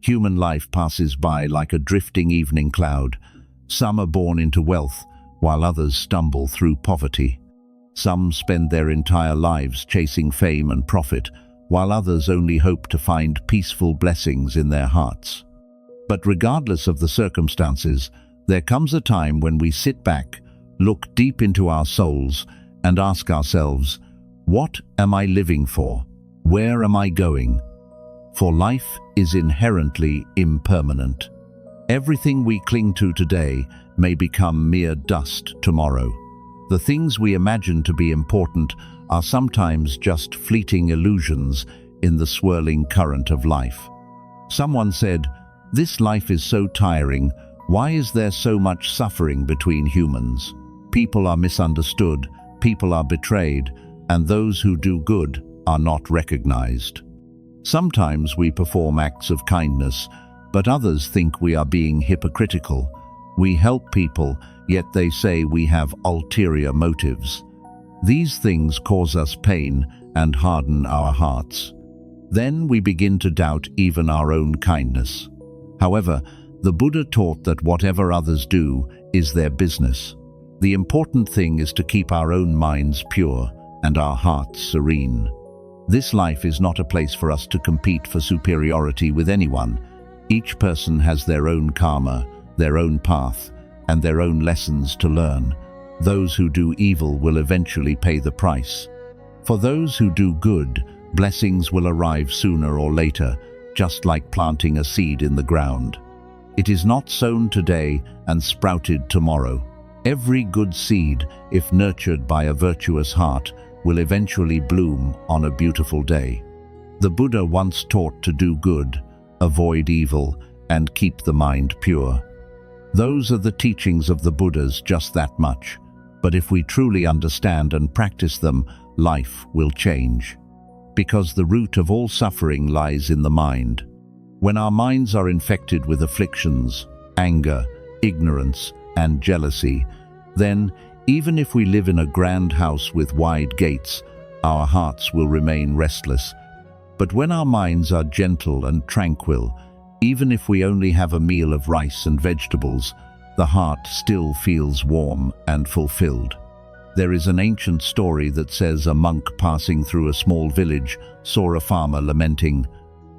Human life passes by like a drifting evening cloud. Some are born into wealth, while others stumble through poverty. Some spend their entire lives chasing fame and profit, while others only hope to find peaceful blessings in their hearts. But regardless of the circumstances, there comes a time when we sit back, look deep into our souls, and ask ourselves, what am I living for? Where am I going? For life is inherently impermanent. Everything we cling to today may become mere dust tomorrow. The things we imagine to be important are sometimes just fleeting illusions in the swirling current of life. Someone said, "This life is so tiring. Why is there so much suffering between humans? People are misunderstood, people are betrayed, and those who do good are not recognized." Sometimes we perform acts of kindness, but others think we are being hypocritical. We help people, yet they say we have ulterior motives. These things cause us pain and harden our hearts. Then we begin to doubt even our own kindness. However, the Buddha taught that whatever others do is their business. The important thing is to keep our own minds pure and our hearts serene. This life is not a place for us to compete for superiority with anyone. Each person has their own karma, their own path, and their own lessons to learn. Those who do evil will eventually pay the price. For those who do good, blessings will arrive sooner or later, just like planting a seed in the ground. It is not sown today and sprouted tomorrow. Every good seed, if nurtured by a virtuous heart, will eventually bloom on a beautiful day. The Buddha once taught to do good, avoid evil, and keep the mind pure. Those are the teachings of the Buddhas, just that much. But if we truly understand and practice them, life will change. Because the root of all suffering lies in the mind. When our minds are infected with afflictions, anger, ignorance, and jealousy, then, even if we live in a grand house with wide gates, our hearts will remain restless. But when our minds are gentle and tranquil, even if we only have a meal of rice and vegetables, the heart still feels warm and fulfilled. There is an ancient story that says a monk passing through a small village saw a farmer lamenting,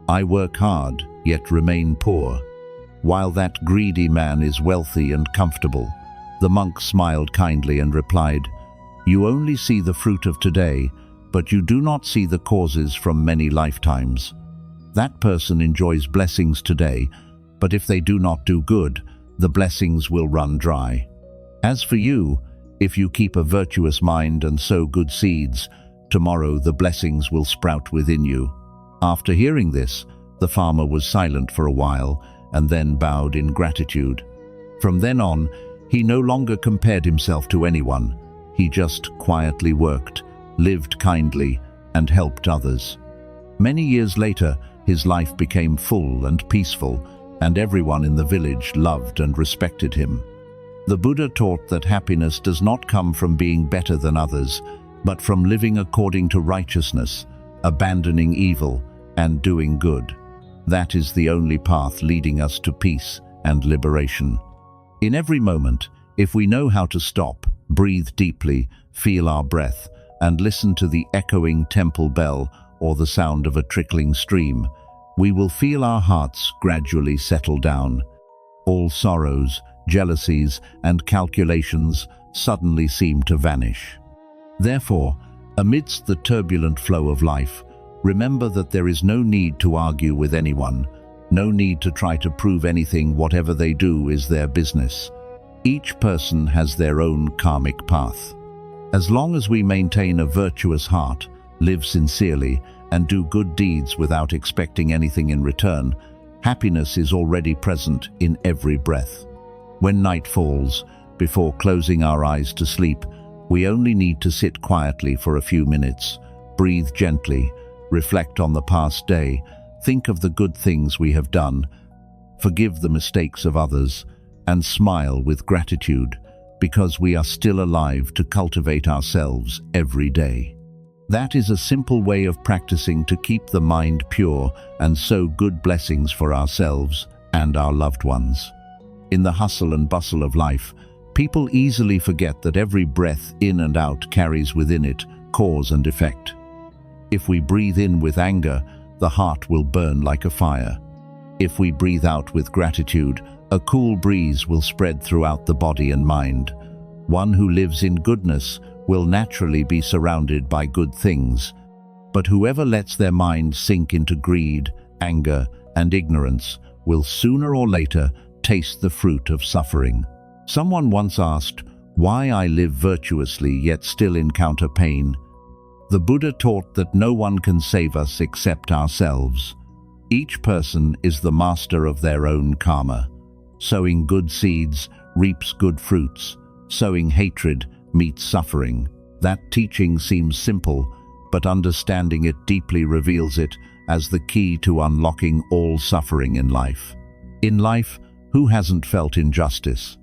"I work hard, yet remain poor, while that greedy man is wealthy and comfortable." The monk smiled kindly and replied, "You only see the fruit of today, but you do not see the causes from many lifetimes. That person enjoys blessings today, but if they do not do good, the blessings will run dry. As for you, if you keep a virtuous mind and sow good seeds, tomorrow the blessings will sprout within you." After hearing this, the farmer was silent for a while and then bowed in gratitude. From then on, he no longer compared himself to anyone. He just quietly worked, lived kindly, and helped others. Many years later, his life became full and peaceful, and everyone in the village loved and respected him. The Buddha taught that happiness does not come from being better than others, but from living according to righteousness, abandoning evil, and doing good. That is the only path leading us to peace and liberation. In every moment, if we know how to stop, breathe deeply, feel our breath, and listen to the echoing temple bell or the sound of a trickling stream, we will feel our hearts gradually settle down. All sorrows, jealousies, and calculations suddenly seem to vanish. Therefore, amidst the turbulent flow of life, remember that there is no need to argue with anyone, no need to try to prove anything. Whatever they do is their business. Each person has their own karmic path. As long as we maintain a virtuous heart, live sincerely, and do good deeds without expecting anything in return, happiness is already present in every breath. When night falls, before closing our eyes to sleep, we only need to sit quietly for a few minutes, breathe gently, reflect on the past day, think of the good things we have done, forgive the mistakes of others, and smile with gratitude because we are still alive to cultivate ourselves every day. That is a simple way of practicing to keep the mind pure and sow good blessings for ourselves and our loved ones. In the hustle and bustle of life, people easily forget that every breath in and out carries within it cause and effect. If we breathe in with anger, the heart will burn like a fire. If we breathe out with gratitude, a cool breeze will spread throughout the body and mind. One who lives in goodness will naturally be surrounded by good things. But whoever lets their mind sink into greed, anger, and ignorance will sooner or later taste the fruit of suffering. Someone once asked, "Why I live virtuously yet still encounter pain?" The Buddha taught that no one can save us except ourselves. Each person is the master of their own karma. Sowing good seeds reaps good fruits. Sowing hatred meets suffering. That teaching seems simple, but understanding it deeply reveals it as the key to unlocking all suffering in life. In life, who hasn't felt injustice?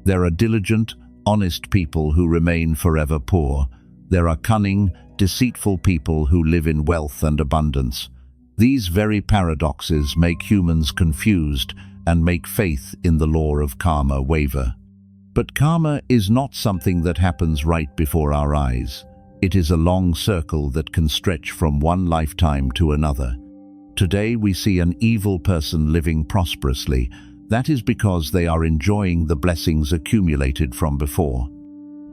There are diligent, honest people who remain forever poor. There are cunning, deceitful people who live in wealth and abundance. These very paradoxes make humans confused and make faith in the law of karma waver. But karma is not something that happens right before our eyes. It is a long circle that can stretch from one lifetime to another. Today we see an evil person living prosperously. That is because they are enjoying the blessings accumulated from before.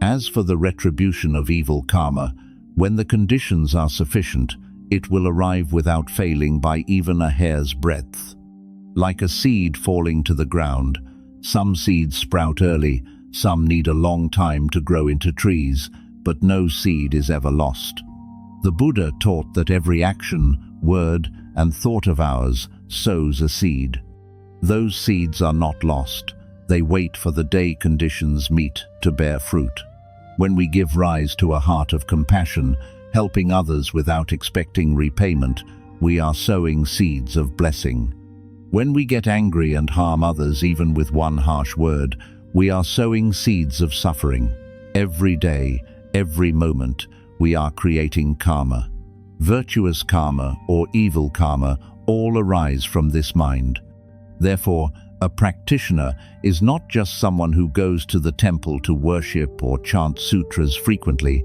As for the retribution of evil karma, when the conditions are sufficient, it will arrive without failing by even a hair's breadth. Like a seed falling to the ground, some seeds sprout early, some need a long time to grow into trees, but no seed is ever lost. The Buddha taught that every action, word, and thought of ours sows a seed. Those seeds are not lost. They wait for the day conditions meet to bear fruit. When we give rise to a heart of compassion, helping others without expecting repayment, we are sowing seeds of blessing. When we get angry and harm others even with one harsh word, we are sowing seeds of suffering. Every day, every moment, we are creating karma. Virtuous karma or evil karma all arise from this mind. Therefore, a practitioner is not just someone who goes to the temple to worship or chant sutras frequently,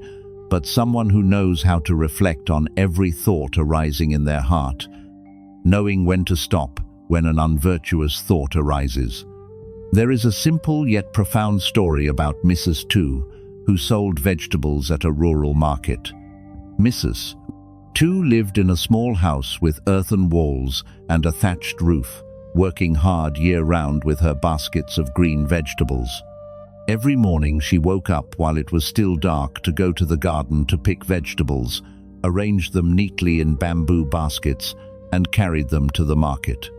but someone who knows how to reflect on every thought arising in their heart, knowing when to stop when an unvirtuous thought arises. There is a simple yet profound story about Mrs. Tu, who sold vegetables at a rural market. Mrs. Tu lived in a small house with earthen walls and a thatched roof, working hard year-round with her baskets of green vegetables. Every morning she woke up while it was still dark to go to the garden to pick vegetables, arrange them neatly in bamboo baskets, and carried them to the market.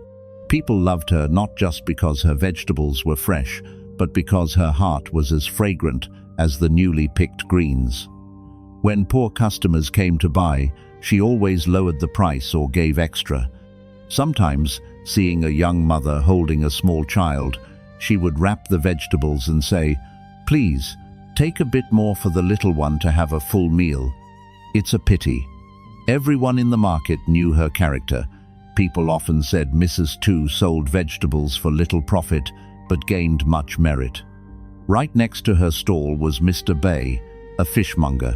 People loved her not just because her vegetables were fresh, but because her heart was as fragrant as the newly picked greens. When poor customers came to buy, she always lowered the price or gave extra. Sometimes, seeing a young mother holding a small child, she would wrap the vegetables and say, "Please, take a bit more for the little one to have a full meal." It's a pity. Everyone in the market knew her character. People often said Mrs. Tu sold vegetables for little profit, but gained much merit. Right next to her stall was Mr. Bay, a fishmonger.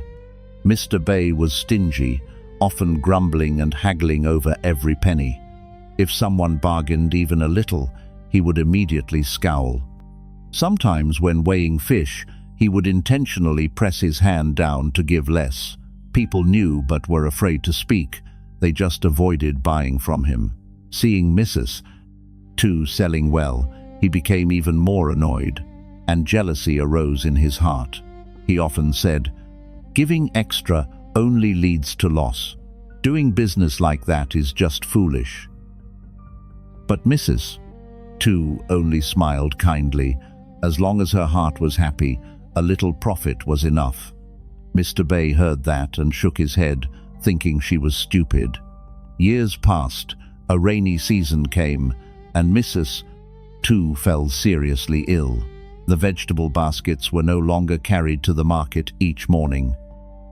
Mr. Bay was stingy, often grumbling and haggling over every penny. If someone bargained even a little, he would immediately scowl. Sometimes when weighing fish, he would intentionally press his hand down to give less. People knew but were afraid to speak. They just avoided buying from him. Seeing Mrs. Tu selling well, he became even more annoyed, and jealousy arose in his heart. He often said, "Giving extra only leads to loss. Doing business like that is just foolish." But Mrs. Tu only smiled kindly. As long as her heart was happy, a little profit was enough. Mr. Bay heard that and shook his head, thinking she was stupid. Years passed, a rainy season came, and Mrs. Tu fell seriously ill. The vegetable baskets were no longer carried to the market each morning.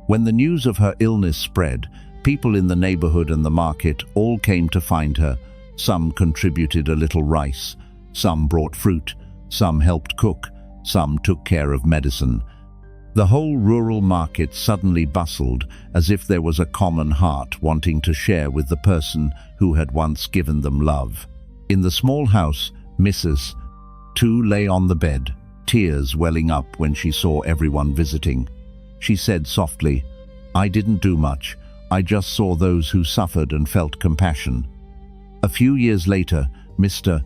When the news of her illness spread, people in the neighborhood and the market all came to find her. Some contributed a little rice, some brought fruit, some helped cook, some took care of medicine. The whole rural market suddenly bustled, as if there was a common heart wanting to share with the person who had once given them love. In the small house, Mrs. 2 lay on the bed, tears welling up when she saw everyone visiting. She said softly, "I didn't do much. I just saw those who suffered and felt compassion." A few years later, Mr.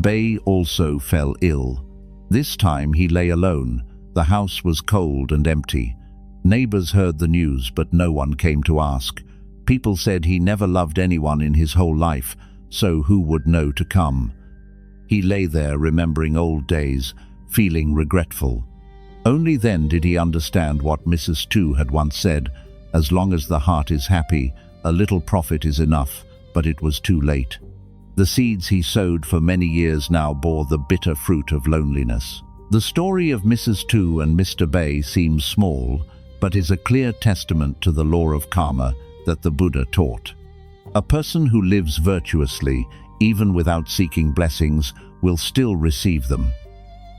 Bay also fell ill. This time he lay alone. The house was cold and empty. Neighbors heard the news, but no one came to ask. People said he never loved anyone in his whole life, so who would know to come? He lay there remembering old days, feeling regretful. Only then did he understand what Mrs. 2 had once said, "As long as the heart is happy, a little profit is enough," but it was too late. The seeds he sowed for many years now bore the bitter fruit of loneliness. The story of Mrs. 2 and Mr. Bay seems small, but is a clear testament to the law of karma that the Buddha taught. A person who lives virtuously, even without seeking blessings, will still receive them.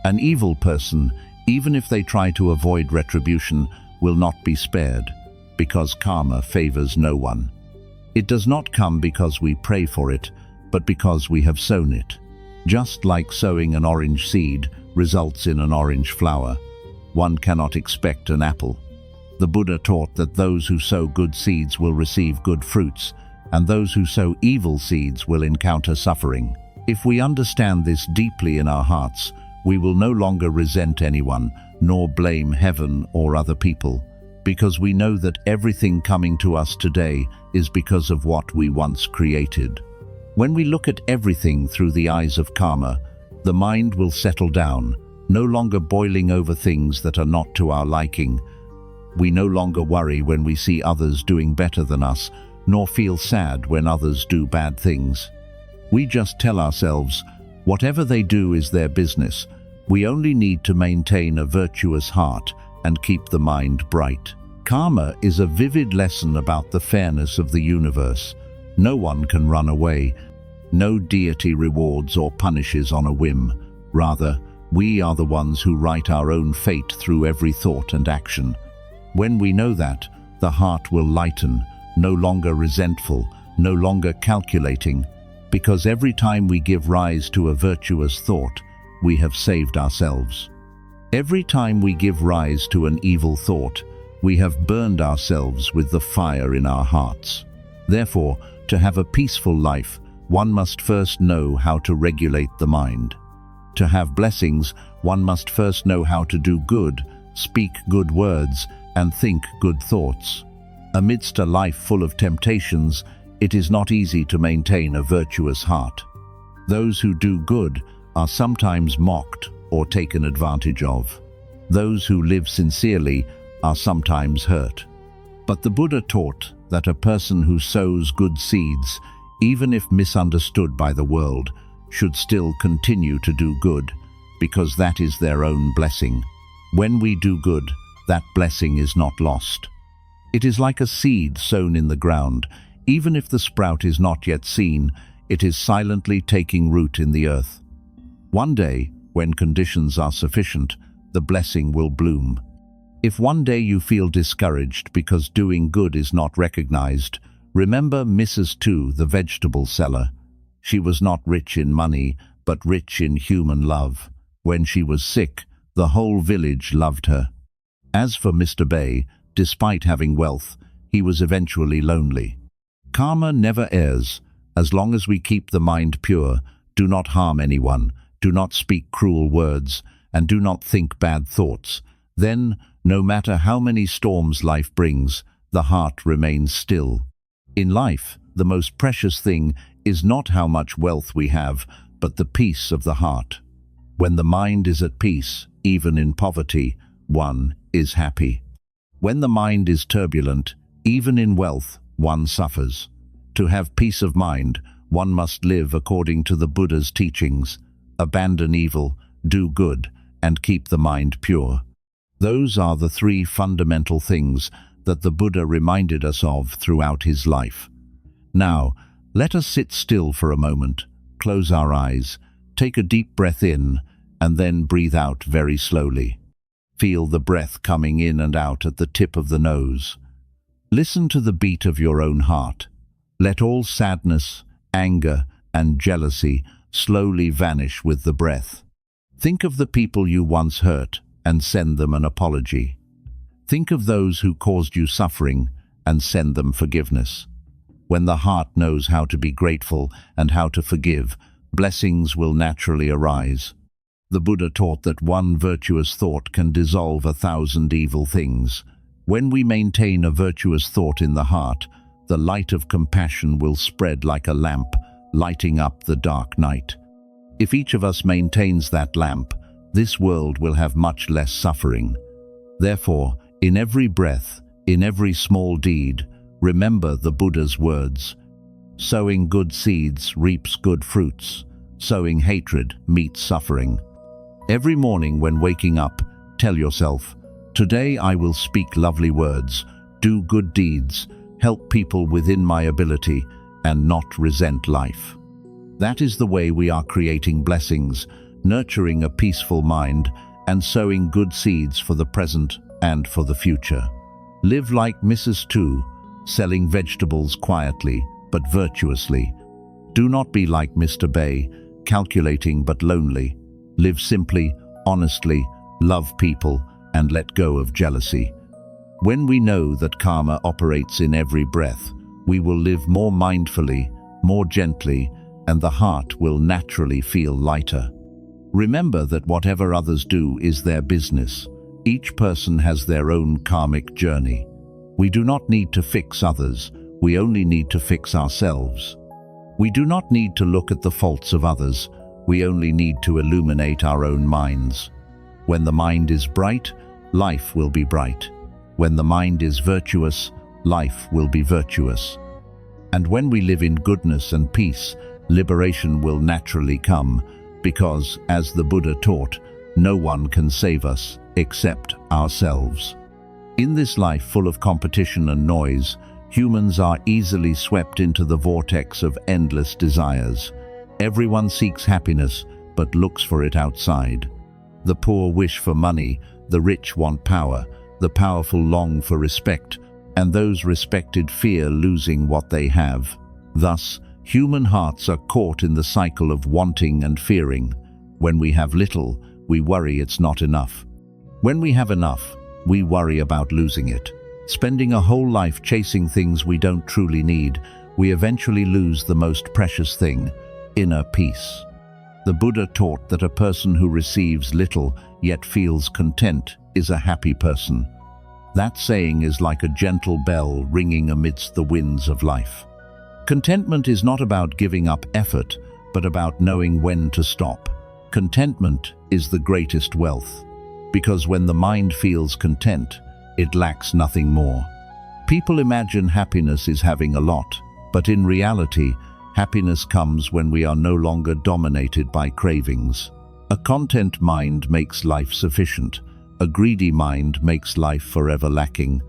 An evil person, even if they try to avoid retribution, will not be spared, because karma favors no one. It does not come because we pray for it, but because we have sown it. Just like sowing an orange seed results in an orange flower, one cannot expect an apple. The Buddha taught that those who sow good seeds will receive good fruits, and those who sow evil seeds will encounter suffering. If we understand this deeply in our hearts, we will no longer resent anyone, nor blame heaven or other people, because we know that everything coming to us today is because of what we once created. When we look at everything through the eyes of karma, the mind will settle down, no longer boiling over things that are not to our liking. We no longer worry when we see others doing better than us, nor feel sad when others do bad things. We just tell ourselves, whatever they do is their business. We only need to maintain a virtuous heart and keep the mind bright. Karma is a vivid lesson about the fairness of the universe. No one can run away. No deity rewards or punishes on a whim. Rather, we are the ones who write our own fate through every thought and action. When we know that, the heart will lighten, no longer resentful, no longer calculating, because every time we give rise to a virtuous thought, we have saved ourselves. Every time we give rise to an evil thought, we have burned ourselves with the fire in our hearts. Therefore, to have a peaceful life, one must first know how to regulate the mind. To have blessings, one must first know how to do good, speak good words, and think good thoughts. Amidst a life full of temptations, it is not easy to maintain a virtuous heart. Those who do good are sometimes mocked or taken advantage of. Those who live sincerely are sometimes hurt. But the Buddha taught that a person who sows good seeds, even if misunderstood by the world, should still continue to do good, because that is their own blessing. When we do good, that blessing is not lost. It is like a seed sown in the ground. Even if the sprout is not yet seen, it is silently taking root in the earth. One day, when conditions are sufficient, the blessing will bloom. If one day you feel discouraged because doing good is not recognized, remember Mrs. 2, the vegetable seller. She was not rich in money, but rich in human love. When she was sick, the whole village loved her. As for Mr. Bay, despite having wealth, he was eventually lonely. Karma never errs. As long as we keep the mind pure, do not harm anyone, do not speak cruel words, and do not think bad thoughts, then, no matter how many storms life brings, the heart remains still. In life, the most precious thing is not how much wealth we have, but the peace of the heart. When the mind is at peace, even in poverty, one is happy. When the mind is turbulent, even in wealth, one suffers. To have peace of mind, one must live according to the Buddha's teachings, abandon evil, do good, and keep the mind pure. Those are the three fundamental things that the Buddha reminded us of throughout his life. Now, let us sit still for a moment, close our eyes, take a deep breath in, and then breathe out very slowly. Feel the breath coming in and out at the tip of the nose. Listen to the beat of your own heart. Let all sadness, anger, and jealousy slowly vanish with the breath. Think of the people you once hurt and send them an apology. Think of those who caused you suffering and send them forgiveness. When the heart knows how to be grateful and how to forgive, blessings will naturally arise. The Buddha taught that one virtuous thought can dissolve 1,000 evil things. When we maintain a virtuous thought in the heart, the light of compassion will spread like a lamp, lighting up the dark night. If each of us maintains that lamp, this world will have much less suffering. Therefore, in every breath, in every small deed, remember the Buddha's words. Sowing good seeds reaps good fruits. Sowing hatred meets suffering. Every morning when waking up, tell yourself, today I will speak lovely words, do good deeds, help people within my ability, and not resent life. That is the way we are creating blessings, nurturing a peaceful mind, and sowing good seeds for the present and for the future. Live like Mrs. Tu, selling vegetables quietly but virtuously. Do not be like Mr. Bay, calculating but lonely. Live simply, honestly, love people, and let go of jealousy. When we know that karma operates in every breath, we will live more mindfully, more gently, and the heart will naturally feel lighter. Remember that whatever others do is their business. Each person has their own karmic journey. We do not need to fix others, we only need to fix ourselves. We do not need to look at the faults of others, we only need to illuminate our own minds. When the mind is bright, life will be bright. When the mind is virtuous, life will be virtuous. And when we live in goodness and peace, liberation will naturally come, because, as the Buddha taught, no one can save us except ourselves. In this life full of competition and noise, humans are easily swept into the vortex of endless desires. Everyone seeks happiness, but looks for it outside. The poor wish for money, the rich want power, the powerful long for respect, and those respected fear losing what they have. Thus, human hearts are caught in the cycle of wanting and fearing. When we have little, we worry it's not enough. When we have enough, we worry about losing it. Spending a whole life chasing things we don't truly need, we eventually lose the most precious thing, inner peace. The Buddha taught that a person who receives little yet feels content is a happy person. That saying is like a gentle bell ringing amidst the winds of life. Contentment is not about giving up effort, but about knowing when to stop. Contentment is the greatest wealth, because when the mind feels content, it lacks nothing more. People imagine happiness is having a lot, but in reality, happiness comes when we are no longer dominated by cravings. A content mind makes life sufficient. A greedy mind makes life forever lacking.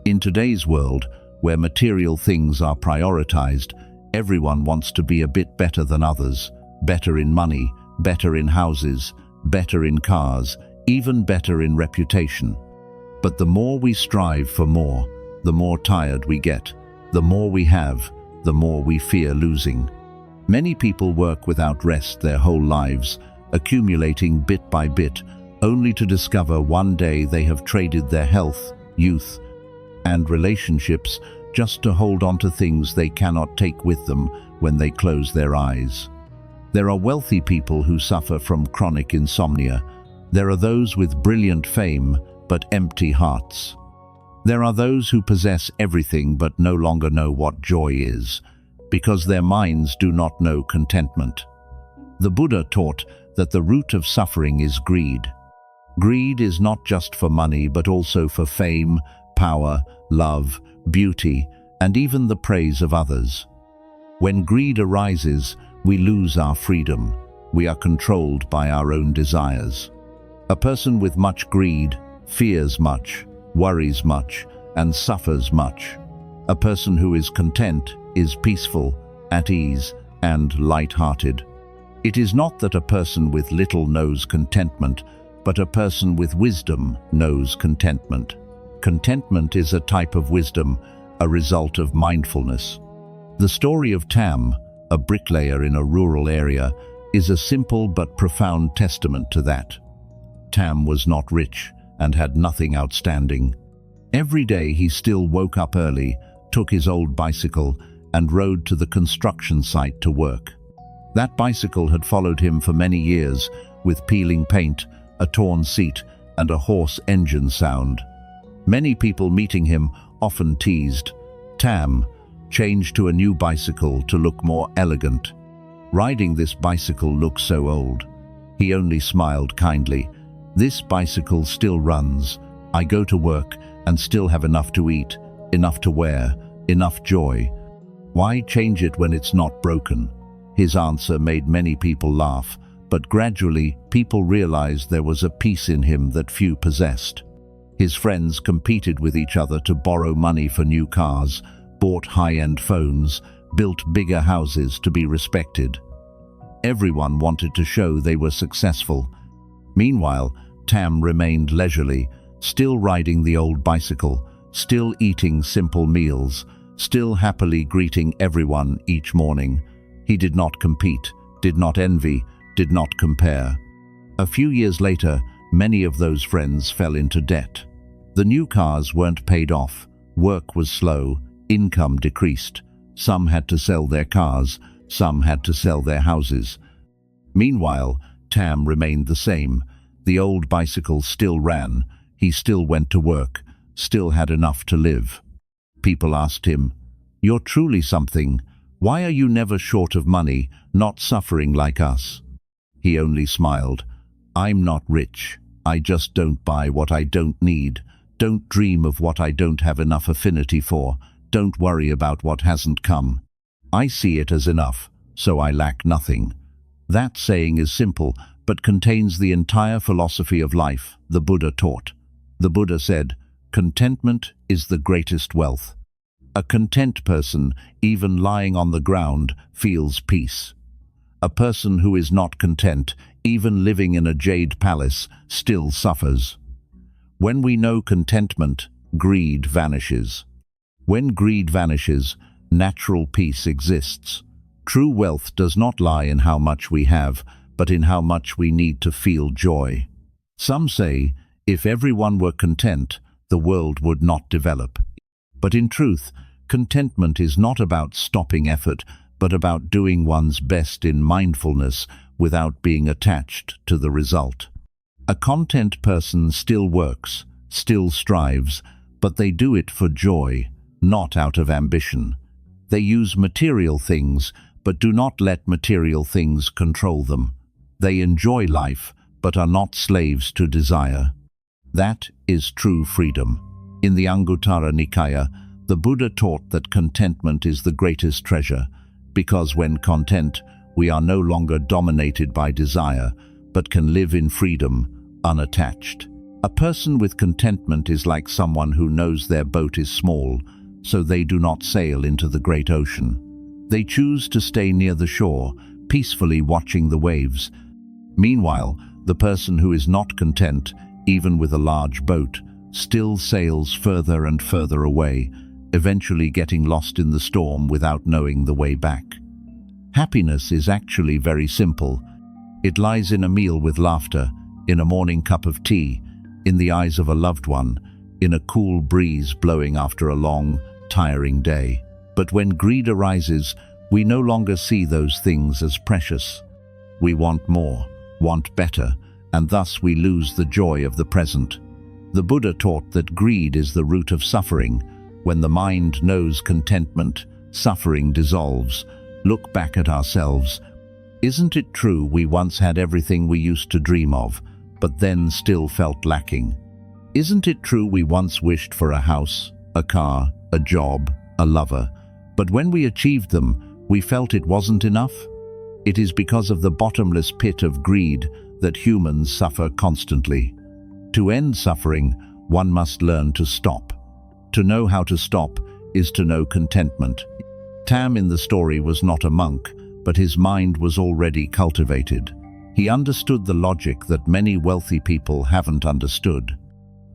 In today's world, where material things are prioritized, everyone wants to be a bit better than others, better in money, better in houses, better in cars, even better in reputation. But the more we strive for more, the more tired we get. The more we have, the more we fear losing. Many people work without rest their whole lives, accumulating bit by bit, only to discover one day they have traded their health, youth, and relationships just to hold on to things they cannot take with them when they close their eyes. There are wealthy people who suffer from chronic insomnia. There are those with brilliant fame, but empty hearts. There are those who possess everything but no longer know what joy is, because their minds do not know contentment. The Buddha taught that the root of suffering is greed. Greed is not just for money, but also for fame, power, love, beauty, and even the praise of others. When greed arises, we lose our freedom. We are controlled by our own desires. A person with much greed fears much, worries much, and suffers much. A person who is content is peaceful, at ease, and light-hearted. It is not that a person with little knows contentment, but a person with wisdom knows contentment. Contentment is a type of wisdom, a result of mindfulness. The story of Tam, a bricklayer in a rural area, is a simple but profound testament to that. Tam was not rich and had nothing outstanding. Every day he still woke up early, took his old bicycle, and rode to the construction site to work. That bicycle had followed him for many years, with peeling paint, a torn seat, and a hoarse engine sound. Many people meeting him often teased. Tam changed to a new bicycle to look more elegant. Riding this bicycle looks so old. He only smiled kindly. This bicycle still runs. I go to work and still have enough to eat, enough to wear, enough joy. Why change it when it's not broken? His answer made many people laugh, but gradually people realized there was a peace in him that few possessed. His friends competed with each other to borrow money for new cars, bought high-end phones, built bigger houses to be respected. Everyone wanted to show they were successful. Meanwhile, Tam remained leisurely, still riding the old bicycle, still eating simple meals, still happily greeting everyone each morning. He did not compete, did not envy, did not compare. A few years later, many of those friends fell into debt. The new cars weren't paid off, work was slow, income decreased. Some had to sell their cars, some had to sell their houses. Meanwhile, Tam remained the same. The old bicycle still ran, he still went to work, still had enough to live. People asked him, "You're truly something. Why are you never short of money, not suffering like us?" He only smiled. "I'm not rich. I just don't buy what I don't need, don't dream of what I don't have enough affinity for, don't worry about what hasn't come. I see it as enough, so I lack nothing." That saying is simple, but contains the entire philosophy of life the Buddha taught. The Buddha said, "Contentment is the greatest wealth." A content person, even lying on the ground, feels peace. A person who is not content, even living in a jade palace, still suffers. When we know contentment, greed vanishes. When greed vanishes, natural peace exists. True wealth does not lie in how much we have, but in how much we need to feel joy. Some say, if everyone were content, the world would not develop. But in truth, contentment is not about stopping effort, but about doing one's best in mindfulness without being attached to the result. A content person still works, still strives, but they do it for joy, not out of ambition. They use material things, but do not let material things control them. They enjoy life, but are not slaves to desire. That is true freedom. In the Anguttara Nikaya, the Buddha taught that contentment is the greatest treasure, because when content, we are no longer dominated by desire, but can live in freedom, unattached. A person with contentment is like someone who knows their boat is small, so they do not sail into the great ocean. They choose to stay near the shore, peacefully watching the waves. Meanwhile, the person who is not content, even with a large boat, still sails further and further away, eventually getting lost in the storm without knowing the way back. Happiness is actually very simple. It lies in a meal with laughter, in a morning cup of tea, in the eyes of a loved one, in a cool breeze blowing after a long, tiring day. But when greed arises, we no longer see those things as precious. We want more, want better, and thus we lose the joy of the present. The Buddha taught that greed is the root of suffering. When the mind knows contentment, suffering dissolves. Look back at ourselves. Isn't it true we once had everything we used to dream of, but then still felt lacking? Isn't it true we once wished for a house, a car, a job, a lover, but when we achieved them, we felt it wasn't enough? It is because of the bottomless pit of greed that humans suffer constantly. To end suffering, one must learn to stop. To know how to stop is to know contentment. Tam in the story was not a monk, but his mind was already cultivated. He understood the logic that many wealthy people haven't understood.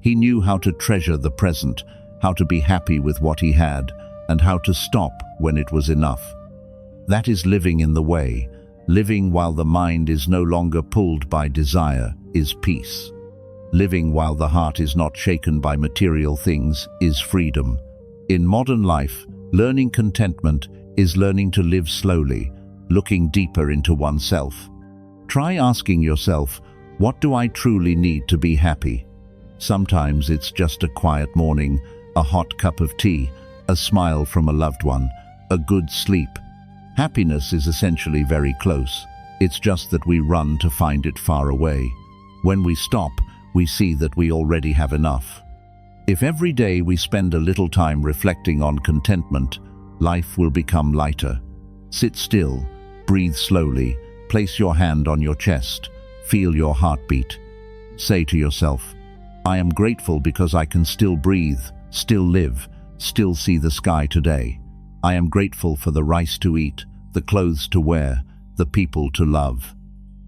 He knew how to treasure the present, how to be happy with what he had, and how to stop when it was enough. That is living in the way. Living while the mind is no longer pulled by desire is peace. Living while the heart is not shaken by material things is freedom. In modern life, learning contentment is learning to live slowly, looking deeper into oneself. Try asking yourself, what do I truly need to be happy? Sometimes it's just a quiet morning, a hot cup of tea, a smile from a loved one, a good sleep. Happiness is essentially very close. It's just that we run to find it far away. When we stop, we see that we already have enough. If every day we spend a little time reflecting on contentment, life will become lighter. Sit still, breathe slowly, place your hand on your chest, feel your heartbeat. Say to yourself, I am grateful because I can still breathe, still live, still see the sky today. I am grateful for the rice to eat, the clothes to wear, the people to love.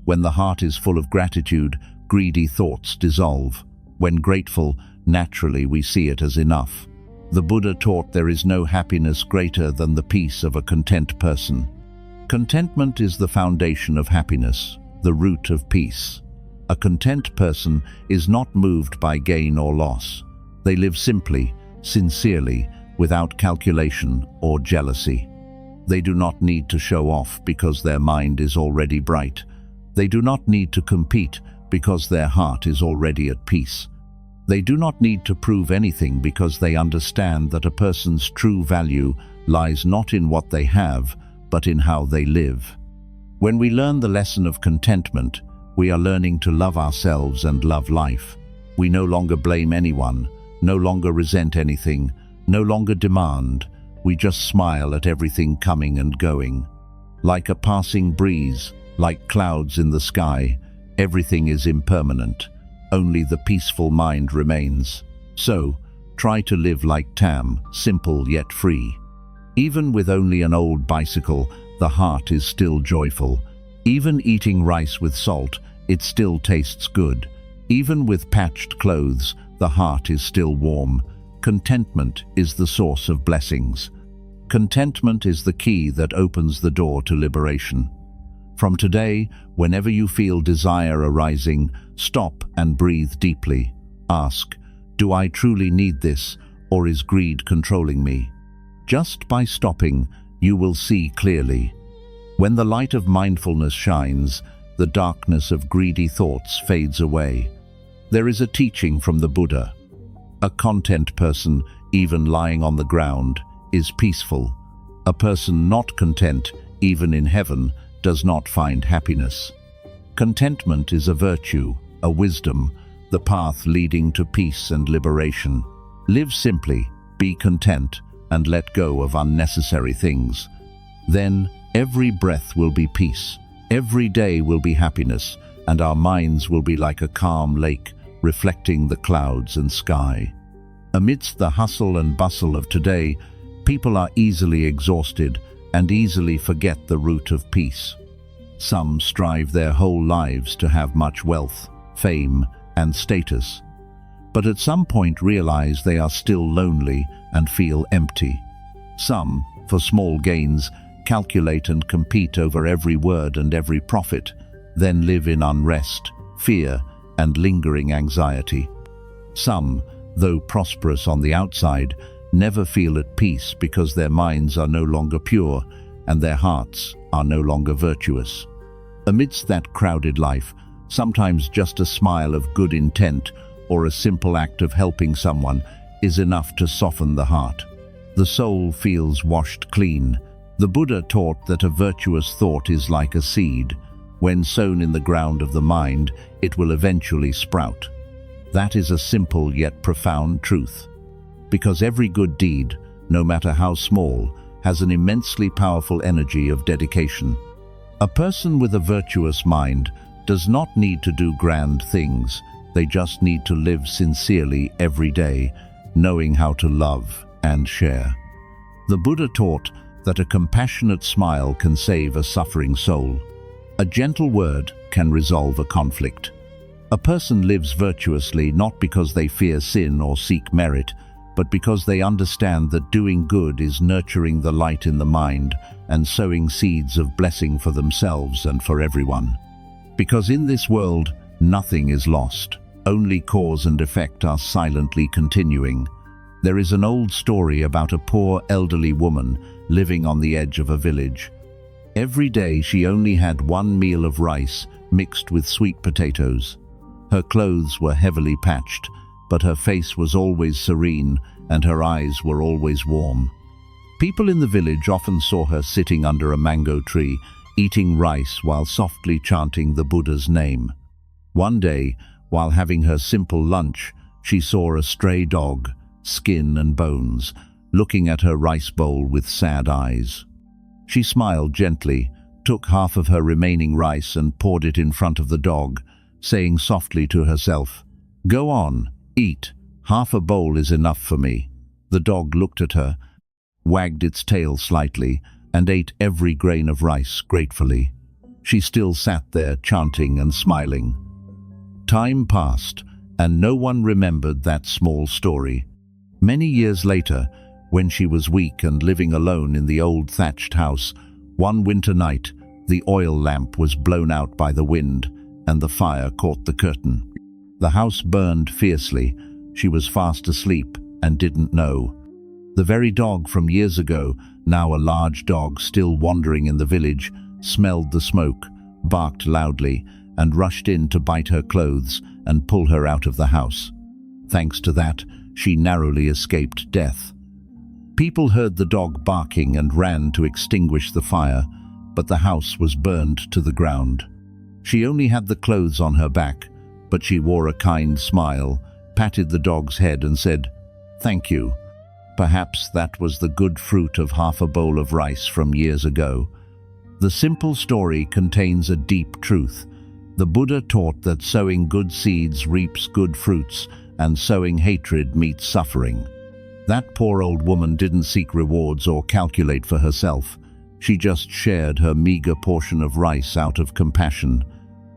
When the heart is full of gratitude, greedy thoughts dissolve. When grateful, naturally we see it as enough. The Buddha taught there is no happiness greater than the peace of a content person. Contentment is the foundation of happiness, the root of peace. A content person is not moved by gain or loss. They live simply, sincerely, without calculation or jealousy. They do not need to show off because their mind is already bright. They do not need to compete because their heart is already at peace. They do not need to prove anything because they understand that a person's true value lies not in what they have, but in how they live. When we learn the lesson of contentment, we are learning to love ourselves and love life. We no longer blame anyone, no longer resent anything, no longer demand. We just smile at everything coming and going. Like a passing breeze, like clouds in the sky, everything is impermanent. Only the peaceful mind remains. So, try to live like Tam, simple yet free. Even with only an old bicycle, the heart is still joyful. Even eating rice with salt, it still tastes good. Even with patched clothes, the heart is still warm. Contentment is the source of blessings. Contentment is the key that opens the door to liberation. From today, whenever you feel desire arising, stop and breathe deeply. Ask, do I truly need this, or is greed controlling me? Just by stopping, you will see clearly. When the light of mindfulness shines, the darkness of greedy thoughts fades away. There is a teaching from the Buddha. A content person, even lying on the ground, is peaceful. A person not content, even in heaven, does not find happiness. Contentment is a virtue, a wisdom, the path leading to peace and liberation. Live simply, be content, and let go of unnecessary things. Then every breath will be peace, every day will be happiness, and our minds will be like a calm lake, reflecting the clouds and sky. Amidst the hustle and bustle of today, people are easily exhausted and easily forget the root of peace. Some strive their whole lives to have much wealth, fame, and status, but at some point realize they are still lonely and feel empty. Some, for small gains, calculate and compete over every word and every profit, then live in unrest, fear, and lingering anxiety. Some, though prosperous on the outside, never feel at peace because their minds are no longer pure and their hearts are no longer virtuous. Amidst that crowded life, sometimes just a smile of good intent or a simple act of helping someone is enough to soften the heart. The soul feels washed clean. The Buddha taught that a virtuous thought is like a seed. When sown in the ground of the mind, it will eventually sprout. That is a simple yet profound truth. Because every good deed, no matter how small, has an immensely powerful energy of dedication. A person with a virtuous mind does not need to do grand things. They just need to live sincerely every day, knowing how to love and share. The Buddha taught that a compassionate smile can save a suffering soul. A gentle word can resolve a conflict. A person lives virtuously not because they fear sin or seek merit, but because they understand that doing good is nurturing the light in the mind and sowing seeds of blessing for themselves and for everyone. Because in this world, nothing is lost. Only cause and effect are silently continuing. There is an old story about a poor elderly woman living on the edge of a village. Every day she only had one meal of rice mixed with sweet potatoes. Her clothes were heavily patched, but her face was always serene and her eyes were always warm. People in the village often saw her sitting under a mango tree, eating rice while softly chanting the Buddha's name. One day, while having her simple lunch, she saw a stray dog, skin and bones, looking at her rice bowl with sad eyes. She smiled gently, took half of her remaining rice and poured it in front of the dog, saying softly to herself, "Go on, eat. Half a bowl is enough for me." The dog looked at her, wagged its tail slightly, and ate every grain of rice gratefully. She still sat there chanting and smiling. Time passed, and no one remembered that small story. Many years later, when she was weak and living alone in the old thatched house, one winter night, the oil lamp was blown out by the wind, and the fire caught the curtain. The house burned fiercely. She was fast asleep and didn't know. The very dog from years ago, now a large dog still wandering in the village, smelled the smoke, barked loudly, and rushed in to bite her clothes and pull her out of the house. Thanks to that, she narrowly escaped death. People heard the dog barking and ran to extinguish the fire, but the house was burned to the ground. She only had the clothes on her back, but she wore a kind smile, patted the dog's head and said, "Thank you." Perhaps that was the good fruit of half a bowl of rice from years ago. The simple story contains a deep truth. The Buddha taught that sowing good seeds reaps good fruits, and sowing hatred meets suffering. That poor old woman didn't seek rewards or calculate for herself. She just shared her meager portion of rice out of compassion.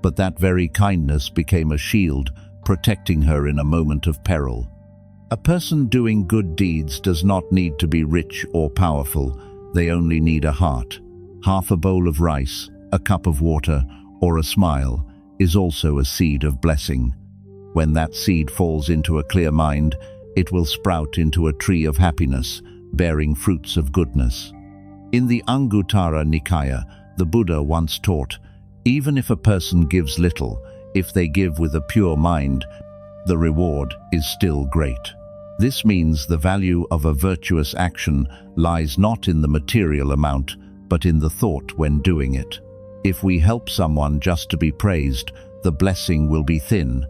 But that very kindness became a shield, protecting her in a moment of peril. A person doing good deeds does not need to be rich or powerful. They only need a heart. Half a bowl of rice, a cup of water, or a smile is also a seed of blessing. When that seed falls into a clear mind, it will sprout into a tree of happiness, bearing fruits of goodness. In the Anguttara Nikaya, the Buddha once taught, even if a person gives little, if they give with a pure mind, the reward is still great. This means the value of a virtuous action lies not in the material amount, but in the thought when doing it. If we help someone just to be praised, the blessing will be thin.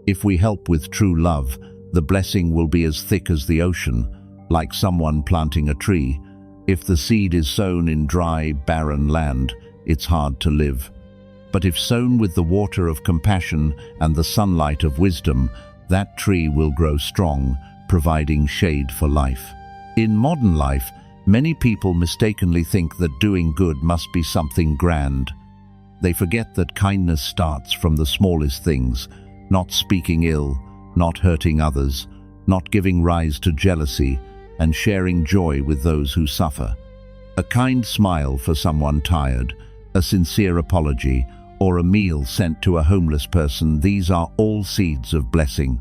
If we help with true love, the blessing will be as thick as the ocean, like someone planting a tree. If the seed is sown in dry, barren land, it's hard to live. But if sown with the water of compassion and the sunlight of wisdom, that tree will grow strong, providing shade for life. In modern life, many people mistakenly think that doing good must be something grand. They forget that kindness starts from the smallest things, not speaking ill, not hurting others, not giving rise to jealousy, and sharing joy with those who suffer. A kind smile for someone tired, a sincere apology, or a meal sent to a homeless person, these are all seeds of blessing.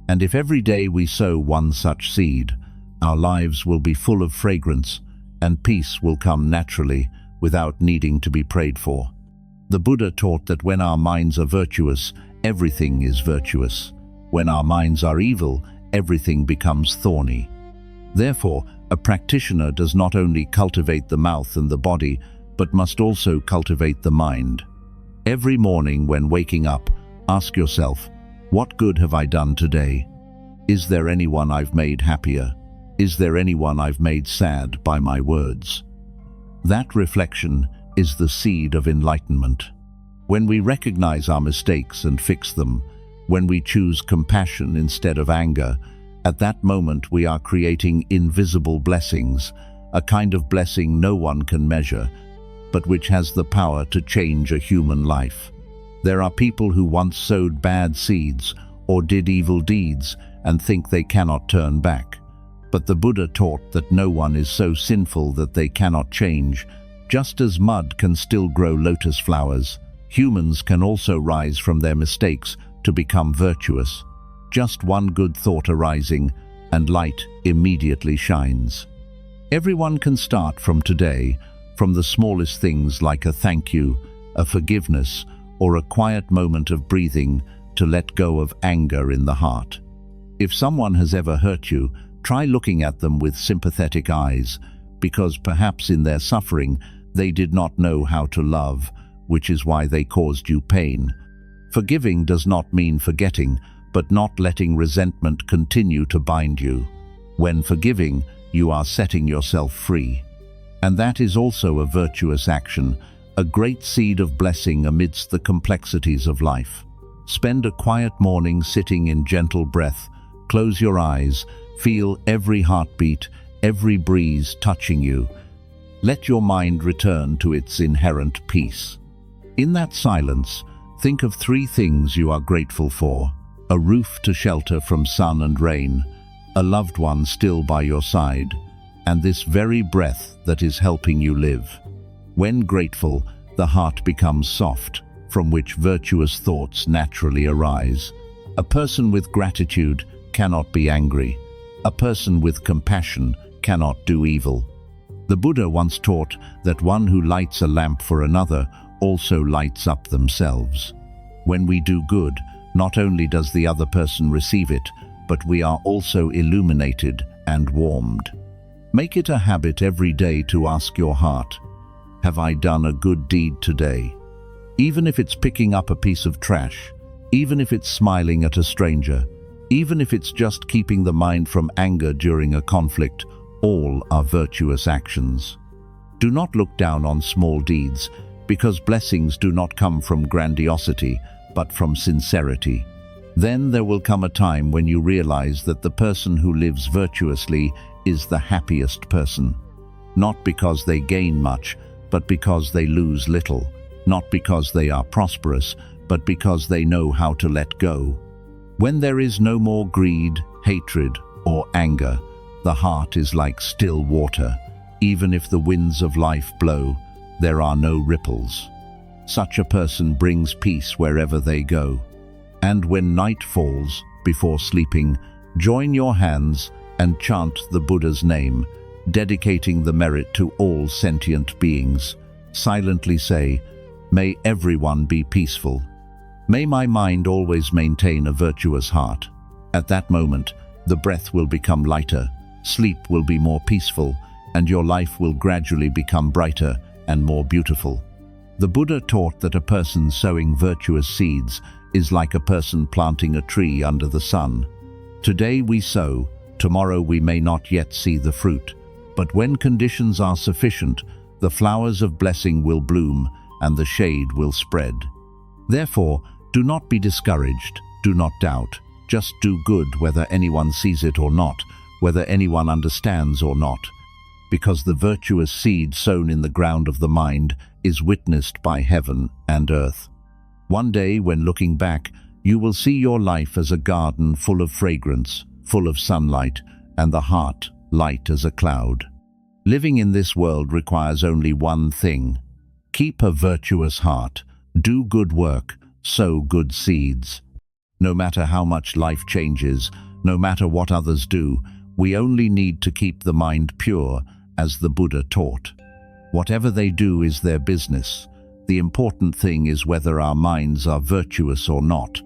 And if every day we sow one such seed, our lives will be full of fragrance, and peace will come naturally without needing to be prayed for. The Buddha taught that when our minds are virtuous, everything is virtuous. When our minds are evil, everything becomes thorny. Therefore, a practitioner does not only cultivate the mouth and the body, but must also cultivate the mind. Every morning when waking up, ask yourself, what good have I done today? Is there anyone I've made happier? Is there anyone I've made sad by my words? That reflection is the seed of enlightenment. When we recognize our mistakes and fix them, when we choose compassion instead of anger, At that moment we are creating invisible blessings, a kind of blessing no one can measure, but which has the power to change a human life. There are people who once sowed bad seeds or did evil deeds and think they cannot turn back. But the Buddha taught that no one is so sinful that they cannot change. Just as mud can still grow lotus flowers, humans can also rise from their mistakes to become virtuous. Just one good thought arising, and light immediately shines. Everyone can start from today, from the smallest things like a thank you, a forgiveness, or a quiet moment of breathing to let go of anger in the heart. If someone has ever hurt you, try looking at them with sympathetic eyes, because perhaps in their suffering they did not know how to love, which is why they caused you pain. Forgiving does not mean forgetting, but not letting resentment continue to bind you. When forgiving, you are setting yourself free. And that is also a virtuous action, a great seed of blessing amidst the complexities of life. Spend a quiet morning sitting in gentle breath. Close your eyes, feel every heartbeat, every breeze touching you. Let your mind return to its inherent peace. In that silence, think of 3 things you are grateful for: a roof to shelter from sun and rain, a loved one still by your side, and this very breath that is helping you live. When grateful, the heart becomes soft, from which virtuous thoughts naturally arise. A person with gratitude cannot be angry. A person with compassion cannot do evil. The Buddha once taught that one who lights a lamp for another also lights up themselves. When we do good, not only does the other person receive it, but we are also illuminated and warmed. Make it a habit every day to ask your heart, have I done a good deed today? Even if it's picking up a piece of trash, even if it's smiling at a stranger, even if it's just keeping the mind from anger during a conflict, all are virtuous actions. Do not look down on small deeds, because blessings do not come from grandiosity, but from sincerity. Then there will come a time when you realize that the person who lives virtuously is the happiest person. Not because they gain much, but because they lose little. Not because they are prosperous, but because they know how to let go. When there is no more greed, hatred, or anger, the heart is like still water. Even if the winds of life blow, there are no ripples. Such a person brings peace wherever they go. And when night falls, before sleeping, join your hands and chant the Buddha's name, dedicating the merit to all sentient beings. Silently say, "May everyone be peaceful. May my mind always maintain a virtuous heart." At that moment, the breath will become lighter, sleep will be more peaceful, and your life will gradually become brighter and more beautiful. The Buddha taught that a person sowing virtuous seeds is like a person planting a tree under the sun. Today we sow, tomorrow we may not yet see the fruit, but when conditions are sufficient, the flowers of blessing will bloom and the shade will spread. Therefore, do not be discouraged, do not doubt, just do good whether anyone sees it or not, whether anyone understands or not, because the virtuous seed sown in the ground of the mind is witnessed by heaven and earth. One day, when looking back, you will see your life as a garden full of fragrance, full of sunlight, and the heart light as a cloud. Living in this world requires only one thing: keep a virtuous heart, do good work, sow good seeds. No matter how much life changes, no matter what others do, we only need to keep the mind pure, as the Buddha taught. Whatever they do is their business. The important thing is whether our minds are virtuous or not.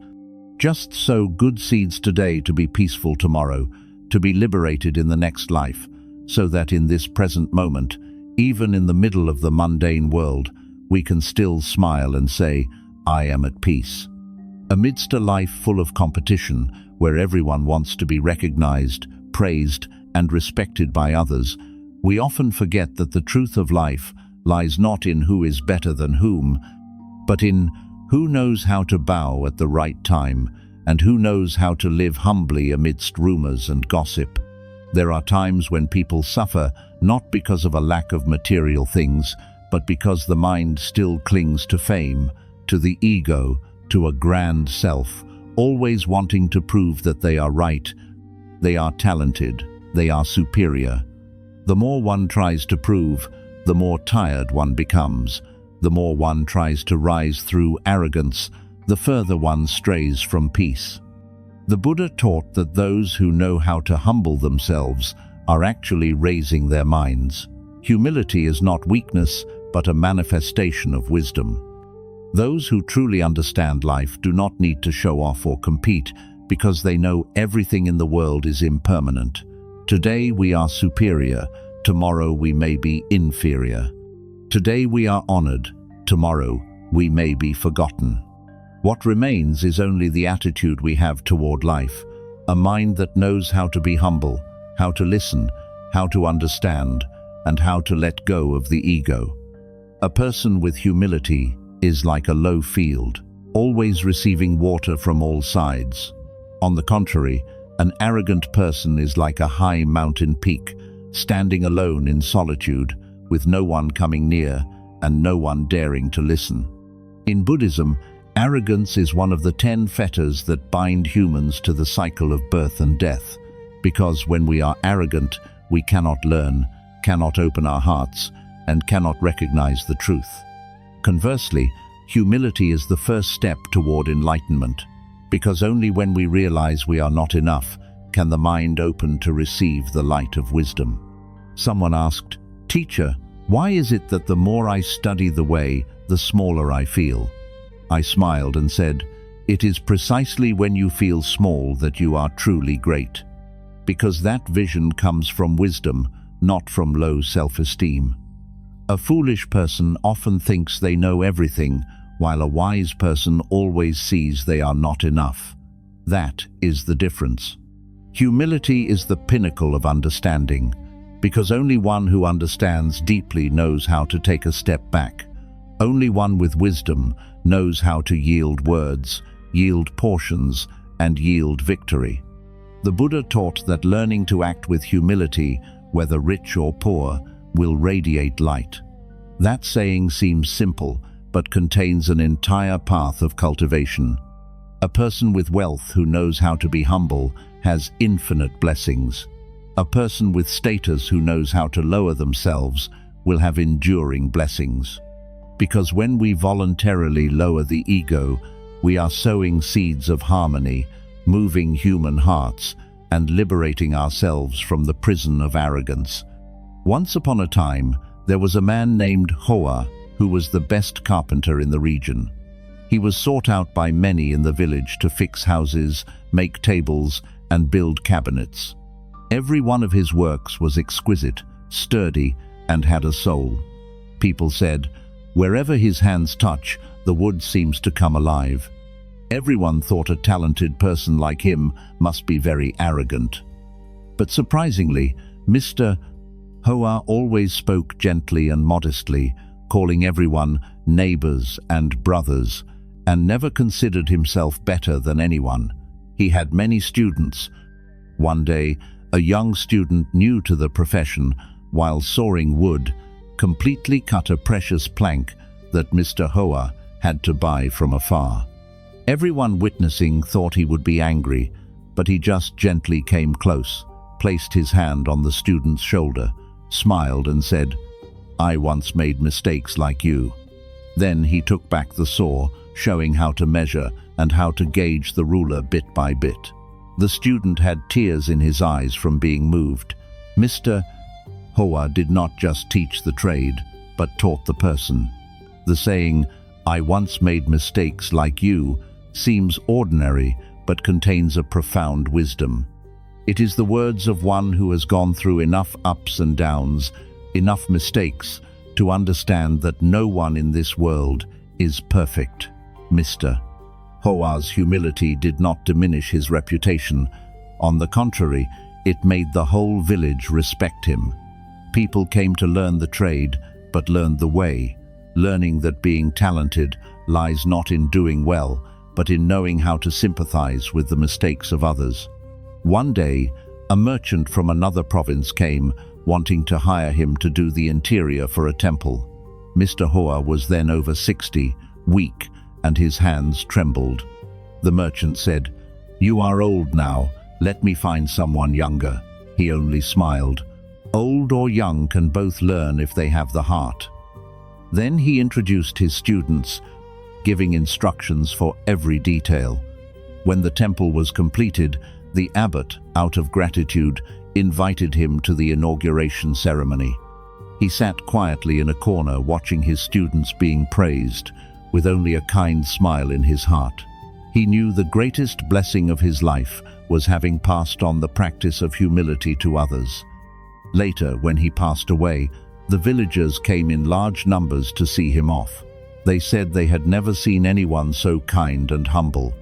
Just sow good seeds today to be peaceful tomorrow, to be liberated in the next life, so that in this present moment, even in the middle of the mundane world, we can still smile and say, "I am at peace." Amidst a life full of competition, where everyone wants to be recognized, praised, and respected by others, we often forget that the truth of life lies not in who is better than whom, but in who knows how to bow at the right time and who knows how to live humbly amidst rumors and gossip. There are times when people suffer not because of a lack of material things, but because the mind still clings to fame, to the ego, to a grand self, always wanting to prove that they are right, they are talented, they are superior. The more one tries to prove, the more tired one becomes. The more one tries to rise through arrogance, the further one strays from peace. The Buddha taught that those who know how to humble themselves are actually raising their minds. Humility is not weakness, but a manifestation of wisdom. Those who truly understand life do not need to show off or compete, because they know everything in the world is impermanent. Today we are superior, tomorrow we may be inferior. Today we are honored, tomorrow we may be forgotten. What remains is only the attitude we have toward life, a mind that knows how to be humble, how to listen, how to understand, and how to let go of the ego. A person with humility is like a low field, always receiving water from all sides. On the contrary, an arrogant person is like a high mountain peak, standing alone in solitude, with no one coming near and no one daring to listen. In Buddhism, arrogance is one of the 10 fetters that bind humans to the cycle of birth and death, because when we are arrogant, we cannot learn, cannot open our hearts, and cannot recognize the truth. Conversely, humility is the first step toward enlightenment, because only when we realize we are not enough can the mind open to receive the light of wisdom. Someone asked, "Teacher, why is it that the more I study the way, the smaller I feel?" I smiled and said, "It is precisely when you feel small that you are truly great, because that vision comes from wisdom, not from low self-esteem. A foolish person often thinks they know everything, while a wise person always sees they are not enough. That is the difference. Humility is the pinnacle of understanding, because only one who understands deeply knows how to take a step back. Only one with wisdom knows how to yield words, yield portions, and yield victory. The Buddha taught that learning to act with humility, whether rich or poor, will radiate light. That saying seems simple, but contains an entire path of cultivation. A person with wealth who knows how to be humble has infinite blessings. A person with status who knows how to lower themselves will have enduring blessings. Because when we voluntarily lower the ego, we are sowing seeds of harmony, moving human hearts, and liberating ourselves from the prison of arrogance. Once upon a time, there was a man named Hoa who was the best carpenter in the region. He was sought out by many in the village to fix houses, make tables, and build cabinets. Every one of his works was exquisite, sturdy, and had a soul. People said, "Wherever his hands touch, the wood seems to come alive." Everyone thought a talented person like him must be very arrogant. But surprisingly, Mr. Hoa always spoke gently and modestly, calling everyone neighbors and brothers, and never considered himself better than anyone. He had many students. One day, a young student new to the profession, while sawing wood, completely cut a precious plank that Mr. Hoa had to buy from afar. Everyone witnessing thought he would be angry, but he just gently came close, placed his hand on the student's shoulder, smiled and said, "I once made mistakes like you." Then he took back the saw, showing how to measure and how to gauge the ruler bit by bit. The student had tears in his eyes from being moved. Mr. Hoa did not just teach the trade, but taught the person. The saying, "I once made mistakes like you," seems ordinary, but contains a profound wisdom. It is the words of one who has gone through enough ups and downs, enough mistakes, to understand that no one in this world is perfect. Mr. Hoa's humility did not diminish his reputation. On the contrary, it made the whole village respect him. People came to learn the trade, but learned the way, learning that being talented lies not in doing well, but in knowing how to sympathize with the mistakes of others. One day, a merchant from another province came, wanting to hire him to do the interior for a temple. Mr. Hoa was then over 60, weak, and his hands trembled. The merchant said, "You are old now, let me find someone younger." He only smiled. Old or young can both learn if they have the heart. Then he introduced his students, giving instructions for every detail. When the temple was completed, the abbot, out of gratitude, invited him to the inauguration ceremony. He sat quietly in a corner watching his students being praised, with only a kind smile in his heart. He knew the greatest blessing of his life was having passed on the practice of humility to others. Later, when he passed away, the villagers came in large numbers to see him off. They said they had never seen anyone so kind and humble.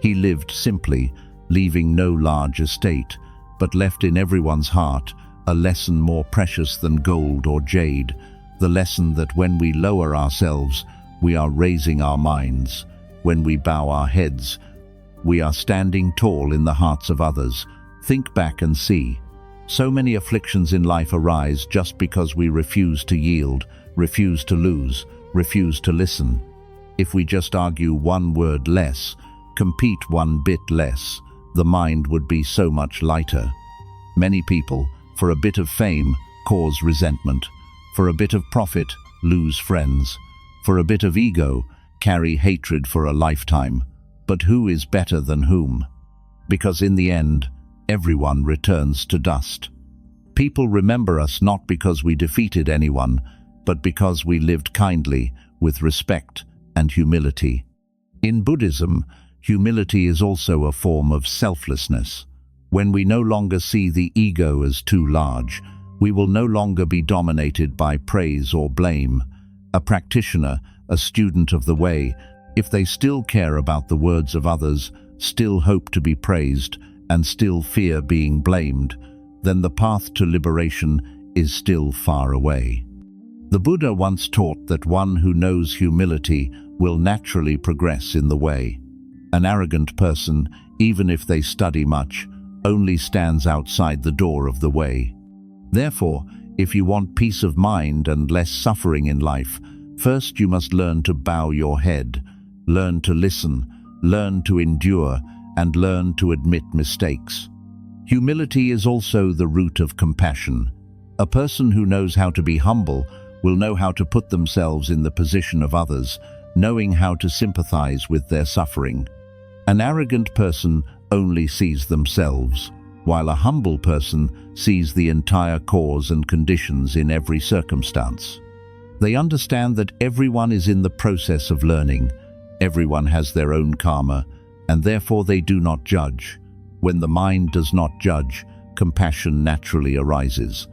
He lived simply, leaving no large estate, but left in everyone's heart a lesson more precious than gold or jade, the lesson that when we lower ourselves, we are raising our minds. When we bow our heads, we are standing tall in the hearts of others. Think back and see. So many afflictions in life arise just because we refuse to yield, refuse to lose, refuse to listen. If we just argue one word less, compete one bit less, the mind would be so much lighter. Many people, for a bit of fame, cause resentment. For a bit of profit, lose friends. For a bit of ego, carry hatred for a lifetime. But who is better than whom? Because in the end, everyone returns to dust. People remember us not because we defeated anyone, but because we lived kindly, with respect and humility. In Buddhism, humility is also a form of selflessness. When we no longer see the ego as too large, we will no longer be dominated by praise or blame. A practitioner, a student of the way, if they still care about the words of others, still hope to be praised, and still fear being blamed, then the path to liberation is still far away. The Buddha once taught that one who knows humility will naturally progress in the way. An arrogant person, even if they study much, only stands outside the door of the way. Therefore, if you want peace of mind and less suffering in life, first you must learn to bow your head, learn to listen, learn to endure, and learn to admit mistakes. Humility is also the root of compassion. A person who knows how to be humble will know how to put themselves in the position of others, knowing how to sympathize with their suffering. An arrogant person only sees themselves, while a humble person sees the entire cause and conditions in every circumstance. They understand that everyone is in the process of learning, everyone has their own karma, and therefore they do not judge. When the mind does not judge, compassion naturally arises.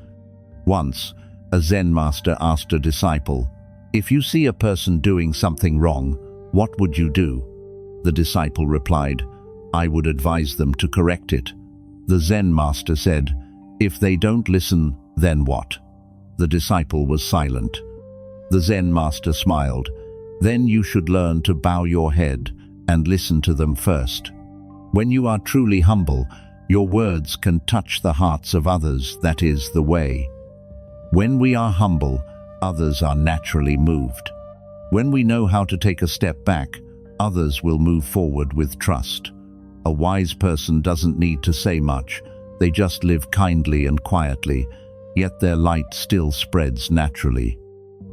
Once, a Zen master asked a disciple, "If you see a person doing something wrong, what would you do?" The disciple replied, "I would advise them to correct it." The Zen master said, "If they don't listen, then what?" The disciple was silent. The Zen master smiled. "Then you should learn to bow your head and listen to them first. When you are truly humble, your words can touch the hearts of others, that is the way. When we are humble, others are naturally moved. When we know how to take a step back, others will move forward with trust. A wise person doesn't need to say much, they just live kindly and quietly, yet their light still spreads naturally.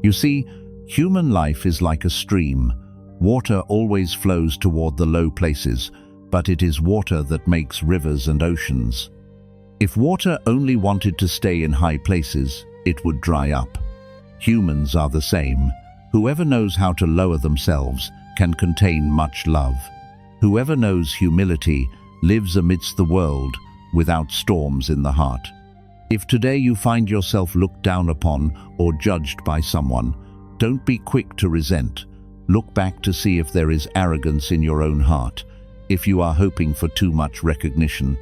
You see, human life is like a stream. Water always flows toward the low places, but it is water that makes rivers and oceans. If water only wanted to stay in high places, it would dry up. Humans are the same. Whoever knows how to lower themselves can contain much love. Whoever knows humility lives amidst the world without storms in the heart. If today you find yourself looked down upon or judged by someone, don't be quick to resent. Look back to see if there is arrogance in your own heart, if you are hoping for too much recognition,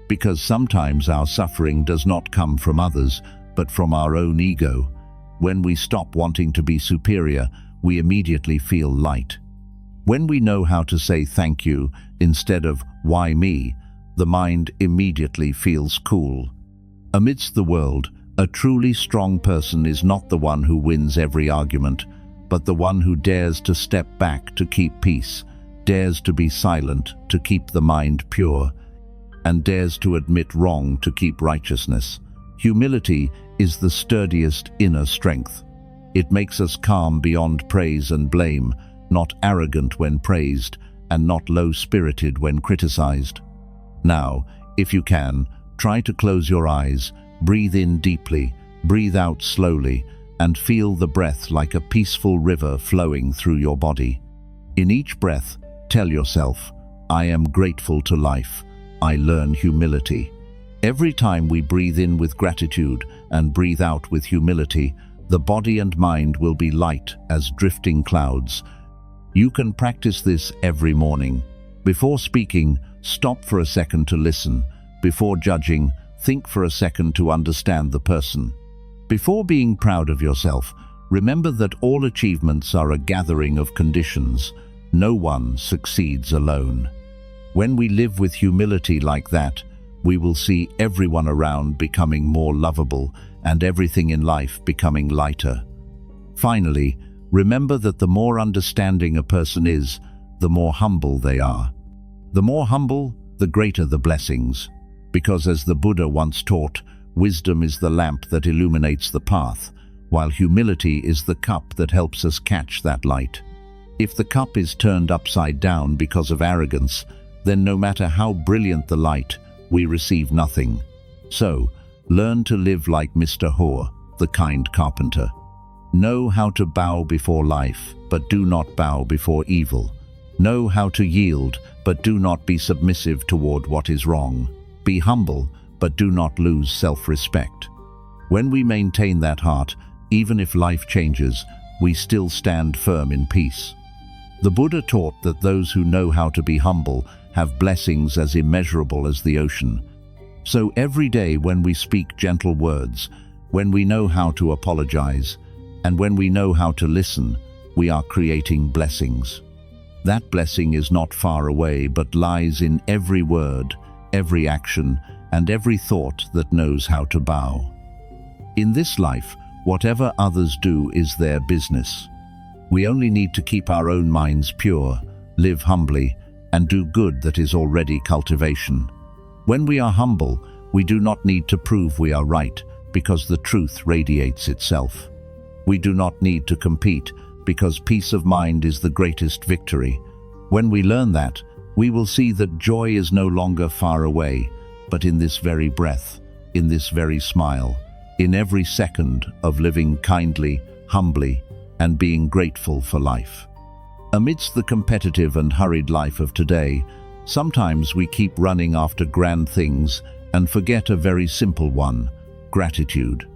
because sometimes our suffering does not come from others, but from our own ego. When we stop wanting to be superior, we immediately feel light. When we know how to say thank you instead of why me, the mind immediately feels cool. Amidst the world, a truly strong person is not the one who wins every argument, but the one who dares to step back to keep peace, dares to be silent to keep the mind pure, and dares to admit wrong to keep righteousness. Humility is the sturdiest inner strength. It makes us calm beyond praise and blame, not arrogant when praised, and not low-spirited when criticized. Now, if you can, try to close your eyes, breathe in deeply, breathe out slowly, and feel the breath like a peaceful river flowing through your body. In each breath, tell yourself, I am grateful to life. I learn humility. Every time we breathe in with gratitude and breathe out with humility, the body and mind will be light as drifting clouds. You can practice this every morning. Before speaking, stop for a second to listen. Before judging, think for a second to understand the person. Before being proud of yourself, remember that all achievements are a gathering of conditions. No one succeeds alone. When we live with humility like that, we will see everyone around becoming more lovable and everything in life becoming lighter. Finally, remember that the more understanding a person is, the more humble they are. The more humble, the greater the blessings. Because as the Buddha once taught, wisdom is the lamp that illuminates the path, while humility is the cup that helps us catch that light. If the cup is turned upside down because of arrogance, then no matter how brilliant the light, we receive nothing. So, learn to live like Mr. Hoare, the kind carpenter. Know how to bow before life, but do not bow before evil. Know how to yield, but do not be submissive toward what is wrong. Be humble, but do not lose self-respect. When we maintain that heart, even if life changes, we still stand firm in peace. The Buddha taught that those who know how to be humble have blessings as immeasurable as the ocean. So every day when we speak gentle words, when we know how to apologize, and when we know how to listen, we are creating blessings. That blessing is not far away, but lies in every word, every action, and every thought that knows how to bow. In this life, whatever others do is their business. We only need to keep our own minds pure, live humbly, and do good that is already cultivation. When we are humble, we do not need to prove we are right, because the truth radiates itself. We do not need to compete, because peace of mind is the greatest victory. When we learn that, we will see that joy is no longer far away, but in this very breath, in this very smile, in every second of living kindly, humbly, and being grateful for life. Amidst the competitive and hurried life of today, sometimes we keep running after grand things and forget a very simple one: gratitude.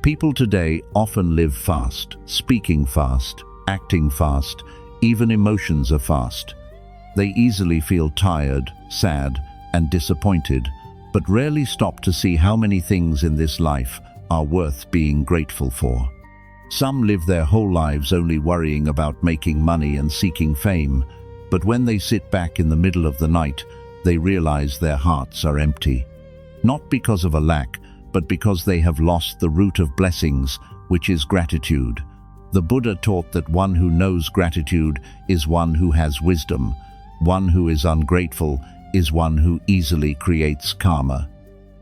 People today often live fast, speaking fast, acting fast, even emotions are fast. They easily feel tired, sad, and disappointed, but rarely stop to see how many things in this life are worth being grateful for. Some live their whole lives only worrying about making money and seeking fame, but when they sit back in the middle of the night, they realize their hearts are empty. Not because of a lack, but because they have lost the root of blessings, which is gratitude. The Buddha taught that one who knows gratitude is one who has wisdom. One who is ungrateful is one who easily creates karma.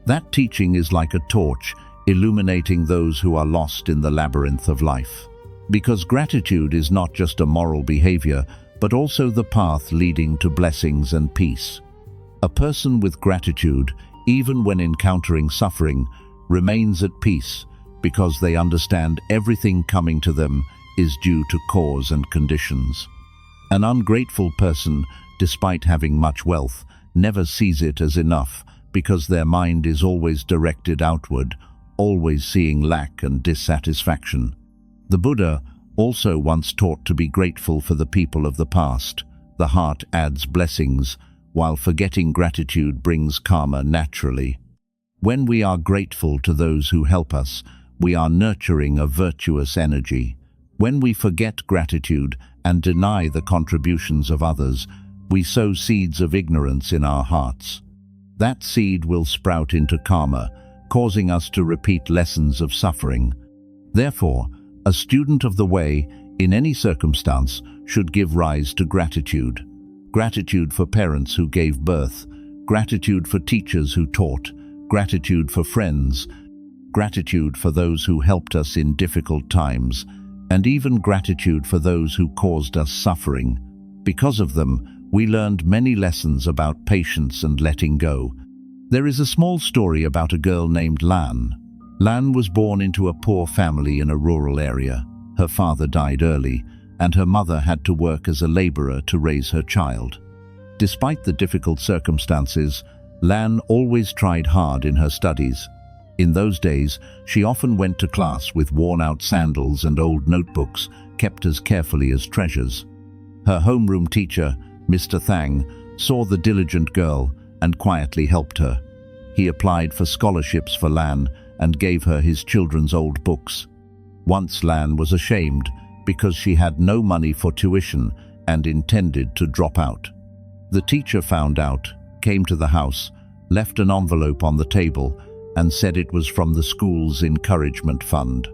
That teaching is like a torch, illuminating those who are lost in the labyrinth of life. Because gratitude is not just a moral behavior, but also the path leading to blessings and peace. A person with gratitude, even when encountering suffering, remains at peace because they understand everything coming to them is due to cause and conditions. An ungrateful person, despite having much wealth, never sees it as enough because their mind is always directed outward, always seeing lack and dissatisfaction. The Buddha also once taught to be grateful for the people of the past. The heart adds blessings, while forgetting gratitude brings karma naturally. When we are grateful to those who help us, we are nurturing a virtuous energy. When we forget gratitude and deny the contributions of others, we sow seeds of ignorance in our hearts. That seed will sprout into karma, causing us to repeat lessons of suffering. Therefore, a student of the way, in any circumstance, should give rise to gratitude. Gratitude for parents who gave birth, gratitude for teachers who taught, gratitude for friends, gratitude for those who helped us in difficult times, and even gratitude for those who caused us suffering. Because of them, we learned many lessons about patience and letting go. There is a small story about a girl named Lan. Lan was born into a poor family in a rural area. Her father died early, and her mother had to work as a laborer to raise her child. Despite the difficult circumstances, Lan always tried hard in her studies. In those days, she often went to class with worn-out sandals and old notebooks, kept as carefully as treasures. Her homeroom teacher, Mr. Thang, saw the diligent girl and quietly helped her. He applied for scholarships for Lan and gave her his children's old books. Once Lan was ashamed because she had no money for tuition and intended to drop out. The teacher found out, came to the house, left an envelope on the table, and said it was from the school's encouragement fund.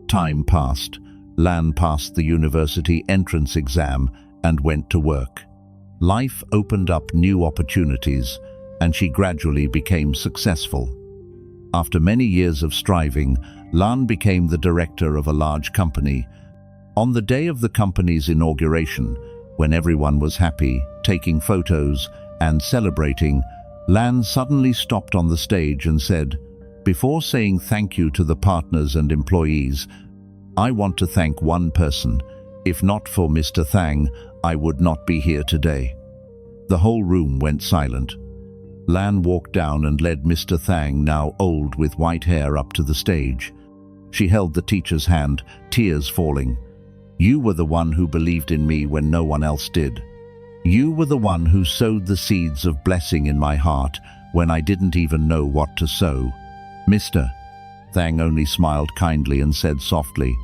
Time passed. Lan passed the university entrance exam and went to work. Life opened up new opportunities, and she gradually became successful. After many years of striving, Lan became the director of a large company. On the day of the company's inauguration, when everyone was happy, taking photos and celebrating, Lan suddenly stopped on the stage and said, "Before saying thank you to the partners and employees, I want to thank one person. If not for Mr. Thang, I would not be here today." The whole room went silent. Lan walked down and led Mr. Thang, now old with white hair, up to the stage. She held the teacher's hand, tears falling. "You were the one who believed in me when no one else did. You were the one who sowed the seeds of blessing in my heart when I didn't even know what to sow." "Mr. Thang only smiled kindly and said softly,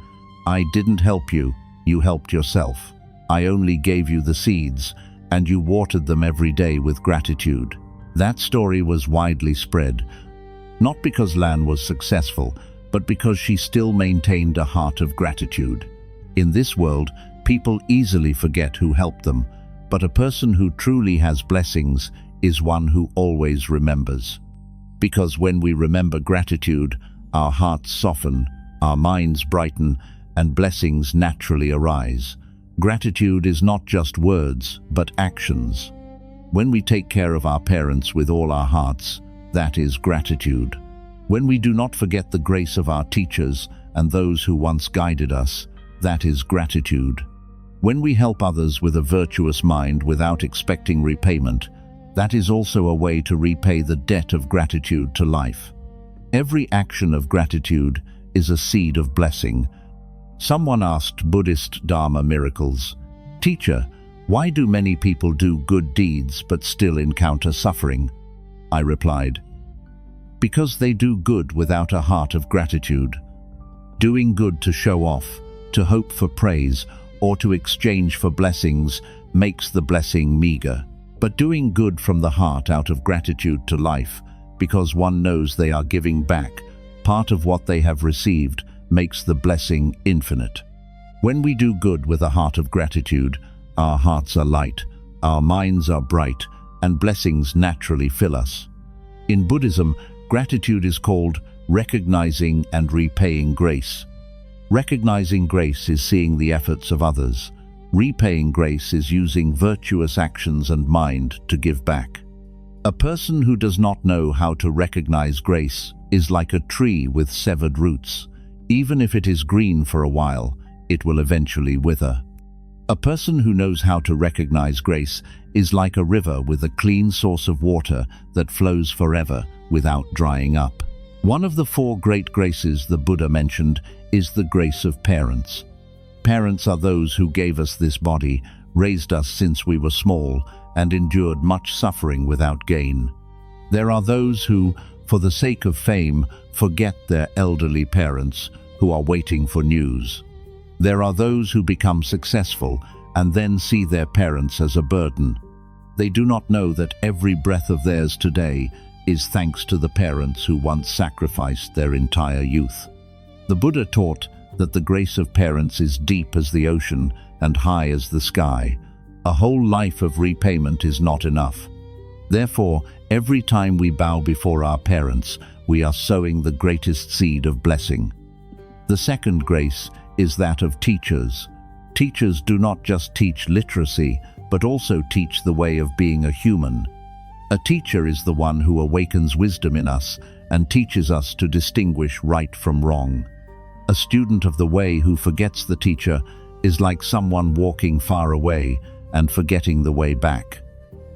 "I didn't help you, you helped yourself. I only gave you the seeds, and you watered them every day with gratitude." That story was widely spread, not because Lan was successful, but because she still maintained a heart of gratitude. In this world, people easily forget who helped them, but a person who truly has blessings is one who always remembers. Because when we remember gratitude, our hearts soften, our minds brighten, and blessings naturally arise. Gratitude is not just words, but actions. When we take care of our parents with all our hearts, that is gratitude. When we do not forget the grace of our teachers and those who once guided us, that is gratitude. When we help others with a virtuous mind without expecting repayment, that is also a way to repay the debt of gratitude to life. Every action of gratitude is a seed of blessing. Someone asked Buddhist Dharma miracles, "Teacher, why do many people do good deeds but still encounter suffering?" I replied, "Because they do good without a heart of gratitude. Doing good to show off, to hope for praise, or to exchange for blessings makes the blessing meager. But doing good from the heart out of gratitude to life, because one knows they are giving back part of what they have received, makes the blessing infinite." When we do good with a heart of gratitude, our hearts are light, our minds are bright, and blessings naturally fill us. In Buddhism, gratitude is called recognizing and repaying grace. Recognizing grace is seeing the efforts of others. Repaying grace is using virtuous actions and mind to give back. A person who does not know how to recognize grace is like a tree with severed roots. Even if it is green for a while, it will eventually wither. A person who knows how to recognize grace is like a river with a clean source of water that flows forever without drying up. One of the 4 great graces the Buddha mentioned is the grace of parents. Parents are those who gave us this body, raised us since we were small, and endured much suffering without gain. There are those who, for the sake of fame, forget their elderly parents who are waiting for news. There are those who become successful and then see their parents as a burden. They do not know that every breath of theirs today is thanks to the parents who once sacrificed their entire youth. The Buddha taught that the grace of parents is deep as the ocean and high as the sky. A whole life of repayment is not enough. Therefore, every time we bow before our parents, we are sowing the greatest seed of blessing. The second grace is that of teachers. Teachers do not just teach literacy, but also teach the way of being a human. A teacher is the one who awakens wisdom in us and teaches us to distinguish right from wrong. A student of the way who forgets the teacher is like someone walking far away and forgetting the way back.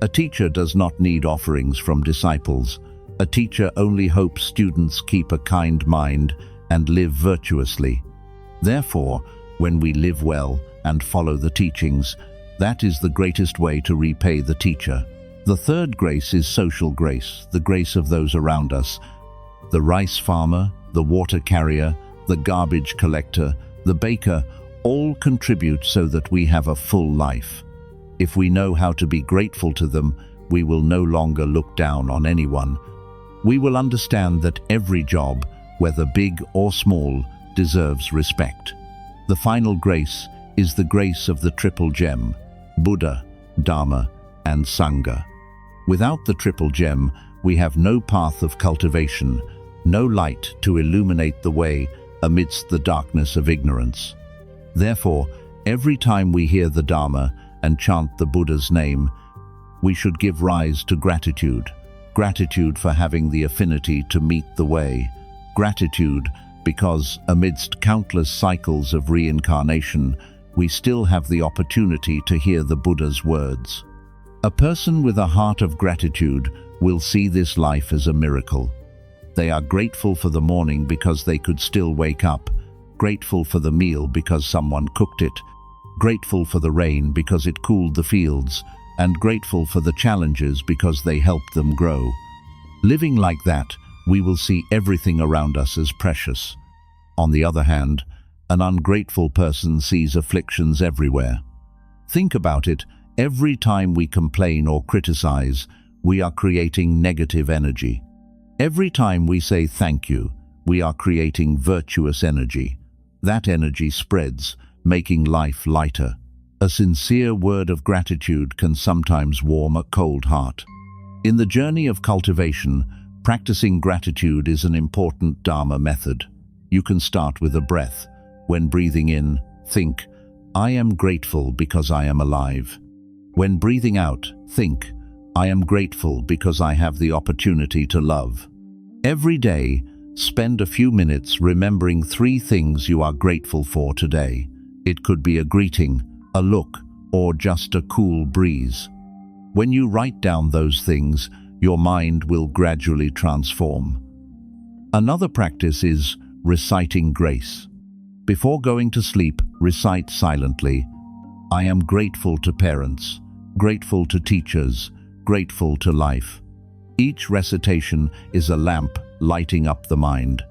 A teacher does not need offerings from disciples. A teacher only hopes students keep a kind mind and live virtuously. Therefore, when we live well and follow the teachings, that is the greatest way to repay the teacher. The third grace is social grace, the grace of those around us. The rice farmer, the water carrier, the garbage collector, the baker, all contribute so that we have a full life. If we know how to be grateful to them, we will no longer look down on anyone. We will understand that every job, whether big or small, deserves respect. The final grace is the grace of the triple gem, Buddha, Dharma, and Sangha. Without the triple gem, we have no path of cultivation, no light to illuminate the way amidst the darkness of ignorance. Therefore, every time we hear the Dharma and chant the Buddha's name, we should give rise to gratitude. Gratitude for having the affinity to meet the way. Gratitude because, amidst countless cycles of reincarnation, we still have the opportunity to hear the Buddha's words. A person with a heart of gratitude will see this life as a miracle. They are grateful for the morning because they could still wake up, grateful for the meal because someone cooked it, grateful for the rain because it cooled the fields, and grateful for the challenges because they helped them grow. Living like that, we will see everything around us as precious. On the other hand, an ungrateful person sees afflictions everywhere. Think about it. Every time we complain or criticize, we are creating negative energy. Every time we say thank you, we are creating virtuous energy. That energy spreads, making life lighter. A sincere word of gratitude can sometimes warm a cold heart. In the journey of cultivation, practicing gratitude is an important Dharma method. You can start with a breath. When breathing in, think, I am grateful because I am alive. When breathing out, think, I am grateful because I have the opportunity to love. Every day, spend a few minutes remembering 3 things you are grateful for today. It could be a greeting, a look, or just a cool breeze. When you write down those things, your mind will gradually transform. Another practice is reciting grace. Before going to sleep, recite silently, I am grateful to parents, grateful to teachers, grateful to life. Each recitation is a lamp lighting up the mind.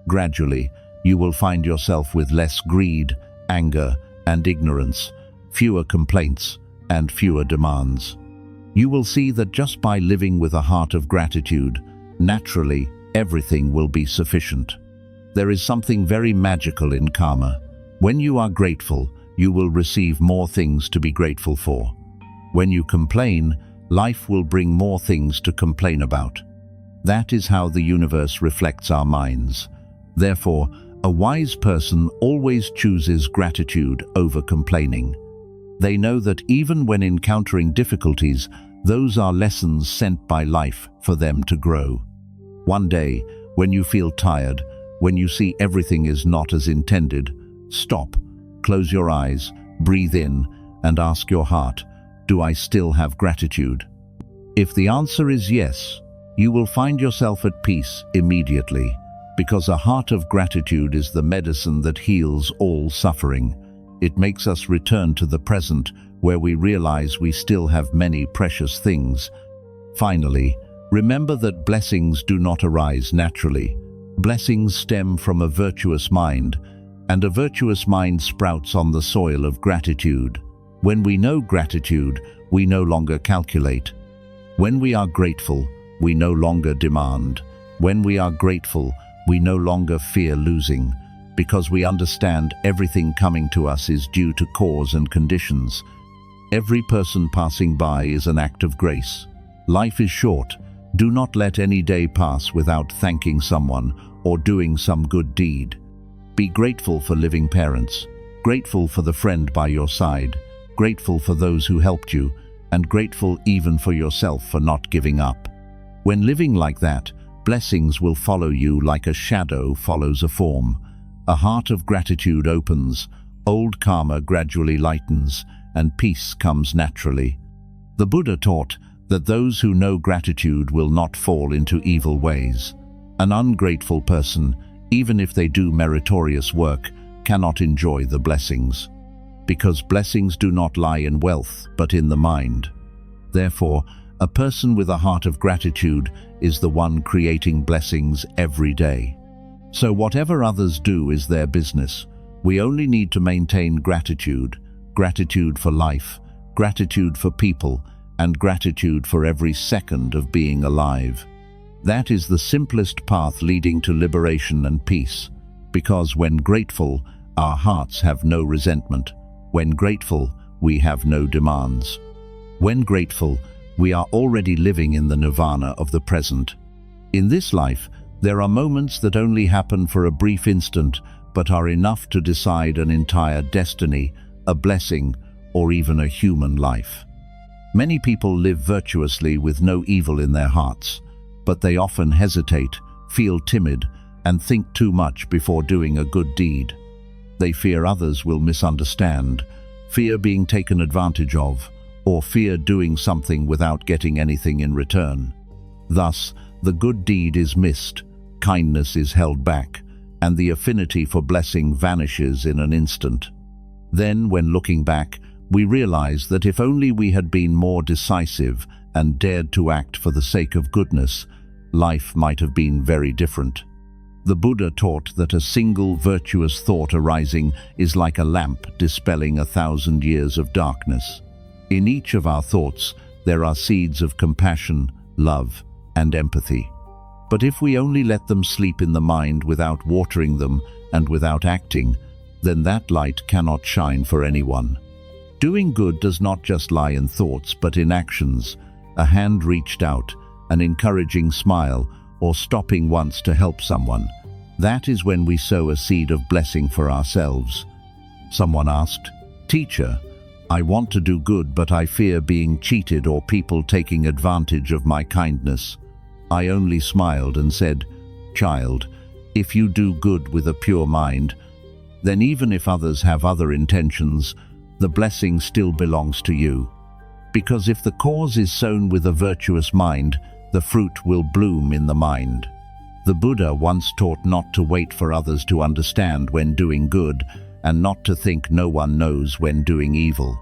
Gradually, you will find yourself with less greed, anger, and ignorance, fewer complaints, and fewer demands. You will see that just by living with a heart of gratitude, naturally, everything will be sufficient. There is something very magical in karma. When you are grateful, you will receive more things to be grateful for. When you complain, life will bring more things to complain about. That is how the universe reflects our minds. Therefore, a wise person always chooses gratitude over complaining. They know that even when encountering difficulties, those are lessons sent by life for them to grow. One day, when you feel tired, when you see everything is not as intended, stop, close your eyes, breathe in, and ask your heart, do I still have gratitude? If the answer is yes, you will find yourself at peace immediately, because a heart of gratitude is the medicine that heals all suffering. It makes us return to the present, where we realize we still have many precious things. Finally, remember that blessings do not arise naturally. Blessings stem from a virtuous mind, and a virtuous mind sprouts on the soil of gratitude. When we know gratitude, we no longer calculate. When we are grateful, we no longer demand. When we are grateful, we no longer fear losing, because we understand everything coming to us is due to cause and conditions. Every person passing by is an act of grace. Life is short. Do not let any day pass without thanking someone or doing some good deed. Be grateful for living parents, grateful for the friend by your side, grateful for those who helped you, and grateful even for yourself for not giving up. When living like that, blessings will follow you like a shadow follows a form. A heart of gratitude opens, old karma gradually lightens, and peace comes naturally. The Buddha taught that those who know gratitude will not fall into evil ways. An ungrateful person, even if they do meritorious work, cannot enjoy the blessings, because blessings do not lie in wealth, but in the mind. Therefore, a person with a heart of gratitude is the one creating blessings every day. So whatever others do is their business. We only need to maintain gratitude, gratitude for life, gratitude for people, and gratitude for every second of being alive. That is the simplest path leading to liberation and peace, because when grateful, our hearts have no resentment. When grateful, we have no demands. When grateful, we are already living in the nirvana of the present. In this life, there are moments that only happen for a brief instant, but are enough to decide an entire destiny, a blessing, or even a human life. Many people live virtuously with no evil in their hearts, but they often hesitate, feel timid, and think too much before doing a good deed. They fear others will misunderstand, fear being taken advantage of, or fear doing something without getting anything in return. Thus, the good deed is missed, kindness is held back, and the affinity for blessing vanishes in an instant. Then, when looking back, we realize that if only we had been more decisive and dared to act for the sake of goodness, life might have been very different. The Buddha taught that a single virtuous thought arising is like a lamp dispelling 1,000 years of darkness. In each of our thoughts, there are seeds of compassion, love, and empathy. But if we only let them sleep in the mind without watering them and without acting, then that light cannot shine for anyone. Doing good does not just lie in thoughts, but in actions, a hand reached out, an encouraging smile, or stopping once to help someone. That is when we sow a seed of blessing for ourselves. Someone asked, "Teacher, I want to do good, but I fear being cheated or people taking advantage of my kindness." I only smiled and said, "Child, if you do good with a pure mind, then even if others have other intentions, the blessing still belongs to you. Because if the cause is sown with a virtuous mind, the fruit will bloom in the mind." The Buddha once taught not to wait for others to understand when doing good, and not to think no one knows when doing evil.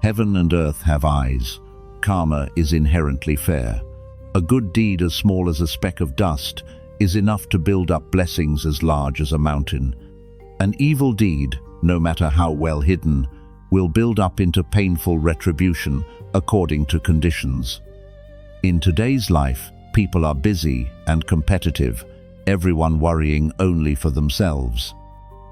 Heaven and earth have eyes. Karma is inherently fair. A good deed as small as a speck of dust is enough to build up blessings as large as a mountain. An evil deed, no matter how well hidden, will build up into painful retribution according to conditions. In today's life, people are busy and competitive, everyone worrying only for themselves.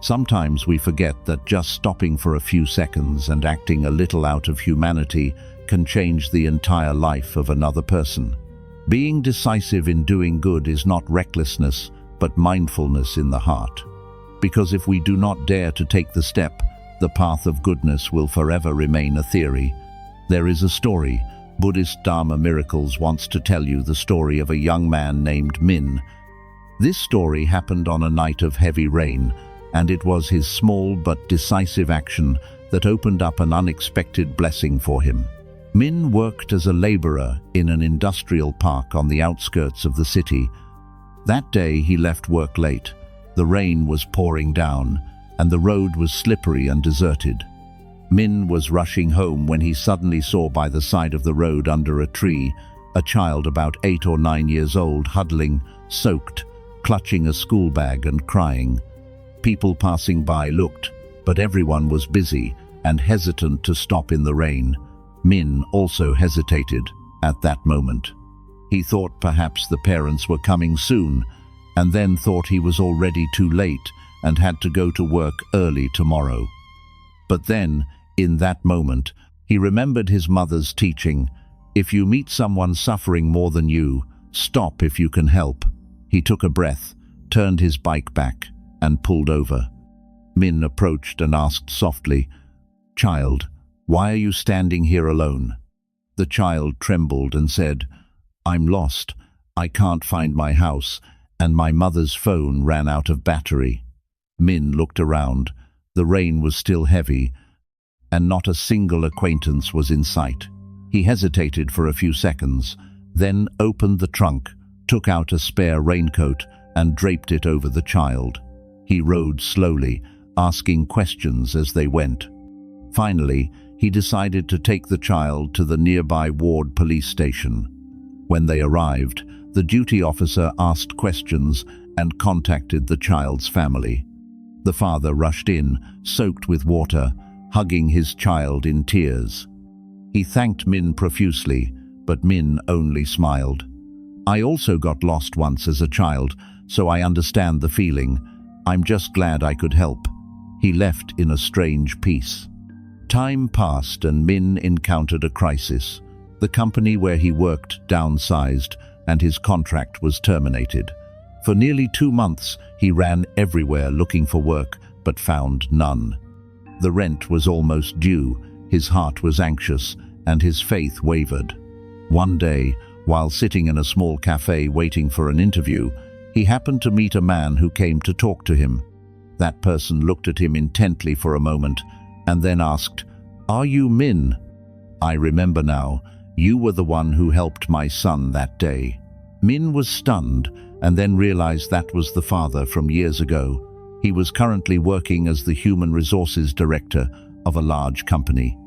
Sometimes we forget that just stopping for a few seconds and acting a little out of humanity can change the entire life of another person. Being decisive in doing good is not recklessness, but mindfulness in the heart. Because if we do not dare to take the step, the path of goodness will forever remain a theory. There is a story. Buddhist Dharma Miracles wants to tell you the story of a young man named Min. This story happened on a night of heavy rain, and it was his small but decisive action that opened up an unexpected blessing for him. Min worked as a laborer in an industrial park on the outskirts of the city. That day he left work late. The rain was pouring down, and the road was slippery and deserted. Min was rushing home when he suddenly saw by the side of the road under a tree a child about 8 or 9 years old huddling, soaked, clutching a school bag and crying. People passing by looked, but everyone was busy and hesitant to stop in the rain. Min also hesitated at that moment. He thought perhaps the parents were coming soon, and then thought he was already too late and had to go to work early tomorrow. But then, in that moment, he remembered his mother's teaching: if you meet someone suffering more than you, stop if you can help. He took a breath, turned his bike back, and pulled over. Min approached and asked softly, "Child, why are you standing here alone?" The child trembled and said, "I'm lost. I can't find my house, and my mother's phone ran out of battery." Min looked around. The rain was still heavy, and not a single acquaintance was in sight. He hesitated for a few seconds, then opened the trunk, took out a spare raincoat, and draped it over the child. He rode slowly, asking questions as they went. Finally, he decided to take the child to the nearby ward police station. When they arrived, the duty officer asked questions and contacted the child's family. The father rushed in, soaked with water, hugging his child in tears. He thanked Min profusely, but Min only smiled. "I also got lost once as a child, so I understand the feeling. I'm just glad I could help." He left in a strange peace. Time passed and Min encountered a crisis. The company where he worked downsized and his contract was terminated. For nearly 2 months, he ran everywhere looking for work, but found none. The rent was almost due, his heart was anxious, and his faith wavered. One day, while sitting in a small cafe waiting for an interview, he happened to meet a man who came to talk to him. That person looked at him intently for a moment, and then asked, "Are you Min? I remember now. You were the one who helped my son that day." Min was stunned, and then realized that was the father from years ago. He was currently working as the human resources director of a large company.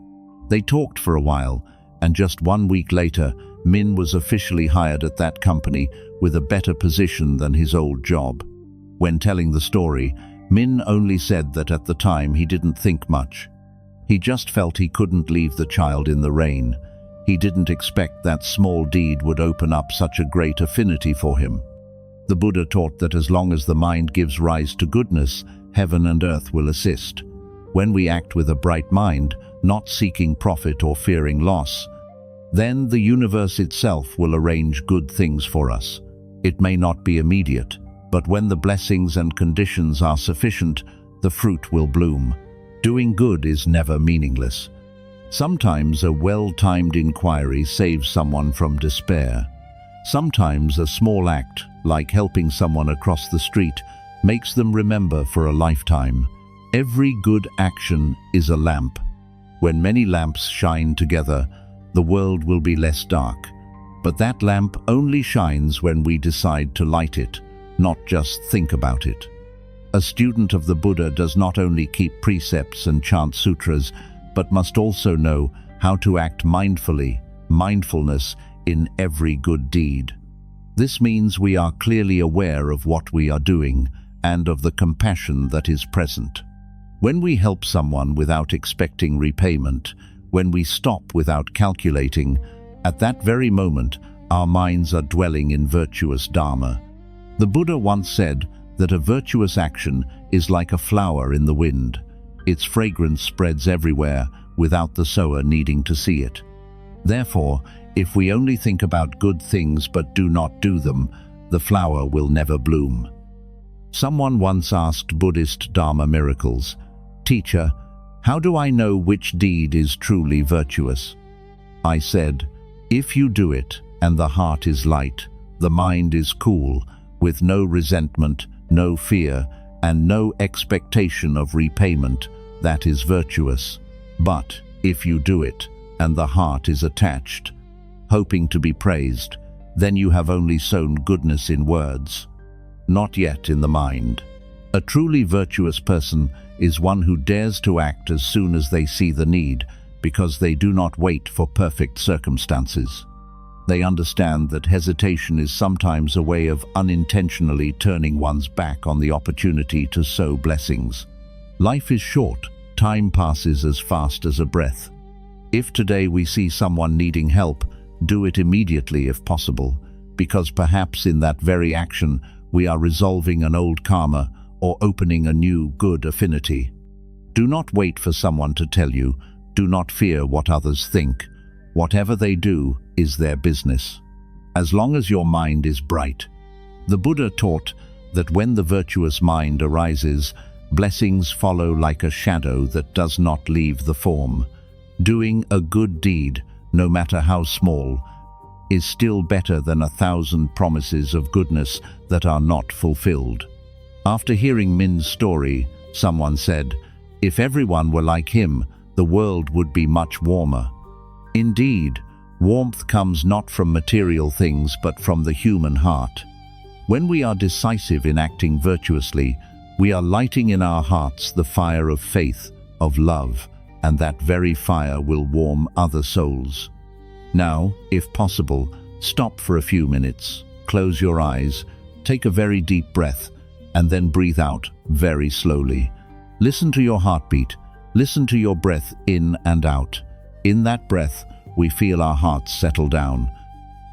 They talked for a while, and just 1 week later, Min was officially hired at that company with a better position than his old job. When telling the story, Min only said that at the time he didn't think much. He just felt he couldn't leave the child in the rain. He didn't expect that small deed would open up such a great affinity for him. The Buddha taught that as long as the mind gives rise to goodness, heaven and earth will assist. When we act with a bright mind, not seeking profit or fearing loss, then the universe itself will arrange good things for us. It may not be immediate, but when the blessings and conditions are sufficient, the fruit will bloom. Doing good is never meaningless. Sometimes a well-timed inquiry saves someone from despair. Sometimes a small act, like helping someone across the street, makes them remember for a lifetime. Every good action is a lamp. When many lamps shine together, the world will be less dark. But that lamp only shines when we decide to light it, not just think about it. A student of the Buddha does not only keep precepts and chant sutras, but must also know how to act mindfully, mindfulness in every good deed. This means we are clearly aware of what we are doing and of the compassion that is present. When we help someone without expecting repayment, when we stop without calculating, at that very moment our minds are dwelling in virtuous Dharma. The Buddha once said that a virtuous action is like a flower in the wind. Its fragrance spreads everywhere without the sower needing to see it. Therefore, if we only think about good things but do not do them, the flower will never bloom. Someone once asked Buddhist Dharma miracles, "Teacher, how do I know which deed is truly virtuous?" I said, "If you do it and the heart is light, the mind is cool, with no resentment, no fear, and no expectation of repayment, that is virtuous. But if you do it and the heart is attached, hoping to be praised, then you have only sown goodness in words, not yet in the mind." A truly virtuous person is one who dares to act as soon as they see the need, because they do not wait for perfect circumstances. They understand that hesitation is sometimes a way of unintentionally turning one's back on the opportunity to sow blessings. Life is short. Time passes as fast as a breath. If today we see someone needing help, do it immediately if possible, because perhaps in that very action we are resolving an old karma or opening a new good affinity. Do not wait for someone to tell you. Do not fear what others think. Whatever they do is their business, as long as your mind is bright. The Buddha taught that when the virtuous mind arises, blessings follow like a shadow that does not leave the form. Doing a good deed, no matter how small, is still better than 1,000 promises of goodness that are not fulfilled. After hearing Min's story, someone said, "If everyone were like him, the world would be much warmer." Indeed, warmth comes not from material things but from the human heart. When we are decisive in acting virtuously, we are lighting in our hearts the fire of faith, of love, and that very fire will warm other souls. Now, if possible, stop for a few minutes, close your eyes, take a very deep breath, and then breathe out very slowly. Listen to your heartbeat. Listen to your breath in and out. In that breath, we feel our hearts settle down.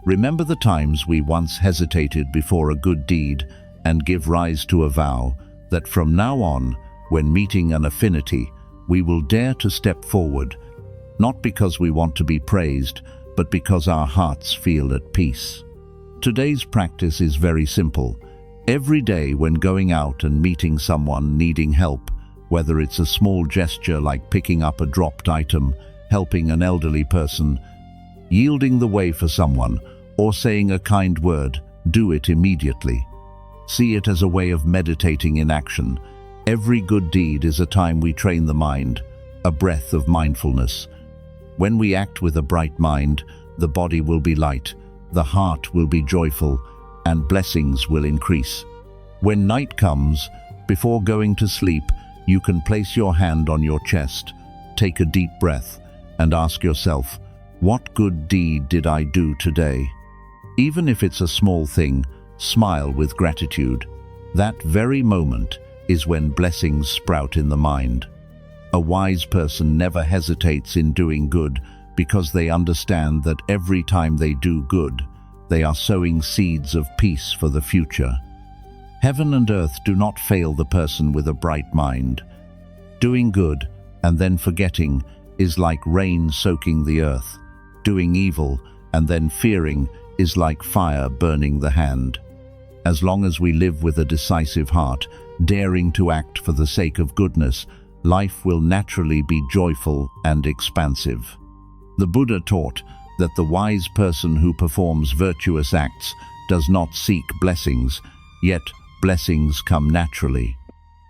Remember the times we once hesitated before a good deed and give rise to a vow that from now on, when meeting an affinity, we will dare to step forward, not because we want to be praised, but because our hearts feel at peace. Today's practice is very simple. Every day when going out and meeting someone needing help, whether it's a small gesture like picking up a dropped item, helping an elderly person, yielding the way for someone, or saying a kind word, do it immediately. See it as a way of meditating in action. Every good deed is a time we train the mind, a breath of mindfulness. When we act with a bright mind, the body will be light, the heart will be joyful, and blessings will increase. When night comes, before going to sleep, you can place your hand on your chest, take a deep breath, and ask yourself, what good deed did I do today? Even if it's a small thing, smile with gratitude. That very moment is when blessings sprout in the mind. A wise person never hesitates in doing good because they understand that every time they do good, they are sowing seeds of peace for the future. Heaven and earth do not fail the person with a bright mind. Doing good and then forgetting is like rain soaking the earth. Doing evil and then fearing is like fire burning the hand. As long as we live with a decisive heart, daring to act for the sake of goodness, life will naturally be joyful and expansive. The Buddha taught that the wise person who performs virtuous acts does not seek blessings, yet blessings come naturally.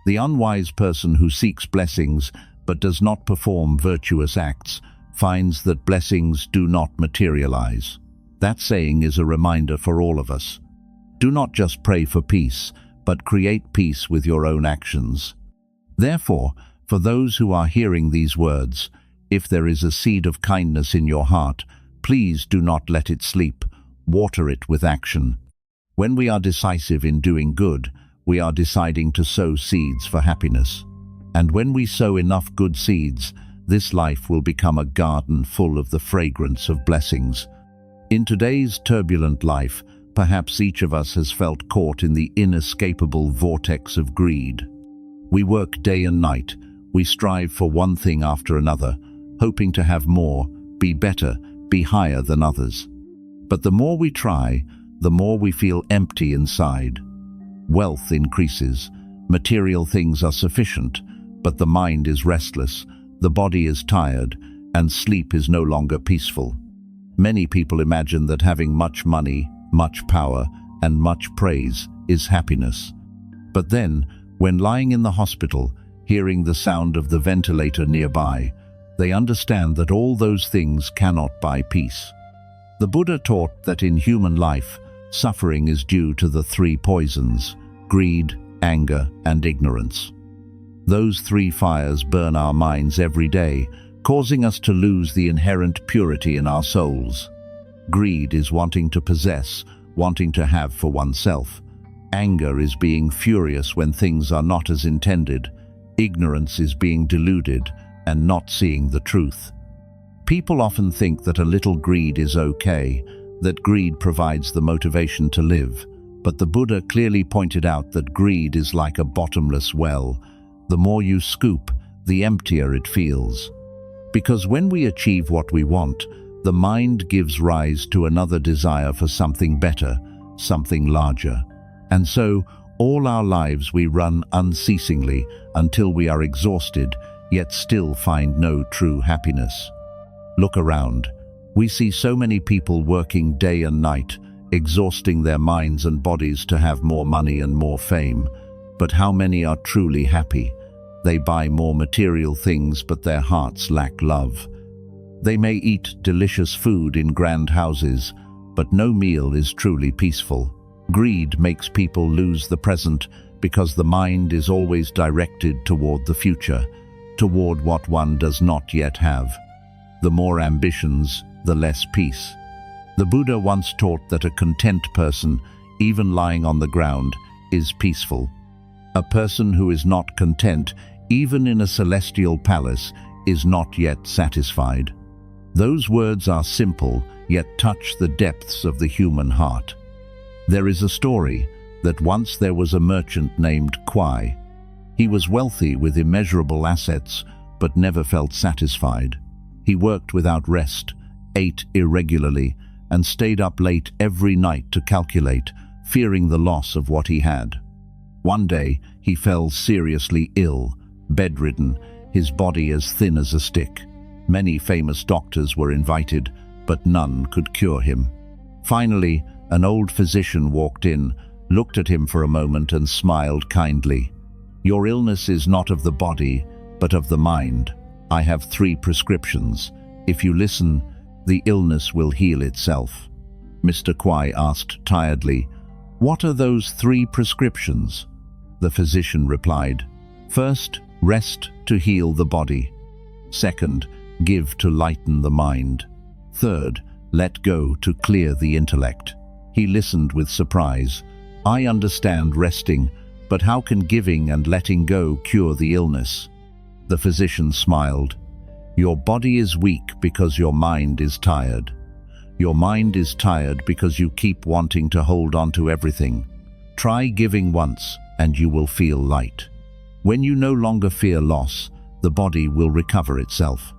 The unwise person who seeks blessings but does not perform virtuous acts finds that blessings do not materialize. That saying is a reminder for all of us. Do not just pray for peace, but create peace with your own actions. Therefore, for those who are hearing these words, if there is a seed of kindness in your heart, please do not let it sleep. Water it with action. When we are decisive in doing good, we are deciding to sow seeds for happiness. And when we sow enough good seeds, this life will become a garden full of the fragrance of blessings. In today's turbulent life, perhaps each of us has felt caught in the inescapable vortex of greed. We work day and night. We strive for one thing after another, hoping to have more, be better, be higher than others. But the more we try, the more we feel empty inside. Wealth increases, material things are sufficient, but the mind is restless, the body is tired, and sleep is no longer peaceful. Many people imagine that having much money, much power, and much praise is happiness. But then, when lying in the hospital, hearing the sound of the ventilator nearby, they understand that all those things cannot buy peace. The Buddha taught that in human life, suffering is due to the three poisons: greed, anger, and ignorance. Those three fires burn our minds every day, causing us to lose the inherent purity in our souls. Greed is wanting to possess, wanting to have for oneself. Anger is being furious when things are not as intended. Ignorance is being deluded and not seeing the truth. People often think that a little greed is okay, that greed provides the motivation to live. But the Buddha clearly pointed out that greed is like a bottomless well. The more you scoop, the emptier it feels. Because when we achieve what we want, the mind gives rise to another desire for something better, something larger. And so, all our lives we run unceasingly until we are exhausted, yet still find no true happiness. Look around. We see so many people working day and night, exhausting their minds and bodies to have more money and more fame. But how many are truly happy? They buy more material things, but their hearts lack love. They may eat delicious food in grand houses, but no meal is truly peaceful. Greed makes people lose the present because the mind is always directed toward the future, toward what one does not yet have. The more ambitions, the less peace. The Buddha once taught that a content person, even lying on the ground, is peaceful. A person who is not content, even in a celestial palace, is not yet satisfied. Those words are simple, yet touch the depths of the human heart. There is a story that once there was a merchant named Kwai. He was wealthy with immeasurable assets, but never felt satisfied. He worked without rest, ate irregularly, and stayed up late every night to calculate, fearing the loss of what he had. One day, he fell seriously ill, bedridden, his body as thin as a stick. Many famous doctors were invited, but none could cure him. Finally, an old physician walked in, looked at him for a moment and smiled kindly. "Your illness is not of the body, but of the mind. I have 3 prescriptions. If you listen, the illness will heal itself." Mr. Kwai asked tiredly, "What are those 3 prescriptions?" The physician replied, "First, rest to heal the body. Second, give to lighten the mind. Third, let go to clear the intellect." He listened with surprise. "I understand resting, but how can giving and letting go cure the illness?" The physician smiled. "Your body is weak because your mind is tired. Your mind is tired because you keep wanting to hold on to everything. Try giving once, and you will feel light. When you no longer fear loss, the body will recover itself."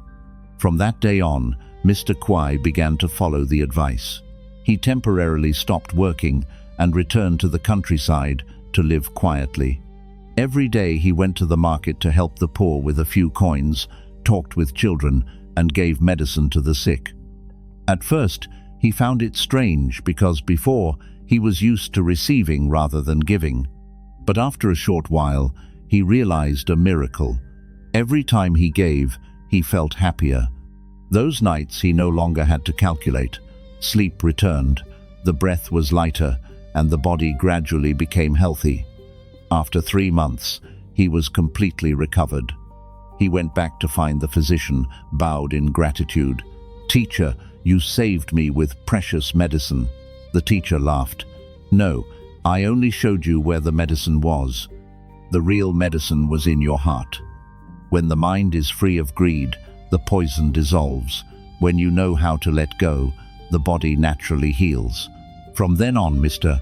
From that day on, Mr. Kwai began to follow the advice. He temporarily stopped working and returned to the countryside to live quietly. Every day he went to the market to help the poor with a few coins, talked with children, and gave medicine to the sick. At first, he found it strange because before he was used to receiving rather than giving. But after a short while, he realized a miracle. Every time he gave, he felt happier. Those nights he no longer had to calculate. Sleep returned, the breath was lighter, and the body gradually became healthy. After 3 months, he was completely recovered. He went back to find the physician, bowed in gratitude. "Teacher, you saved me with precious medicine." The teacher laughed. "No, I only showed you where the medicine was. The real medicine was in your heart. When the mind is free of greed, the poison dissolves. When you know how to let go, the body naturally heals." From then on, Mr.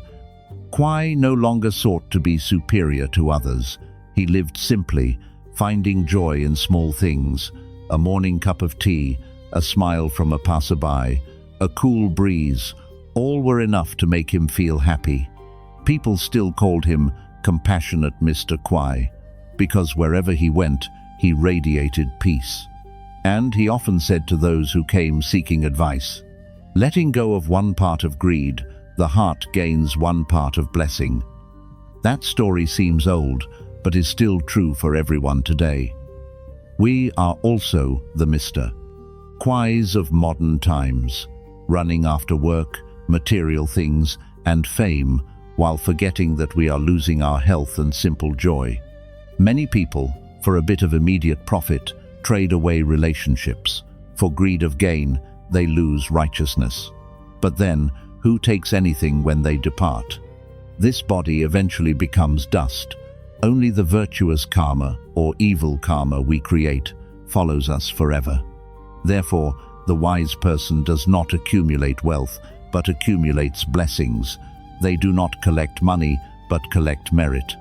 Kwai no longer sought to be superior to others. He lived simply, finding joy in small things: a morning cup of tea, a smile from a passerby, a cool breeze. All were enough to make him feel happy. People still called him Compassionate Mr. Kwai, because wherever he went, he radiated peace. And he often said to those who came seeking advice, "Letting go of one part of greed, the heart gains one part of blessing." That story seems old, but is still true for everyone today. We are also the Mr. Kwais of modern times, running after work, material things, and fame, while forgetting that we are losing our health and simple joy. Many people, for a bit of immediate profit, trade away relationships. For greed of gain, they lose righteousness. But then, who takes anything when they depart? This body eventually becomes dust. Only the virtuous karma, or evil karma we create, follows us forever. Therefore, the wise person does not accumulate wealth, but accumulates blessings. They do not collect money, but collect merit.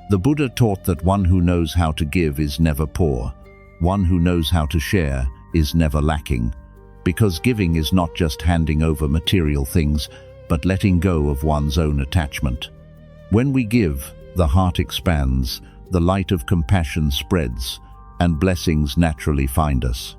The Buddha taught that one who knows how to give is never poor. One who knows how to share is never lacking. Because giving is not just handing over material things, but letting go of one's own attachment. When we give, the heart expands, the light of compassion spreads, and blessings naturally find us.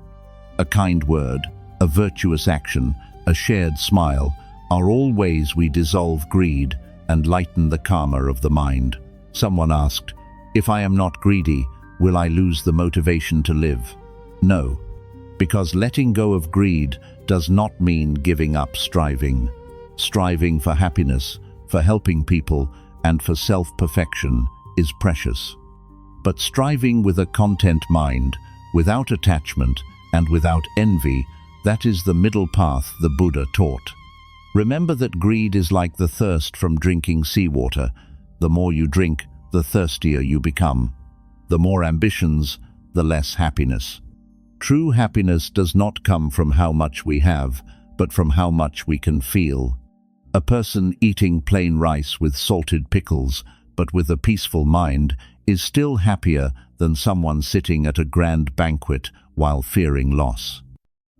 A kind word, a virtuous action, a shared smile are all ways we dissolve greed and lighten the karma of the mind. Someone asked, "If I am not greedy, will I lose the motivation to live?" No, because letting go of greed does not mean giving up striving. Striving for happiness, for helping people, and for self-perfection is precious. But striving with a content mind, without attachment, and without envy, that is the middle path the Buddha taught. Remember that greed is like the thirst from drinking seawater. The more you drink, the thirstier you become. The more ambitions, the less happiness. True happiness does not come from how much we have, but from how much we can feel. A person eating plain rice with salted pickles, but with a peaceful mind, is still happier than someone sitting at a grand banquet while fearing loss.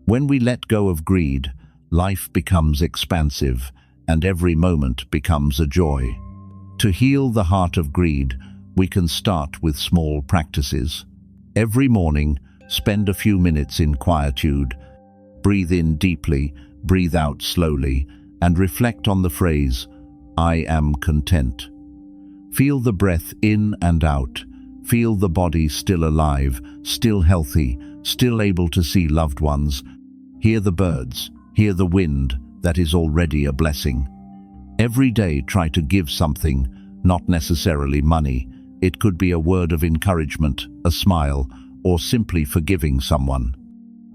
When we let go of greed, life becomes expansive, and every moment becomes a joy. To heal the heart of greed, we can start with small practices. Every morning, spend a few minutes in quietude. Breathe in deeply, breathe out slowly, and reflect on the phrase, "I am content." Feel the breath in and out. Feel the body still alive, still healthy, still able to see loved ones. Hear the birds, hear the wind. That is already a blessing. Every day try to give something, not necessarily money. It could be a word of encouragement, a smile, or simply forgiving someone.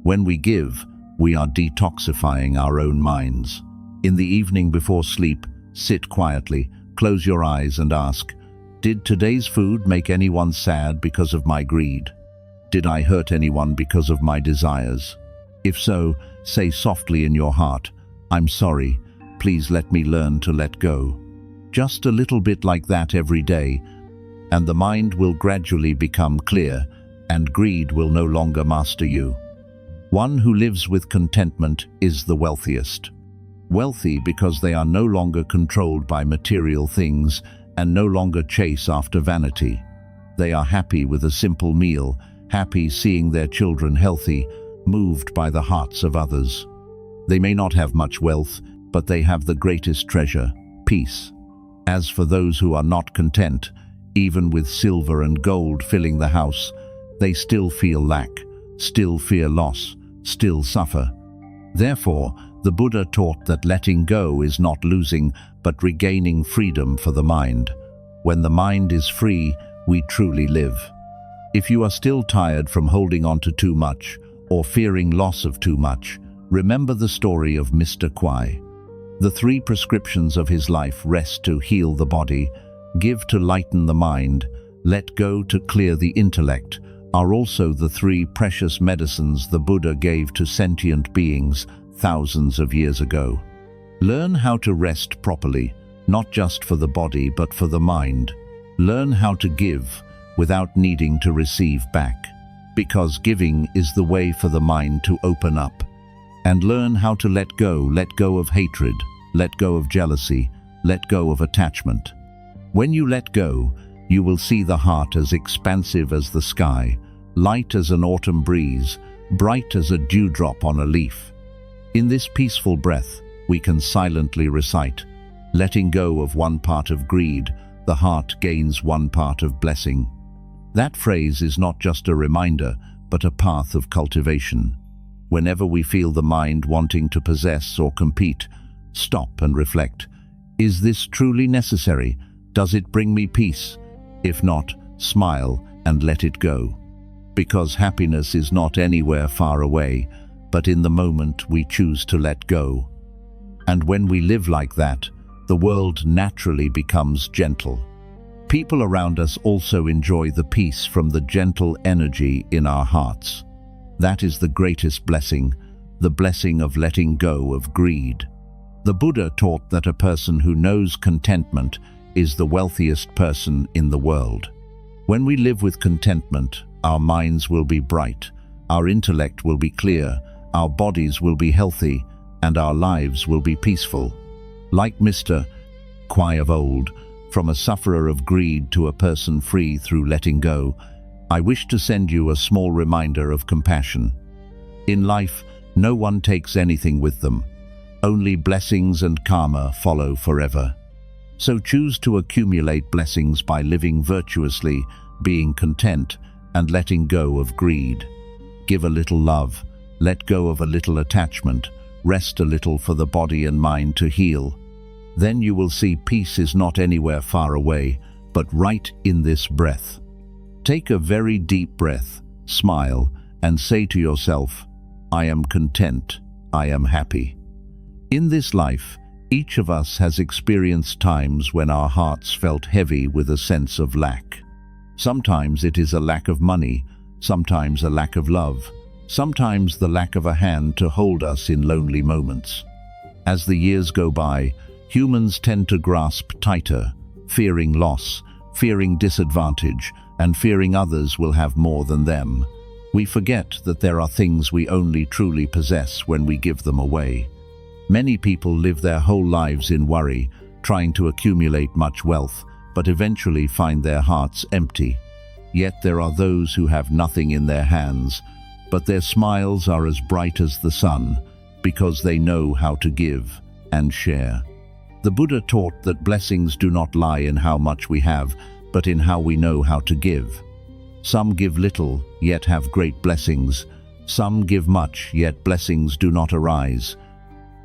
When we give, we are detoxifying our own minds. In the evening before sleep, sit quietly, close your eyes and ask, "Did today's food make anyone sad because of my greed? Did I hurt anyone because of my desires? If so, say softly in your heart, 'I'm sorry, please let me learn to let go.' Just a little bit like that every day, and the mind will gradually become clear, and greed will no longer master you. One who lives with contentment is the wealthiest. Wealthy because they are no longer controlled by material things and no longer chase after vanity. They are happy with a simple meal, happy seeing their children healthy, moved by the hearts of others. They may not have much wealth, but they have the greatest treasure, peace. As for those who are not content, even with silver and gold filling the house, they still feel lack, still fear loss, still suffer. Therefore, the Buddha taught that letting go is not losing, but regaining freedom for the mind. When the mind is free, we truly live. If you are still tired from holding on to too much, or fearing loss of too much, remember the story of Mr. Kwai. The 3 prescriptions of his life: rest to heal the body, give to lighten the mind, let go to clear the intellect, are also the 3 precious medicines the Buddha gave to sentient beings thousands of years ago. Learn how to rest properly, not just for the body but for the mind. Learn how to give without needing to receive back, because giving is the way for the mind to open up. And learn how to let go of hatred, let go of jealousy, let go of attachment. When you let go, you will see the heart as expansive as the sky, light as an autumn breeze, bright as a dewdrop on a leaf. In this peaceful breath, we can silently recite, letting go of one part of greed, the heart gains one part of blessing. That phrase is not just a reminder, but a path of cultivation. Whenever we feel the mind wanting to possess or compete, stop and reflect. Is this truly necessary? Does it bring me peace? If not, smile and let it go. Because happiness is not anywhere far away, but in the moment we choose to let go. And when we live like that, the world naturally becomes gentle. People around us also enjoy the peace from the gentle energy in our hearts. That is the greatest blessing, the blessing of letting go of greed. The Buddha taught that a person who knows contentment is the wealthiest person in the world. When we live with contentment, our minds will be bright, our intellect will be clear, our bodies will be healthy, and our lives will be peaceful. Like Mr. Kwai of old, from a sufferer of greed to a person free through letting go, I wish to send you a small reminder of compassion. In life, no one takes anything with them. Only blessings and karma follow forever. So choose to accumulate blessings by living virtuously, being content, and letting go of greed. Give a little love, let go of a little attachment, rest a little for the body and mind to heal. Then you will see peace is not anywhere far away, but right in this breath. Take a very deep breath, smile, and say to yourself, I am content, I am happy. In this life, each of us has experienced times when our hearts felt heavy with a sense of lack. Sometimes it is a lack of money, sometimes a lack of love, sometimes the lack of a hand to hold us in lonely moments. As the years go by, humans tend to grasp tighter, fearing loss, fearing disadvantage, and fearing others will have more than them. We forget that there are things we only truly possess when we give them away. Many people live their whole lives in worry, trying to accumulate much wealth, but eventually find their hearts empty. Yet there are those who have nothing in their hands, but their smiles are as bright as the sun, because they know how to give and share. The Buddha taught that blessings do not lie in how much we have, but in how we know how to give. Some give little, yet have great blessings. Some give much, yet blessings do not arise.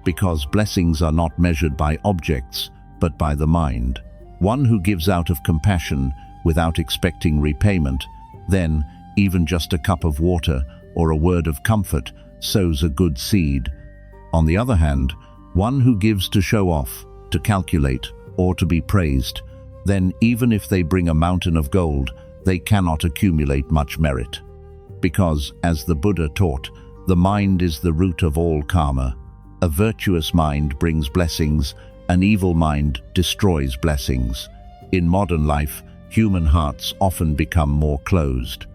Because blessings are not measured by objects, but by the mind. One who gives out of compassion, without expecting repayment, then, even just a cup of water or a word of comfort, sows a good seed. On the other hand, one who gives to show off, to calculate, or to be praised, then even if they bring a mountain of gold, they cannot accumulate much merit. Because, as the Buddha taught, the mind is the root of all karma. A virtuous mind brings blessings, an evil mind destroys blessings. In modern life, human hearts often become more closed.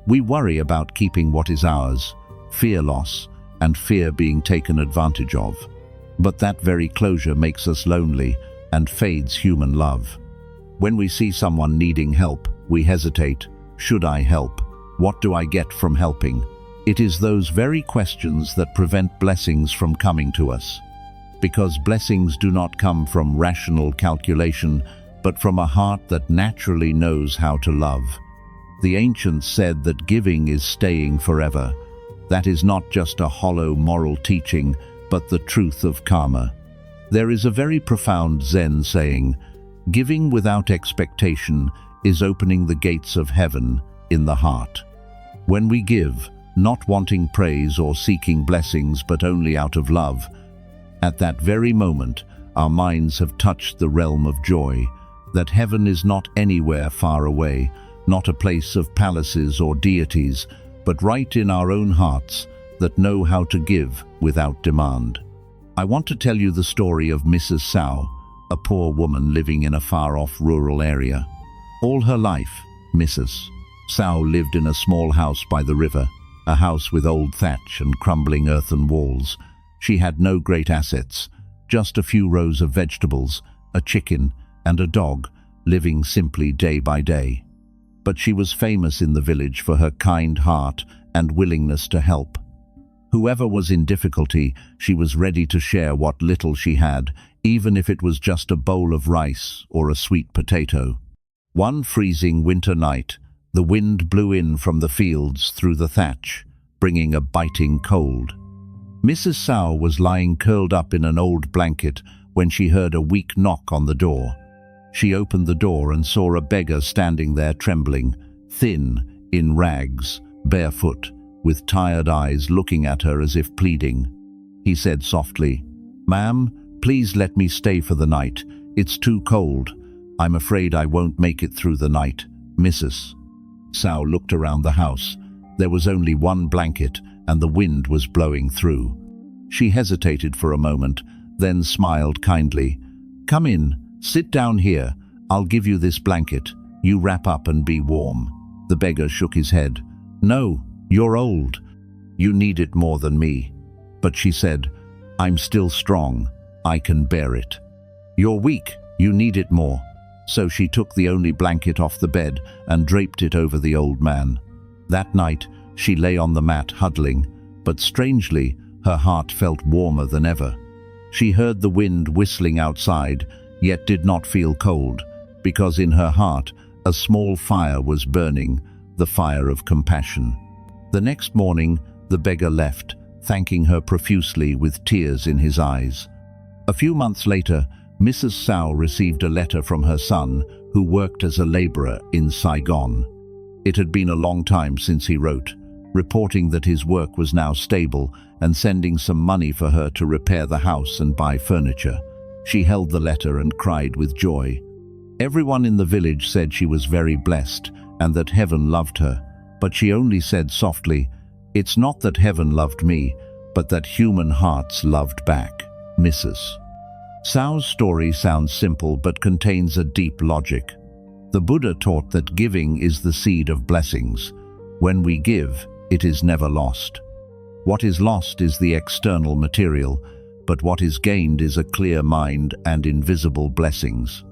We worry about keeping what is ours, fear loss, and fear being taken advantage of. But that very closure makes us lonely and fades human love. When we see someone needing help, we hesitate. Should I help? What do I get from helping? It is those very questions that prevent blessings from coming to us. Because blessings do not come from rational calculation, but from a heart that naturally knows how to love. The ancients said that giving is staying forever. That is not just a hollow moral teaching, but the truth of karma. There is a very profound Zen saying, giving without expectation is opening the gates of heaven in the heart. When we give, not wanting praise or seeking blessings but only out of love, at that very moment our minds have touched the realm of joy, that heaven is not anywhere far away, not a place of palaces or deities, but right in our own hearts that know how to give without demand. I want to tell you the story of Mrs. Sao, a poor woman living in a far-off rural area. All her life, Mrs. Sao lived in a small house by the river, a house with old thatch and crumbling earthen walls. She had no great assets, just a few rows of vegetables, a chicken, and a dog, living simply day by day. But she was famous in the village for her kind heart and willingness to help. Whoever was in difficulty, she was ready to share what little she had, even if it was just a bowl of rice or a sweet potato. One freezing winter night, the wind blew in from the fields through the thatch, bringing a biting cold. Mrs. Sao was lying curled up in an old blanket when she heard a weak knock on the door. She opened the door and saw a beggar standing there trembling, thin, in rags, barefoot, with tired eyes looking at her as if pleading. He said softly, "Ma'am, Please let me stay for the night. It's too cold. I'm afraid I won't make it through the night, Mrs. Sow looked around the house. There was only one blanket, and the wind was blowing through. She hesitated for a moment, then smiled kindly. Come in, sit down here. I'll give you this blanket. You wrap up and be warm. The beggar shook his head. No, you're old. You need it more than me. But she said, I'm still strong. I can bear it. You're weak. You need it more. So she took the only blanket off the bed and draped it over the old man. That night, she lay on the mat huddling, but strangely, her heart felt warmer than ever. She heard the wind whistling outside, yet did not feel cold, because in her heart, a small fire was burning, the fire of compassion. The next morning, the beggar left, thanking her profusely with tears in his eyes. A few months later, Mrs. Sow received a letter from her son, who worked as a laborer in Saigon. It had been a long time since he wrote, reporting that his work was now stable and sending some money for her to repair the house and buy furniture. She held the letter and cried with joy. Everyone in the village said she was very blessed and that heaven loved her, but she only said softly, It's not that heaven loved me, but that human hearts loved back. Mrs. Sow's story sounds simple but contains a deep logic. The Buddha taught that giving is the seed of blessings. When we give, it is never lost. What is lost is the external material, but what is gained is a clear mind and invisible blessings.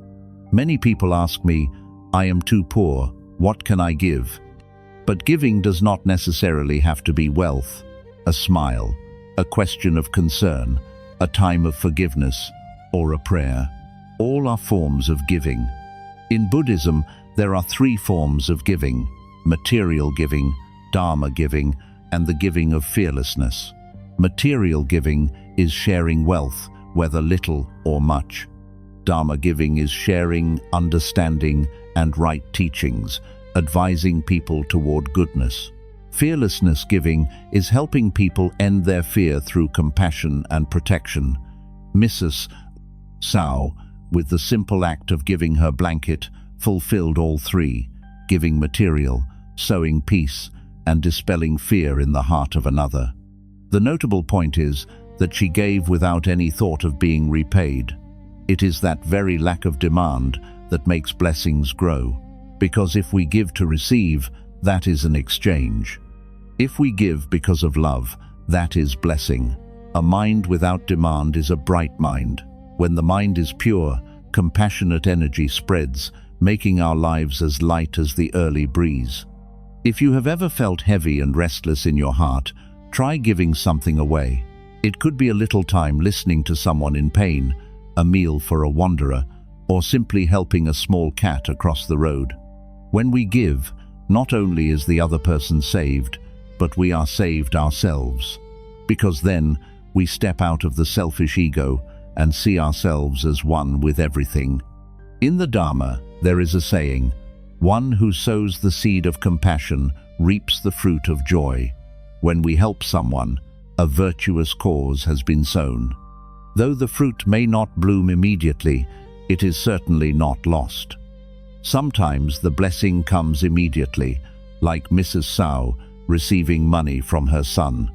Many people ask me, I am too poor, what can I give? But giving does not necessarily have to be wealth, a smile, a question of concern, a time of forgiveness, or a prayer. All are forms of giving. In Buddhism, there are three forms of giving: material giving, dharma giving, and the giving of fearlessness. Material giving is sharing wealth, whether little or much. Dharma giving is sharing, understanding, and right teachings, advising people toward goodness. Fearlessness giving is helping people end their fear through compassion and protection. Mrs. Sow, with the simple act of giving her blanket, fulfilled all three: giving material, sowing peace, and dispelling fear in the heart of another. The notable point is that she gave without any thought of being repaid. It is that very lack of demand that makes blessings grow, because if we give to receive, that is an exchange. If we give because of love, that is blessing. A mind without demand is a bright mind. When the mind is pure, compassionate energy spreads, making our lives as light as the early breeze. If you have ever felt heavy and restless in your heart, try giving something away. It could be a little time listening to someone in pain, a meal for a wanderer, or simply helping a small cat across the road. When we give, not only is the other person saved, but we are saved ourselves. Because then, we step out of the selfish ego and see ourselves as one with everything. In the Dharma, there is a saying, "One who sows the seed of compassion reaps the fruit of joy." When we help someone, a virtuous cause has been sown. Though the fruit may not bloom immediately, it is certainly not lost. Sometimes the blessing comes immediately, like Mrs. Sow receiving money from her son.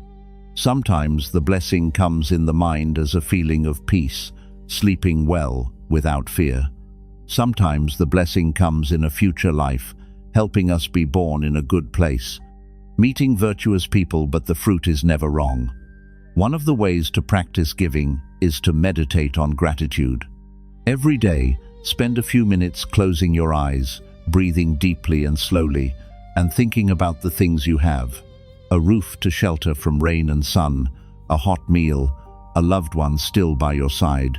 Sometimes the blessing comes in the mind as a feeling of peace, sleeping well without fear. Sometimes the blessing comes in a future life, helping us be born in a good place. Meeting virtuous people, but the fruit is never wrong. One of the ways to practice giving is to meditate on gratitude. Every day, spend a few minutes closing your eyes, breathing deeply and slowly, and thinking about the things you have: a roof to shelter from rain and sun, a hot meal, a loved one still by your side.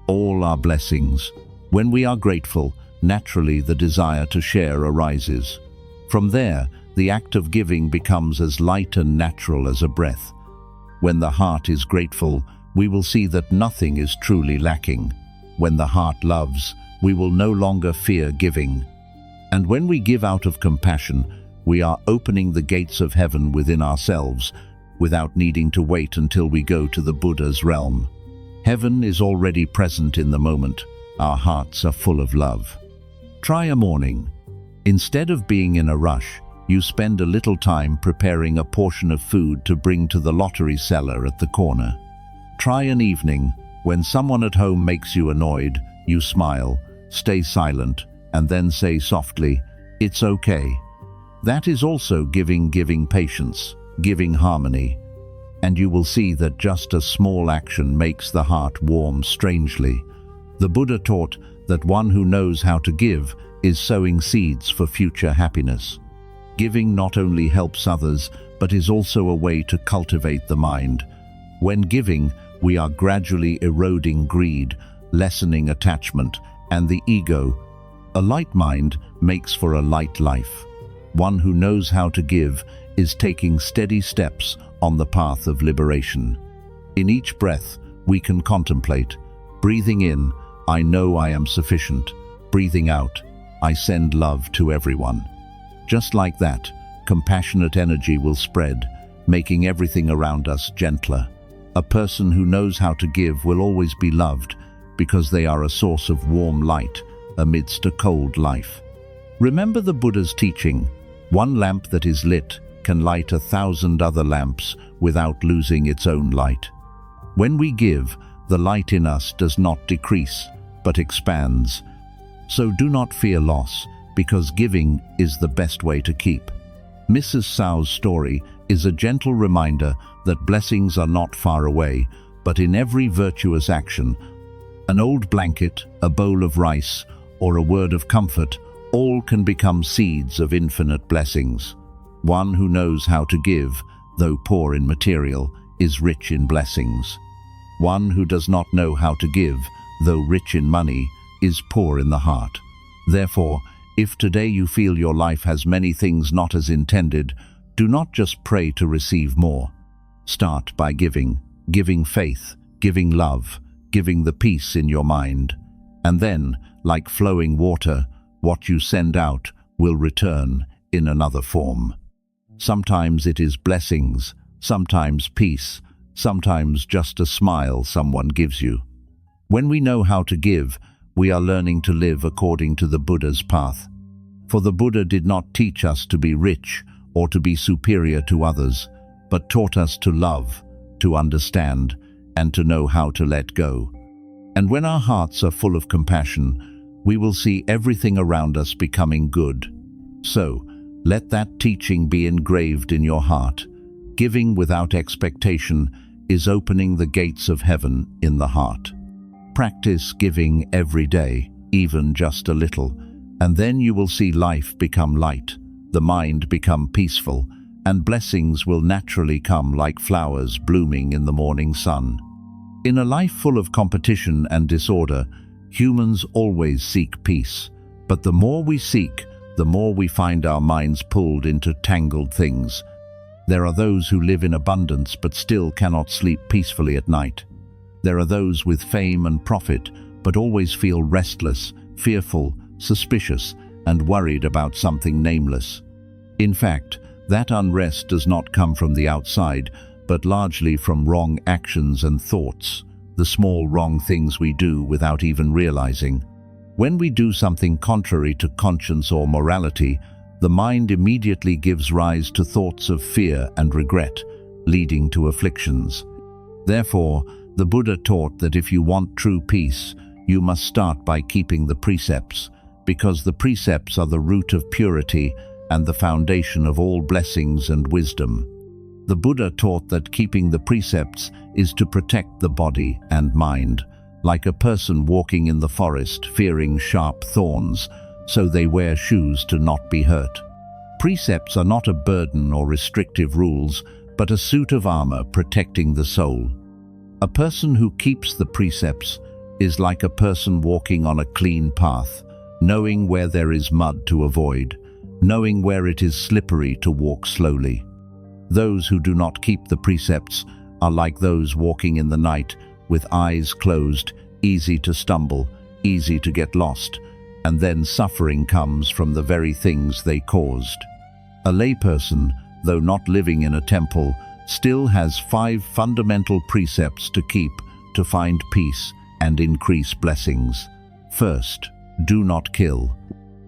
All are blessings. When we are grateful, naturally the desire to share arises. From there, the act of giving becomes as light and natural as a breath. When the heart is grateful, we will see that nothing is truly lacking. When the heart loves, we will no longer fear giving. And when we give out of compassion, we are opening the gates of heaven within ourselves, without needing to wait until we go to the Buddha's realm. Heaven is already present in the moment. Our hearts are full of love. Try a morning. Instead of being in a rush, you spend a little time preparing a portion of food to bring to the lottery seller at the corner. Try an evening. When someone at home makes you annoyed, you smile, stay silent, and then say softly, "It's okay." That is also giving patience, giving harmony. And you will see that just a small action makes the heart warm strangely. The Buddha taught that one who knows how to give is sowing seeds for future happiness. Giving not only helps others, but is also a way to cultivate the mind. When giving, we are gradually eroding greed, lessening attachment, and the ego. A light mind makes for a light life. One who knows how to give is taking steady steps on the path of liberation. In each breath, we can contemplate. Breathing in, I know I am sufficient. Breathing out, I send love to everyone. Just like that, compassionate energy will spread, making everything around us gentler. A person who knows how to give will always be loved because they are a source of warm light amidst a cold life. Remember the Buddha's teaching, one lamp that is lit can light 1,000 other lamps without losing its own light. When we give, the light in us does not decrease, but expands. So do not fear loss, because giving is the best way to keep. Mrs. Sao's story is a gentle reminder that blessings are not far away, but in every virtuous action. An old blanket, a bowl of rice, or a word of comfort, all can become seeds of infinite blessings. One who knows how to give, though poor in material, is rich in blessings. One who does not know how to give, though rich in money, is poor in the heart. Therefore, if today you feel your life has many things not as intended, do not just pray to receive more. Start by giving faith, giving love, giving the peace in your mind. And then, like flowing water, what you send out will return in another form. Sometimes it is blessings, sometimes peace, sometimes just a smile someone gives you. When we know how to give, we are learning to live according to the Buddha's path. For the Buddha did not teach us to be rich or to be superior to others, but taught us to love, to understand, and to know how to let go. And when our hearts are full of compassion, we will see everything around us becoming good. So, let that teaching be engraved in your heart. Giving without expectation is opening the gates of heaven in the heart. Practice giving every day, even just a little, and then you will see life become light, the mind become peaceful, and blessings will naturally come like flowers blooming in the morning sun. In a life full of competition and disorder, humans always seek peace, but the more we seek, the more we find our minds pulled into tangled things. There are those who live in abundance but still cannot sleep peacefully at night. There are those with fame and profit, but always feel restless, fearful, suspicious, and worried about something nameless. In fact, that unrest does not come from the outside, but largely from wrong actions and thoughts, the small wrong things we do without even realizing. When we do something contrary to conscience or morality, the mind immediately gives rise to thoughts of fear and regret, leading to afflictions. Therefore, the Buddha taught that if you want true peace, you must start by keeping the precepts, because the precepts are the root of purity and the foundation of all blessings and wisdom. The Buddha taught that keeping the precepts is to protect the body and mind, like a person walking in the forest fearing sharp thorns, so they wear shoes to not be hurt. Precepts are not a burden or restrictive rules, but a suit of armor protecting the soul. A person who keeps the precepts is like a person walking on a clean path, knowing where there is mud to avoid, knowing where it is slippery to walk slowly. Those who do not keep the precepts are like those walking in the night with eyes closed, easy to stumble, easy to get lost, and then suffering comes from the very things they caused. A layperson, though not living in a temple, still has 5 fundamental precepts to keep to find peace and increase blessings. First, do not kill.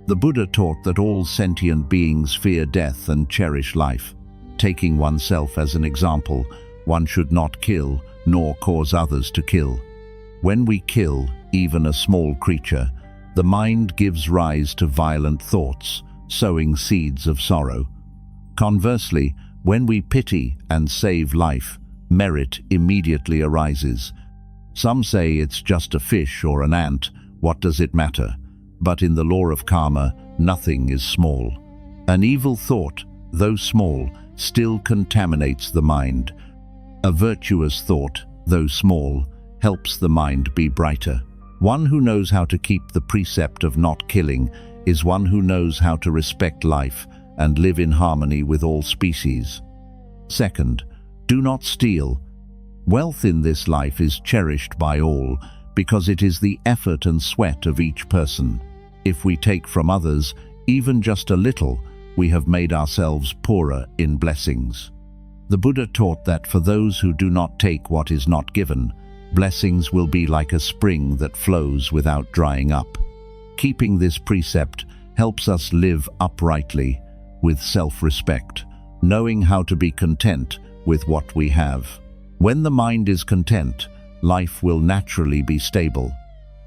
The Buddha taught that all sentient beings fear death and cherish life. Taking oneself as an example, one should not kill nor cause others to kill. When we kill, even a small creature, the mind gives rise to violent thoughts, sowing seeds of sorrow. Conversely, when we pity and save life, merit immediately arises. Some say it's just a fish or an ant, what does it matter? But in the law of karma, nothing is small. An evil thought, though small, still contaminates the mind. A virtuous thought, though small, helps the mind be brighter. One who knows how to keep the precept of not killing is one who knows how to respect life and live in harmony with all species. Second, do not steal. Wealth in this life is cherished by all because it is the effort and sweat of each person. If we take from others, even just a little, we have made ourselves poorer in blessings. The Buddha taught that for those who do not take what is not given, blessings will be like a spring that flows without drying up. Keeping this precept helps us live uprightly, with self-respect, knowing how to be content with what we have. When the mind is content, life will naturally be stable.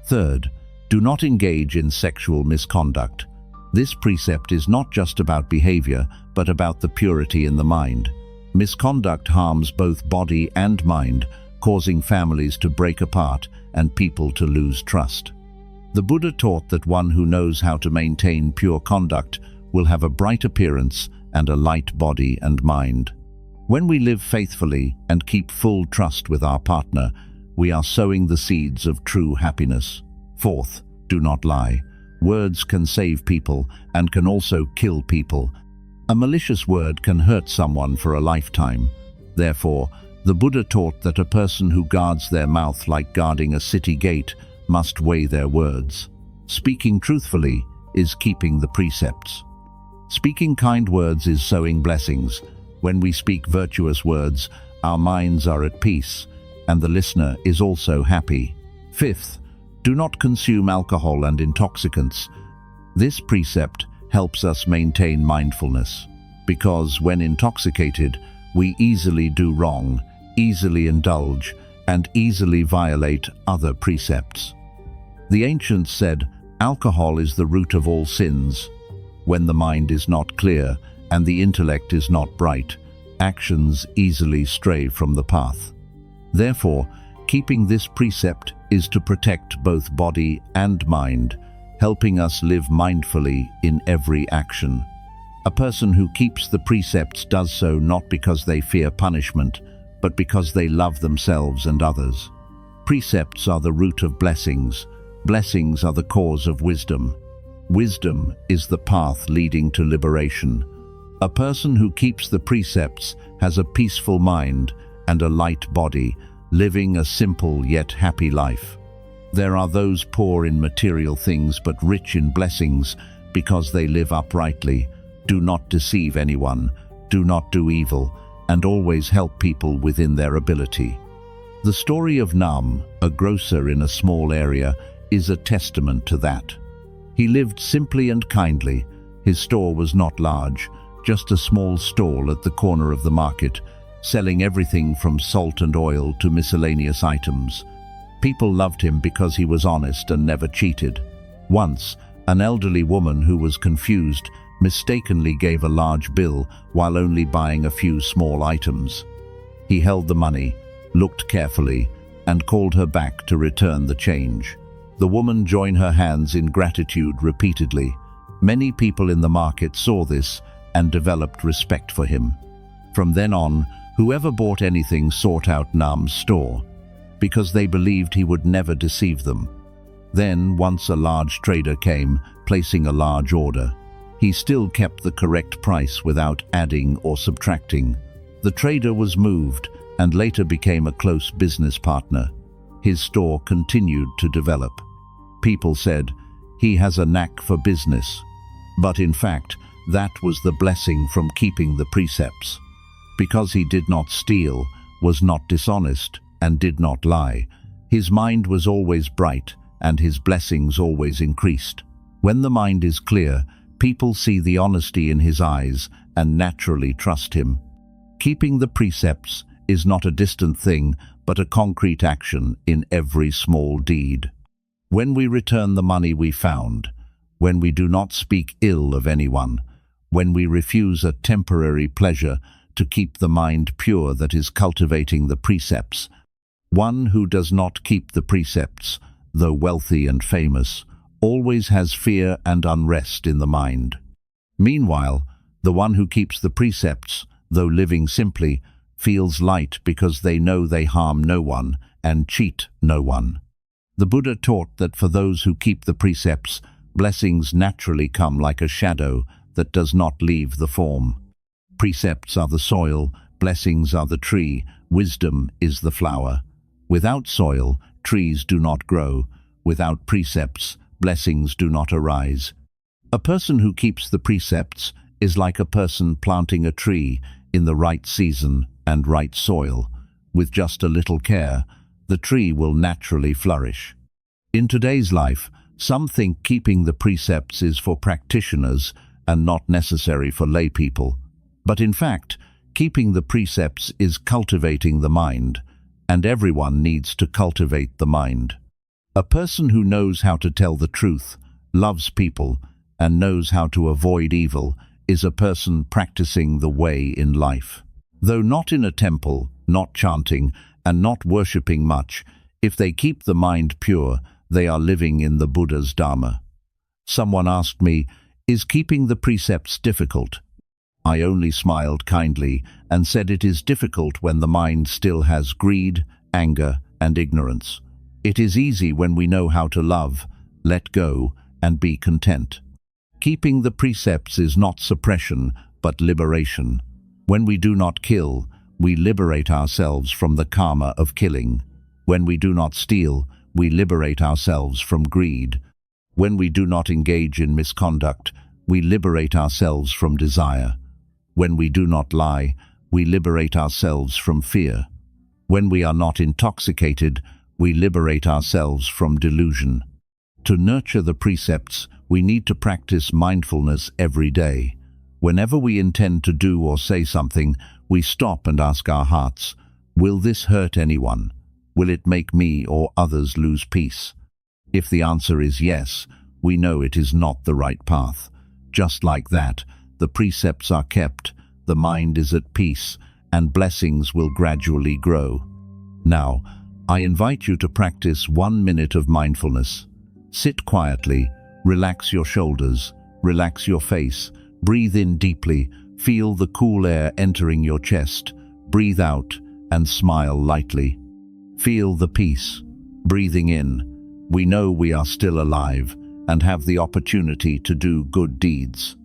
Third, do not engage in sexual misconduct. This precept is not just about behavior, but about the purity in the mind. Misconduct harms both body and mind, causing families to break apart and people to lose trust. The Buddha taught that one who knows how to maintain pure conduct will have a bright appearance and a light body and mind. When we live faithfully and keep full trust with our partner, we are sowing the seeds of true happiness. Fourth, do not lie. Words can save people and can also kill people. A malicious word can hurt someone for a lifetime. Therefore, the Buddha taught that a person who guards their mouth like guarding a city gate must weigh their words. Speaking truthfully is keeping the precepts. Speaking kind words is sowing blessings. When we speak virtuous words, our minds are at peace, and the listener is also happy. Fifth, do not consume alcohol and intoxicants. This precept helps us maintain mindfulness, because when intoxicated, we easily do wrong, easily indulge, and easily violate other precepts. The ancients said, alcohol is the root of all sins. When the mind is not clear and the intellect is not bright, actions easily stray from the path. Therefore, keeping this precept is to protect both body and mind, helping us live mindfully in every action. A person who keeps the precepts does so not because they fear punishment, but because they love themselves and others. Precepts are the root of blessings. Blessings are the cause of wisdom. Wisdom is the path leading to liberation. A person who keeps the precepts has a peaceful mind and a light body, living a simple yet happy life. There are those poor in material things but rich in blessings because they live uprightly, do not deceive anyone, do not do evil, and always help people within their ability. The story of Nam, a grocer in a small area, is a testament to that. He lived simply and kindly. His store was not large, just a small stall at the corner of the market, selling everything from salt and oil to miscellaneous items. People loved him because he was honest and never cheated. Once, an elderly woman who was confused mistakenly gave a large bill while only buying a few small items. He held the money, looked carefully, and called her back to return the change. The woman joined her hands in gratitude repeatedly. Many people in the market saw this and developed respect for him. From then on, whoever bought anything sought out Nam's store, because they believed he would never deceive them. Then, once a large trader came, placing a large order. He still kept the correct price without adding or subtracting. The trader was moved and later became a close business partner. His store continued to develop. People said, he has a knack for business. But in fact, that was the blessing from keeping the precepts. Because he did not steal, was not dishonest, and did not lie, His mind was always bright, and his blessings always increased. When the mind is clear, people see the honesty in his eyes and naturally trust him. Keeping the precepts is not a distant thing, but a concrete action in every small deed. When we return the money we found, when we do not speak ill of anyone, when we refuse a temporary pleasure to keep the mind pure, that is cultivating the precepts. One who does not keep the precepts, though wealthy and famous, always has fear and unrest in the mind. Meanwhile, the one who keeps the precepts, though living simply, feels light because they know they harm no one and cheat no one. The Buddha taught that for those who keep the precepts, blessings naturally come like a shadow that does not leave the form. Precepts are the soil, blessings are the tree, wisdom is the flower. Without soil, trees do not grow. Without precepts, blessings do not arise. A person who keeps the precepts is like a person planting a tree in the right season and right soil. With just a little care, the tree will naturally flourish. In today's life, some think keeping the precepts is for practitioners and not necessary for lay people. But in fact, keeping the precepts is cultivating the mind, and everyone needs to cultivate the mind. A person who knows how to tell the truth, loves people, and knows how to avoid evil is a person practicing the way in life. Though not in a temple, not chanting, and not worshipping much, if they keep the mind pure, they are living in the Buddha's Dharma. Someone asked me, "Is keeping the precepts difficult?" I only smiled kindly and said it is difficult when the mind still has greed, anger, and ignorance. It is easy when we know how to love, let go, and be content. Keeping the precepts is not suppression, but liberation. When we do not kill, we liberate ourselves from the karma of killing. When we do not steal, we liberate ourselves from greed. When we do not engage in misconduct, we liberate ourselves from desire. When we do not lie, we liberate ourselves from fear. When we are not intoxicated, we liberate ourselves from delusion. To nurture the precepts, we need to practice mindfulness every day. Whenever we intend to do or say something, we stop and ask our hearts, will this hurt anyone? Will it make me or others lose peace? If the answer is yes, we know it is not the right path. Just like that, the precepts are kept, the mind is at peace, and blessings will gradually grow. Now, I invite you to practice 1 minute of mindfulness. Sit quietly, relax your shoulders, relax your face, breathe in deeply, feel the cool air entering your chest, breathe out, and smile lightly. Feel the peace. Breathing in, we know we are still alive and have the opportunity to do good deeds.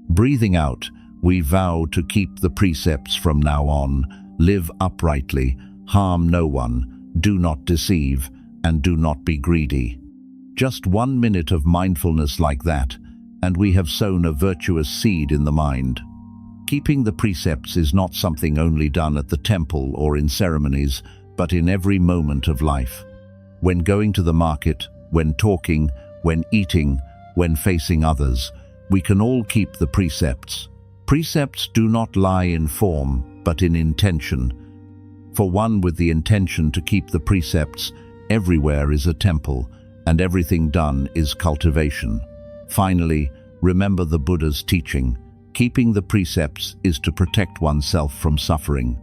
Breathing out, we vow to keep the precepts from now on, live uprightly, harm no one, do not deceive, and do not be greedy. Just 1 minute of mindfulness like that, and we have sown a virtuous seed in the mind. Keeping the precepts is not something only done at the temple or in ceremonies, but in every moment of life. When going to the market, when talking, when eating, when facing others, we can all keep the precepts. Precepts do not lie in form, but in intention. For one with the intention to keep the precepts, everywhere is a temple, and everything done is cultivation. Finally, remember the Buddha's teaching. Keeping the precepts is to protect oneself from suffering.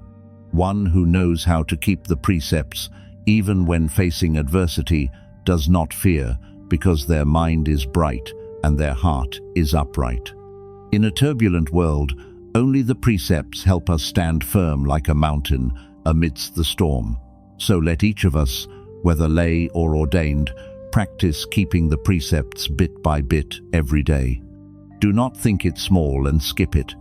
One who knows how to keep the precepts, even when facing adversity, does not fear, because their mind is bright and their heart is upright. In a turbulent world, only the precepts help us stand firm like a mountain amidst the storm. So let each of us, whether lay or ordained, practice keeping the precepts bit by bit every day. Do not think it small and skip it,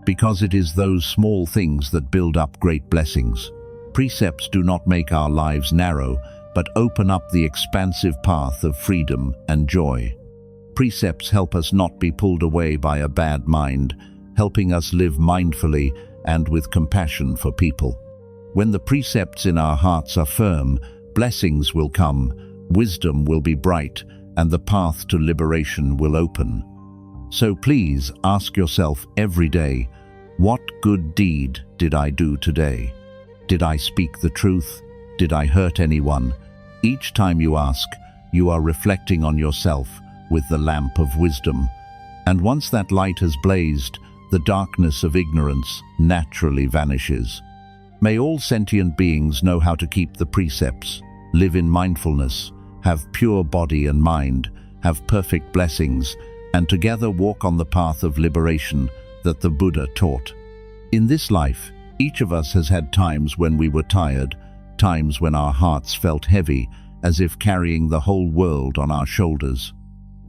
because it is those small things that build up great blessings. Precepts do not make our lives narrow, but open up the expansive path of freedom and joy. Precepts help us not be pulled away by a bad mind, helping us live mindfully and with compassion for people. When the precepts in our hearts are firm, blessings will come, wisdom will be bright, and the path to liberation will open. So please ask yourself every day, what good deed did I do today? Did I speak the truth? Did I hurt anyone? Each time you ask, you are reflecting on yourself with the lamp of wisdom. And once that light has blazed, the darkness of ignorance naturally vanishes. May all sentient beings know how to keep the precepts, live in mindfulness, have pure body and mind, have perfect blessings, and together walk on the path of liberation that the Buddha taught. In this life, each of us has had times when we were tired, times when our hearts felt heavy, as if carrying the whole world on our shoulders.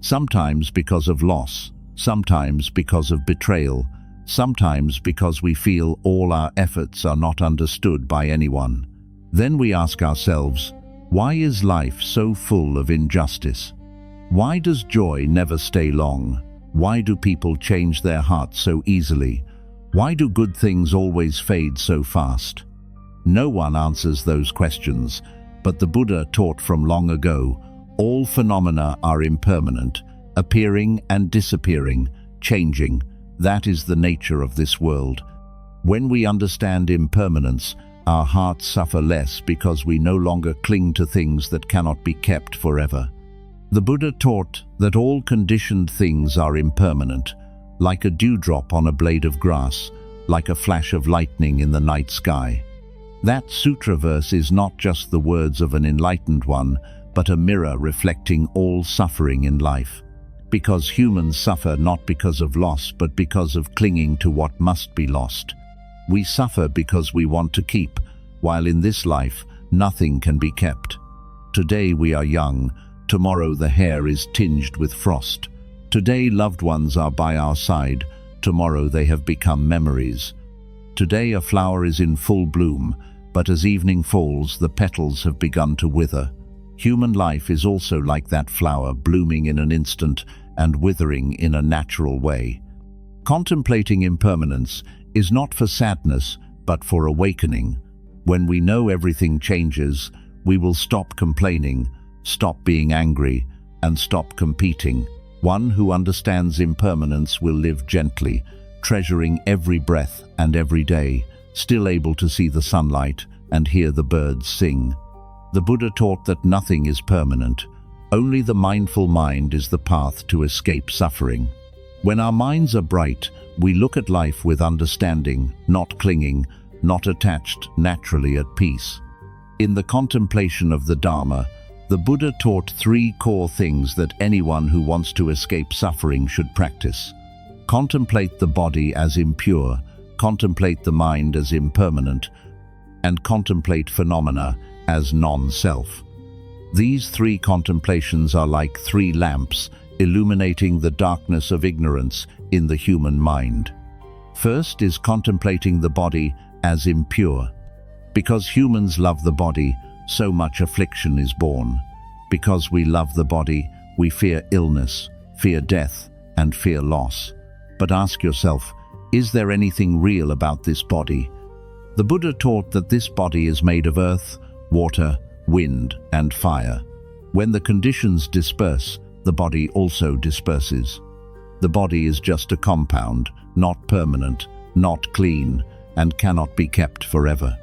Sometimes because of loss, sometimes because of betrayal, sometimes because we feel all our efforts are not understood by anyone. Then we ask ourselves, why is life so full of injustice? Why does joy never stay long? Why do people change their hearts so easily? Why do good things always fade so fast? No one answers those questions, but the Buddha taught from long ago, all phenomena are impermanent, appearing and disappearing, changing. That is the nature of this world. When we understand impermanence, our hearts suffer less because we no longer cling to things that cannot be kept forever. The Buddha taught that all conditioned things are impermanent, like a dewdrop on a blade of grass, like a flash of lightning in the night sky. That sutra verse is not just the words of an enlightened one, but a mirror reflecting all suffering in life. Because humans suffer not because of loss, but because of clinging to what must be lost. We suffer because we want to keep, while in this life, nothing can be kept. Today we are young, tomorrow the hair is tinged with frost. Today loved ones are by our side, tomorrow they have become memories. Today a flower is in full bloom, but as evening falls, the petals have begun to wither. Human life is also like that flower, blooming in an instant and withering in a natural way. Contemplating impermanence is not for sadness, but for awakening. When we know everything changes, we will stop complaining, stop being angry, and stop competing. One who understands impermanence will live gently, treasuring every breath and every day, still able to see the sunlight and hear the birds sing. The Buddha taught that nothing is permanent. Only the mindful mind is the path to escape suffering. When our minds are bright, we look at life with understanding, not clinging, not attached, naturally at peace. In the contemplation of the Dharma, the Buddha taught 3 core things that anyone who wants to escape suffering should practice. Contemplate the body as impure, contemplate the mind as impermanent, and contemplate phenomena as non-self. These 3 contemplations are like 3 lamps, illuminating the darkness of ignorance in the human mind. First is contemplating the body as impure. Because humans love the body, so much affliction is born. Because we love the body, we fear illness, fear death, and fear loss. But ask yourself, is there anything real about this body? The Buddha taught that this body is made of earth, water, wind, and fire. When the conditions disperse, the body also disperses. The body is just a compound, not permanent, not clean, and cannot be kept forever.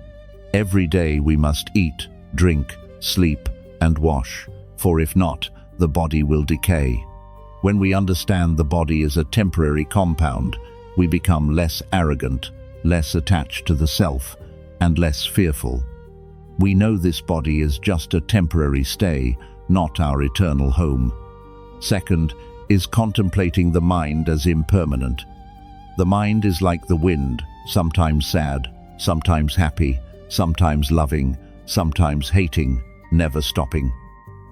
Every day we must eat, drink, sleep, and wash, for if not, the body will decay. When we understand the body is a temporary compound, we become less arrogant, less attached to the self, and less fearful. We know this body is just a temporary stay, not our eternal home. Second is contemplating the mind as impermanent. The mind is like the wind, sometimes sad, sometimes happy, sometimes loving, sometimes hating, never stopping.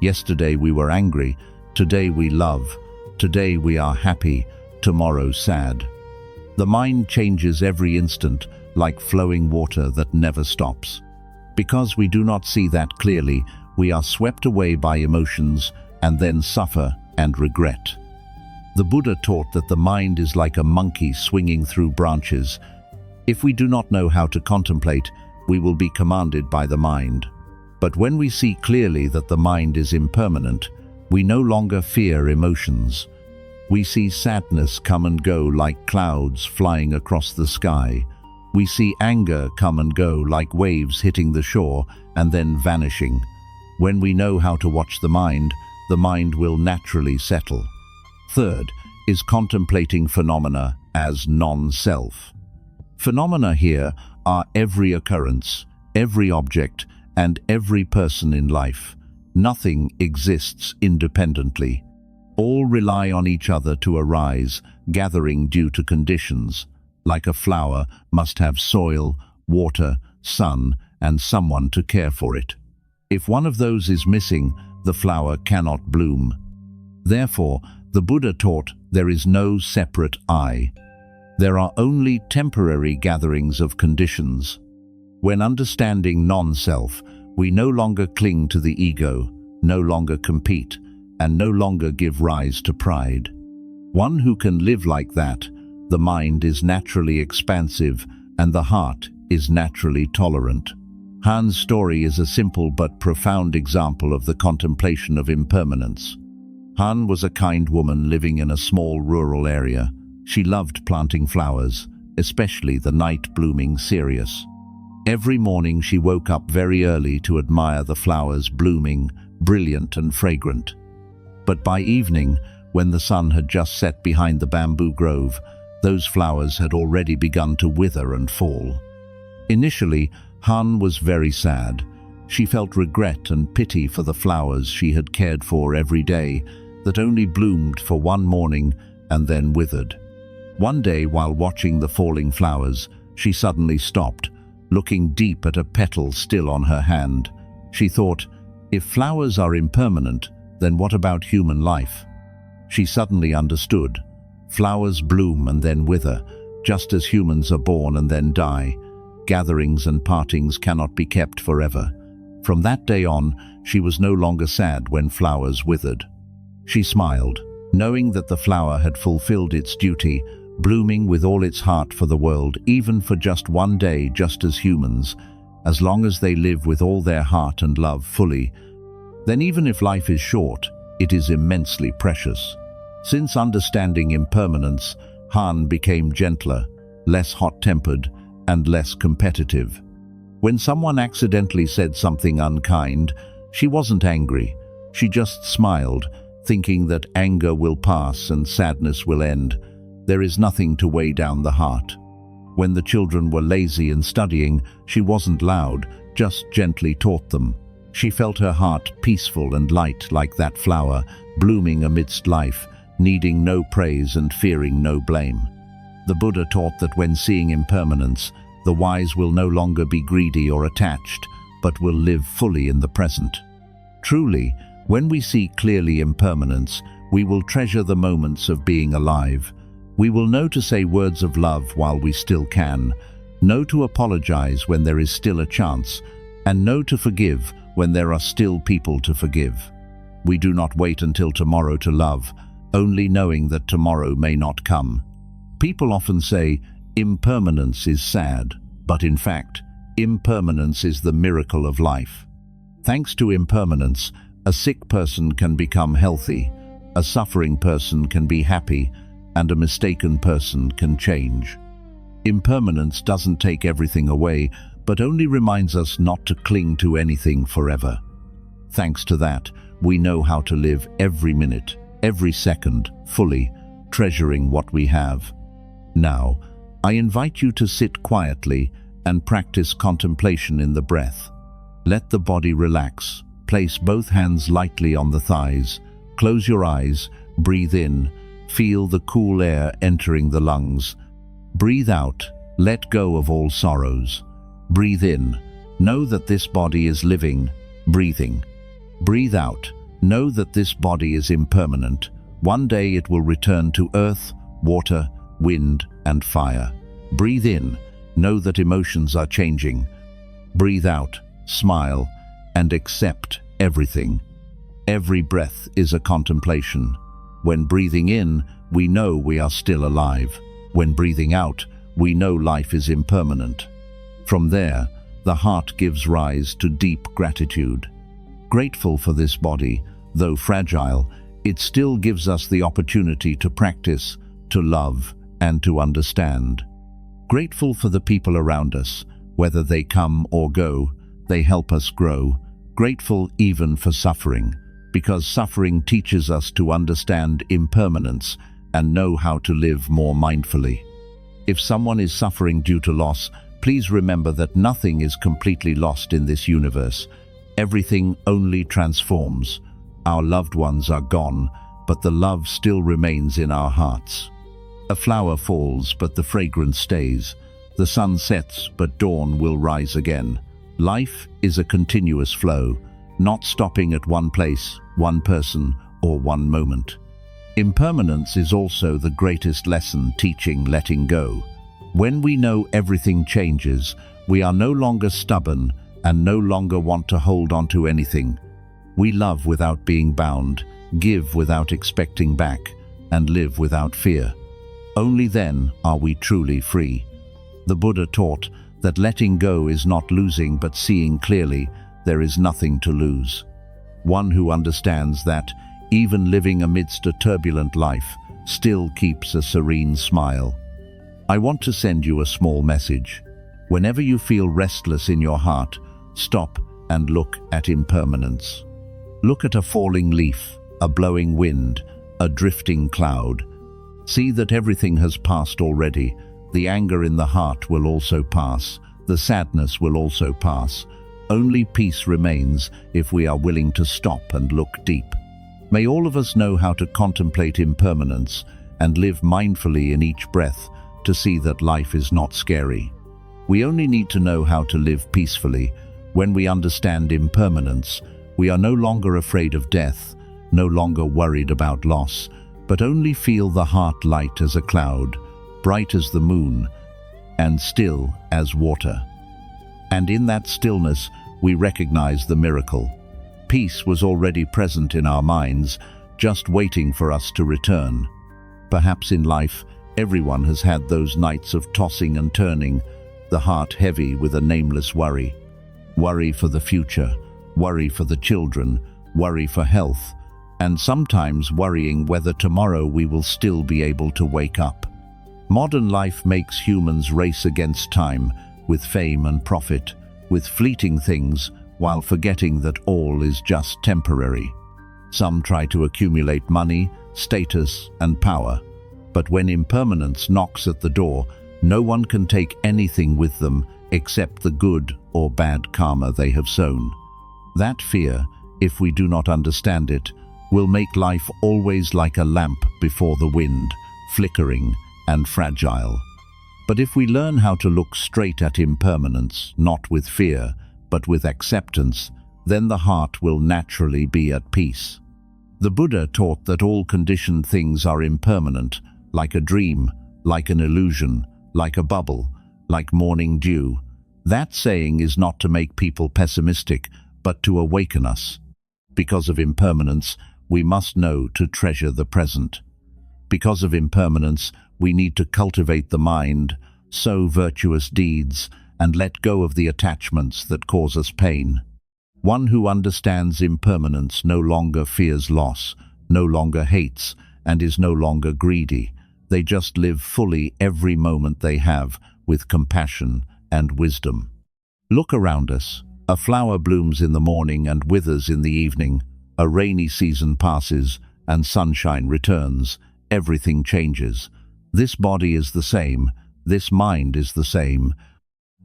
Yesterday we were angry, today we love, today we are happy, tomorrow sad. The mind changes every instant, like flowing water that never stops. Because we do not see that clearly, we are swept away by emotions and then suffer and regret. The Buddha taught that the mind is like a monkey swinging through branches. If we do not know how to contemplate, we will be commanded by the mind. But when we see clearly that the mind is impermanent, we no longer fear emotions. We see sadness come and go like clouds flying across the sky. We see anger come and go like waves hitting the shore and then vanishing. When we know how to watch the mind will naturally settle. Third is contemplating phenomena as non-self. Phenomena here are every occurrence, every object, and every person in life. Nothing exists independently. All rely on each other to arise, gathering due to conditions. Like a flower must have soil, water, sun, and someone to care for it. If one of those is missing, the flower cannot bloom. Therefore, the Buddha taught there is no separate I. There are only temporary gatherings of conditions. When understanding non-self, we no longer cling to the ego, no longer compete, and no longer give rise to pride. One who can live like that, the mind is naturally expansive and the heart is naturally tolerant. Han's story is a simple but profound example of the contemplation of impermanence. Han was a kind woman living in a small rural area. She loved planting flowers, especially the night-blooming cereus. Every morning she woke up very early to admire the flowers blooming, brilliant and fragrant. But by evening, when the sun had just set behind the bamboo grove, those flowers had already begun to wither and fall. Initially, Han was very sad. She felt regret and pity for the flowers she had cared for every day, that only bloomed for one morning and then withered. One day, while watching the falling flowers, she suddenly stopped, looking deep at a petal still on her hand. She thought, if flowers are impermanent, then what about human life? She suddenly understood. Flowers bloom and then wither, just as humans are born and then die. Gatherings and partings cannot be kept forever. From that day on, she was no longer sad when flowers withered. She smiled, knowing that the flower had fulfilled its duty, blooming with all its heart for the world, even for just one day, just as humans, as long as they live with all their heart and love fully. Then even if life is short, it is immensely precious. Since understanding impermanence, Han became gentler, less hot-tempered, and less competitive. When someone accidentally said something unkind, she wasn't angry. She just smiled, thinking that anger will pass and sadness will end. There is nothing to weigh down the heart. When the children were lazy and studying, she wasn't loud, just gently taught them. She felt her heart peaceful and light like that flower, blooming amidst life, needing no praise and fearing no blame. The Buddha taught that when seeing impermanence, the wise will no longer be greedy or attached, but will live fully in the present. Truly, when we see clearly impermanence, we will treasure the moments of being alive. We will know to say words of love while we still can, know to apologize when there is still a chance, and know to forgive when there are still people to forgive. We do not wait until tomorrow to love, only knowing that tomorrow may not come. People often say, impermanence is sad, but in fact, impermanence is the miracle of life. Thanks to impermanence, a sick person can become healthy, a suffering person can be happy, and a mistaken person can change. Impermanence doesn't take everything away, but only reminds us not to cling to anything forever. Thanks to that, we know how to live every minute, every second, fully, treasuring what we have. Now, I invite you to sit quietly and practice contemplation in the breath. Let the body relax. Place both hands lightly on the thighs. Close your eyes, breathe in, feel the cool air entering the lungs. Breathe out, let go of all sorrows. Breathe in, know that this body is living, breathing. Breathe out, know that this body is impermanent. One day it will return to earth, water, wind, and fire. Breathe in, know that emotions are changing. Breathe out, smile, and accept everything. Every breath is a contemplation. When breathing in, we know we are still alive. When breathing out, we know life is impermanent. From there, the heart gives rise to deep gratitude. Grateful for this body, though fragile, it still gives us the opportunity to practice, to love, and to understand. Grateful for the people around us, whether they come or go, they help us grow. Grateful even for suffering, because suffering teaches us to understand impermanence and know how to live more mindfully. If someone is suffering due to loss, please remember that nothing is completely lost in this universe. Everything only transforms. Our loved ones are gone, but the love still remains in our hearts. A flower falls, but the fragrance stays. The sun sets, but dawn will rise again. Life is a continuous flow, not stopping at one place, one person, or one moment. Impermanence is also the greatest lesson, teaching letting go. When we know everything changes, we are no longer stubborn and no longer want to hold on to anything. We love without being bound, give without expecting back, and live without fear. Only then are we truly free. The Buddha taught that letting go is not losing but seeing clearly. There is nothing to lose. One who understands that, even living amidst a turbulent life, still keeps a serene smile. I want to send you a small message. Whenever you feel restless in your heart, stop and look at impermanence. Look at a falling leaf, a blowing wind, a drifting cloud. See that everything has passed already. The anger in the heart will also pass. The sadness will also pass. Only peace remains if we are willing to stop and look deep. May all of us know how to contemplate impermanence and live mindfully in each breath to see that life is not scary. We only need to know how to live peacefully. When we understand impermanence, we are no longer afraid of death, no longer worried about loss, but only feel the heart light as a cloud, bright as the moon, and still as water. And in that stillness, we recognize the miracle. Peace was already present in our minds, just waiting for us to return. Perhaps in life, everyone has had those nights of tossing and turning, the heart heavy with a nameless worry. Worry for the future, worry for the children, worry for health, and sometimes worrying whether tomorrow we will still be able to wake up. Modern life makes humans race against time, with fame and profit, with fleeting things, while forgetting that all is just temporary. Some try to accumulate money, status, and power, but when impermanence knocks at the door, no one can take anything with them except the good or bad karma they have sown. That fear, if we do not understand it, will make life always like a lamp before the wind, flickering and fragile. But if we learn how to look straight at impermanence, not with fear, but with acceptance, then the heart will naturally be at peace. The Buddha taught that all conditioned things are impermanent, like a dream, like an illusion, like a bubble, like morning dew. That saying is not to make people pessimistic, but to awaken us. Because of impermanence, we must know to treasure the present. Because of impermanence, we need to cultivate the mind, sow virtuous deeds, and let go of the attachments that cause us pain. One who understands impermanence no longer fears loss, no longer hates, and is no longer greedy. They just live fully every moment they have, with compassion and wisdom. Look around us. A flower blooms in the morning and withers in the evening. A rainy season passes and sunshine returns. Everything changes. This body is the same. This mind is the same.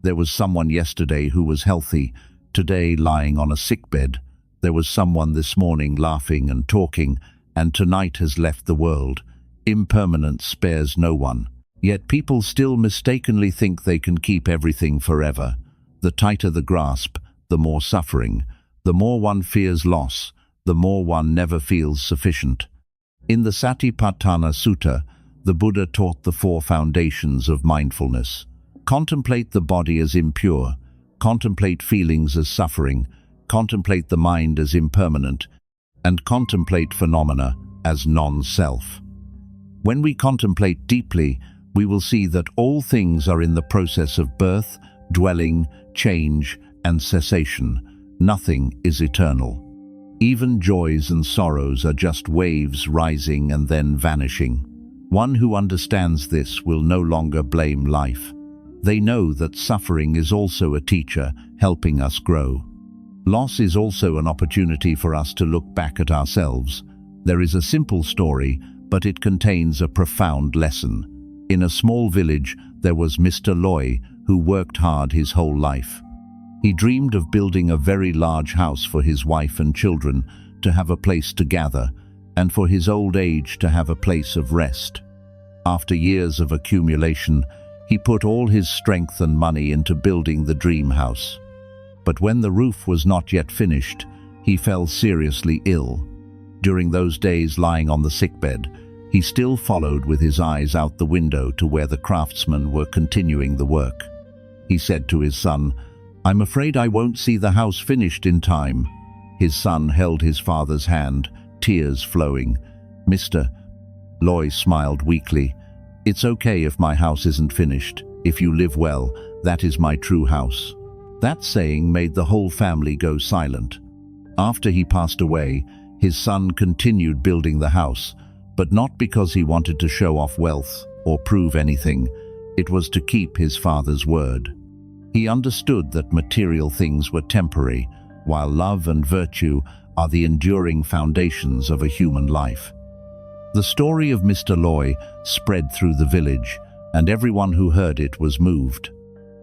There was someone yesterday who was healthy, today lying on a sickbed. There was someone this morning laughing and talking, and tonight has left the world. Impermanence spares no one. Yet people still mistakenly think they can keep everything forever. The tighter the grasp, the more suffering. The more one fears loss, the more one never feels sufficient. In the Satipatthana Sutta, the Buddha taught the 4 foundations of mindfulness. Contemplate the body as impure, contemplate feelings as suffering, contemplate the mind as impermanent, and contemplate phenomena as non-self. When we contemplate deeply, we will see that all things are in the process of birth, dwelling, change, and cessation. Nothing is eternal. Even joys and sorrows are just waves rising and then vanishing. One who understands this will no longer blame life. They know that suffering is also a teacher, helping us grow. Loss is also an opportunity for us to look back at ourselves. There is a simple story, but it contains a profound lesson. In a small village, there was Mr. Loy, who worked hard his whole life. He dreamed of building a very large house for his wife and children to have a place to gather, and for his old age to have a place of rest. After years of accumulation, he put all his strength and money into building the dream house. But when the roof was not yet finished, he fell seriously ill. During those days lying on the sickbed, he still followed with his eyes out the window to where the craftsmen were continuing the work. He said to his son, "I'm afraid I won't see the house finished in time." His son held his father's hand, tears flowing. "Mr. Loy smiled weakly. "It's okay if my house isn't finished. If you live well, that is my true house." That saying made the whole family go silent. After he passed away, his son continued building the house, but not because he wanted to show off wealth or prove anything. It was to keep his father's word. He understood that material things were temporary, while love and virtue are the enduring foundations of a human life. The story of Mr. Loy spread through the village, and everyone who heard it was moved.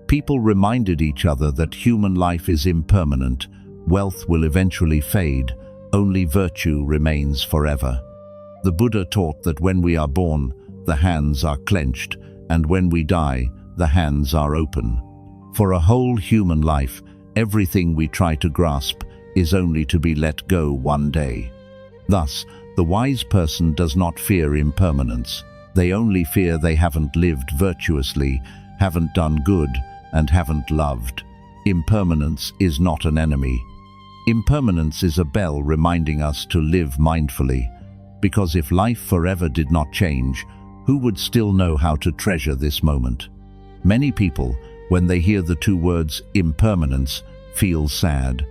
People reminded each other that human life is impermanent, wealth will eventually fade, only virtue remains forever. The Buddha taught that when we are born, the hands are clenched, and when we die, the hands are open. For a whole human life, everything we try to grasp is only to be let go one day. Thus, the wise person does not fear impermanence. They only fear they haven't lived virtuously, haven't done good, and haven't loved. Impermanence is not an enemy. Impermanence is a bell reminding us to live mindfully, because if life forever did not change, who would still know how to treasure this moment? Many people, when they hear the two words impermanence, feel sad.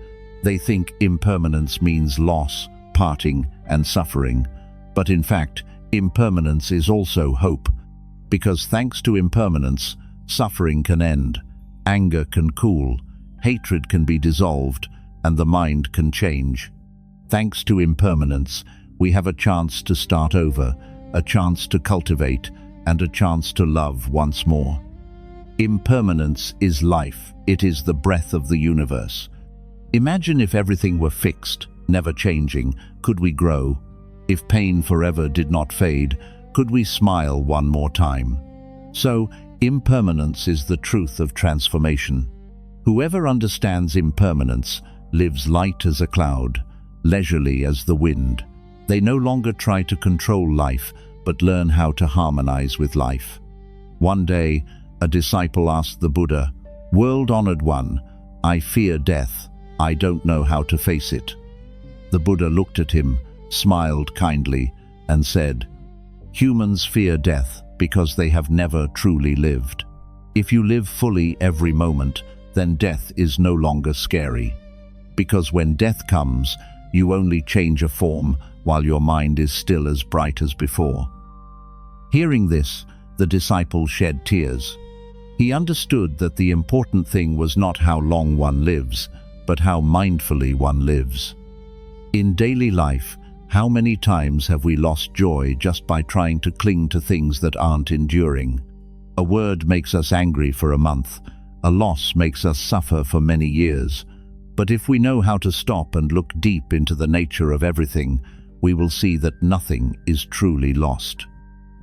They think impermanence means loss, parting, and suffering. But in fact, impermanence is also hope, because thanks to impermanence, suffering can end, anger can cool, hatred can be dissolved, and the mind can change. Thanks to impermanence, we have a chance to start over, a chance to cultivate, and a chance to love once more. Impermanence is life. It is the breath of the universe. Imagine if everything were fixed, never changing, could we grow? If pain forever did not fade, could we smile one more time? So, impermanence is the truth of transformation. Whoever understands impermanence lives light as a cloud, leisurely as the wind. They no longer try to control life, but learn how to harmonize with life. One day, a disciple asked the Buddha, "World-honored one, I fear death. I don't know how to face it." The Buddha looked at him, smiled kindly, and said, "Humans fear death because they have never truly lived. If you live fully every moment, then death is no longer scary. Because when death comes, you only change a form while your mind is still as bright as before." Hearing this, the disciple shed tears. He understood that the important thing was not how long one lives, but how mindfully one lives. In daily life, how many times have we lost joy just by trying to cling to things that aren't enduring? A word makes us angry for a month. A loss makes us suffer for many years. But if we know how to stop and look deep into the nature of everything, we will see that nothing is truly lost.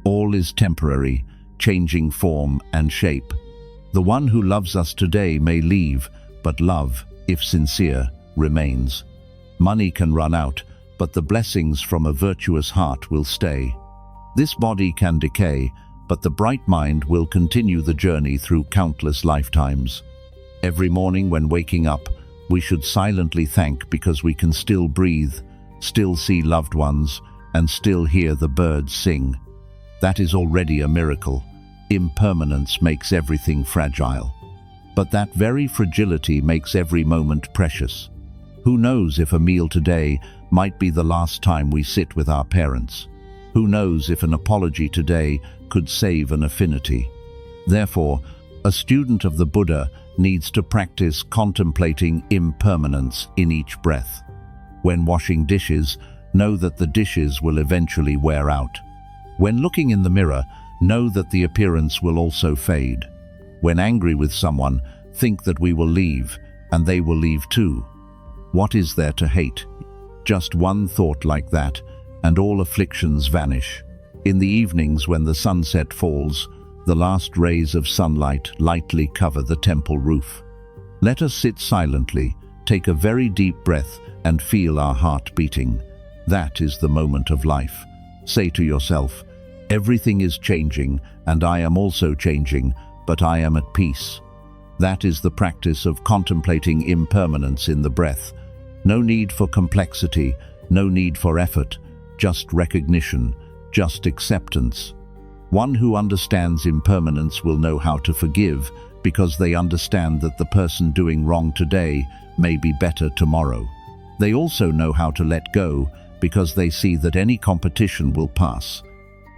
All is temporary, changing form and shape. The one who loves us today may leave, but love, if sincere, remains. Money can run out, but the blessings from a virtuous heart will stay. This body can decay, but the bright mind will continue the journey through countless lifetimes. Every morning when waking up, we should silently thank because we can still breathe, still see loved ones, and still hear the birds sing. That is already a miracle. Impermanence makes everything fragile. But that very fragility makes every moment precious. Who knows if a meal today might be the last time we sit with our parents? Who knows if an apology today could save an affinity? Therefore, a student of the Buddha needs to practice contemplating impermanence in each breath. When washing dishes, know that the dishes will eventually wear out. When looking in the mirror, know that the appearance will also fade. When angry with someone, think that we will leave, and they will leave too. What is there to hate? Just one thought like that, and all afflictions vanish. In the evenings when the sunset falls, the last rays of sunlight lightly cover the temple roof. Let us sit silently, take a very deep breath, and feel our heart beating. That is the moment of life. Say to yourself, everything is changing, and I am also changing, but I am at peace. That is the practice of contemplating impermanence in the breath. No need for complexity, no need for effort, just recognition, just acceptance. One who understands impermanence will know how to forgive because they understand that the person doing wrong today may be better tomorrow. They also know how to let go because they see that any competition will pass.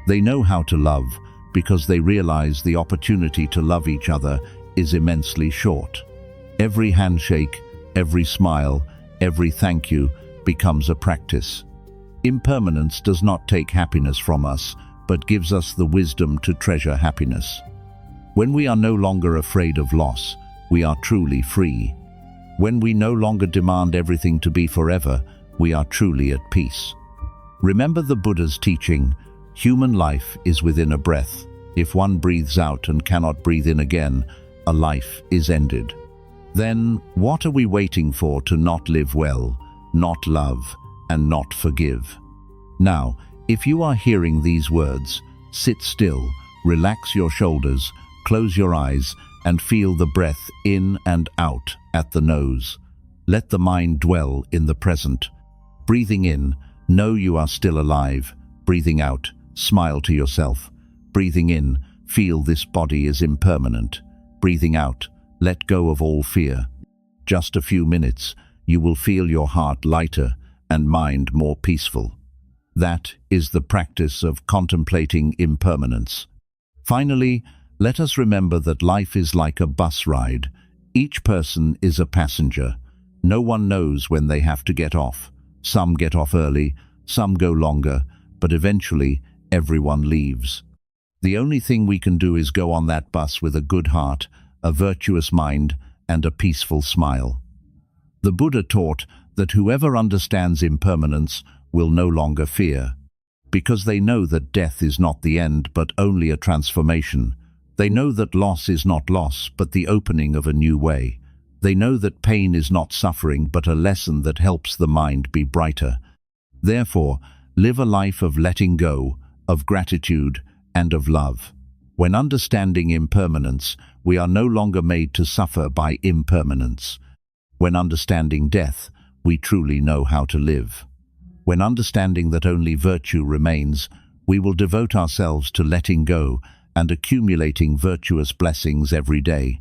They know how to love because they realize the opportunity to love each other is immensely short. Every handshake, every smile, every thank you becomes a practice. Impermanence does not take happiness from us, but gives us the wisdom to treasure happiness. When we are no longer afraid of loss, we are truly free. When we no longer demand everything to be forever, we are truly at peace. Remember the Buddha's teaching, human life is within a breath. If one breathes out and cannot breathe in again, a life is ended. Then, what are we waiting for to not live well, not love, and not forgive? Now, if you are hearing these words, sit still, relax your shoulders, close your eyes, and feel the breath in and out at the nose. Let the mind dwell in the present. Breathing in, know you are still alive. Breathing out, smile to yourself. Breathing in, feel this body is impermanent. Breathing out, let go of all fear. Just a few minutes, you will feel your heart lighter and mind more peaceful. That is the practice of contemplating impermanence. Finally, let us remember that life is like a bus ride. Each person is a passenger. No one knows when they have to get off. Some get off early, some go longer, but eventually everyone leaves. The only thing we can do is go on that bus with a good heart, a virtuous mind, and a peaceful smile. The Buddha taught that whoever understands impermanence will no longer fear, because they know that death is not the end but only a transformation. They know that loss is not loss but the opening of a new way. They know that pain is not suffering but a lesson that helps the mind be brighter. Therefore, live a life of letting go, of gratitude, and of love. When understanding impermanence, we are no longer made to suffer by impermanence. When understanding death, we truly know how to live. When understanding that only virtue remains, we will devote ourselves to letting go and accumulating virtuous blessings every day.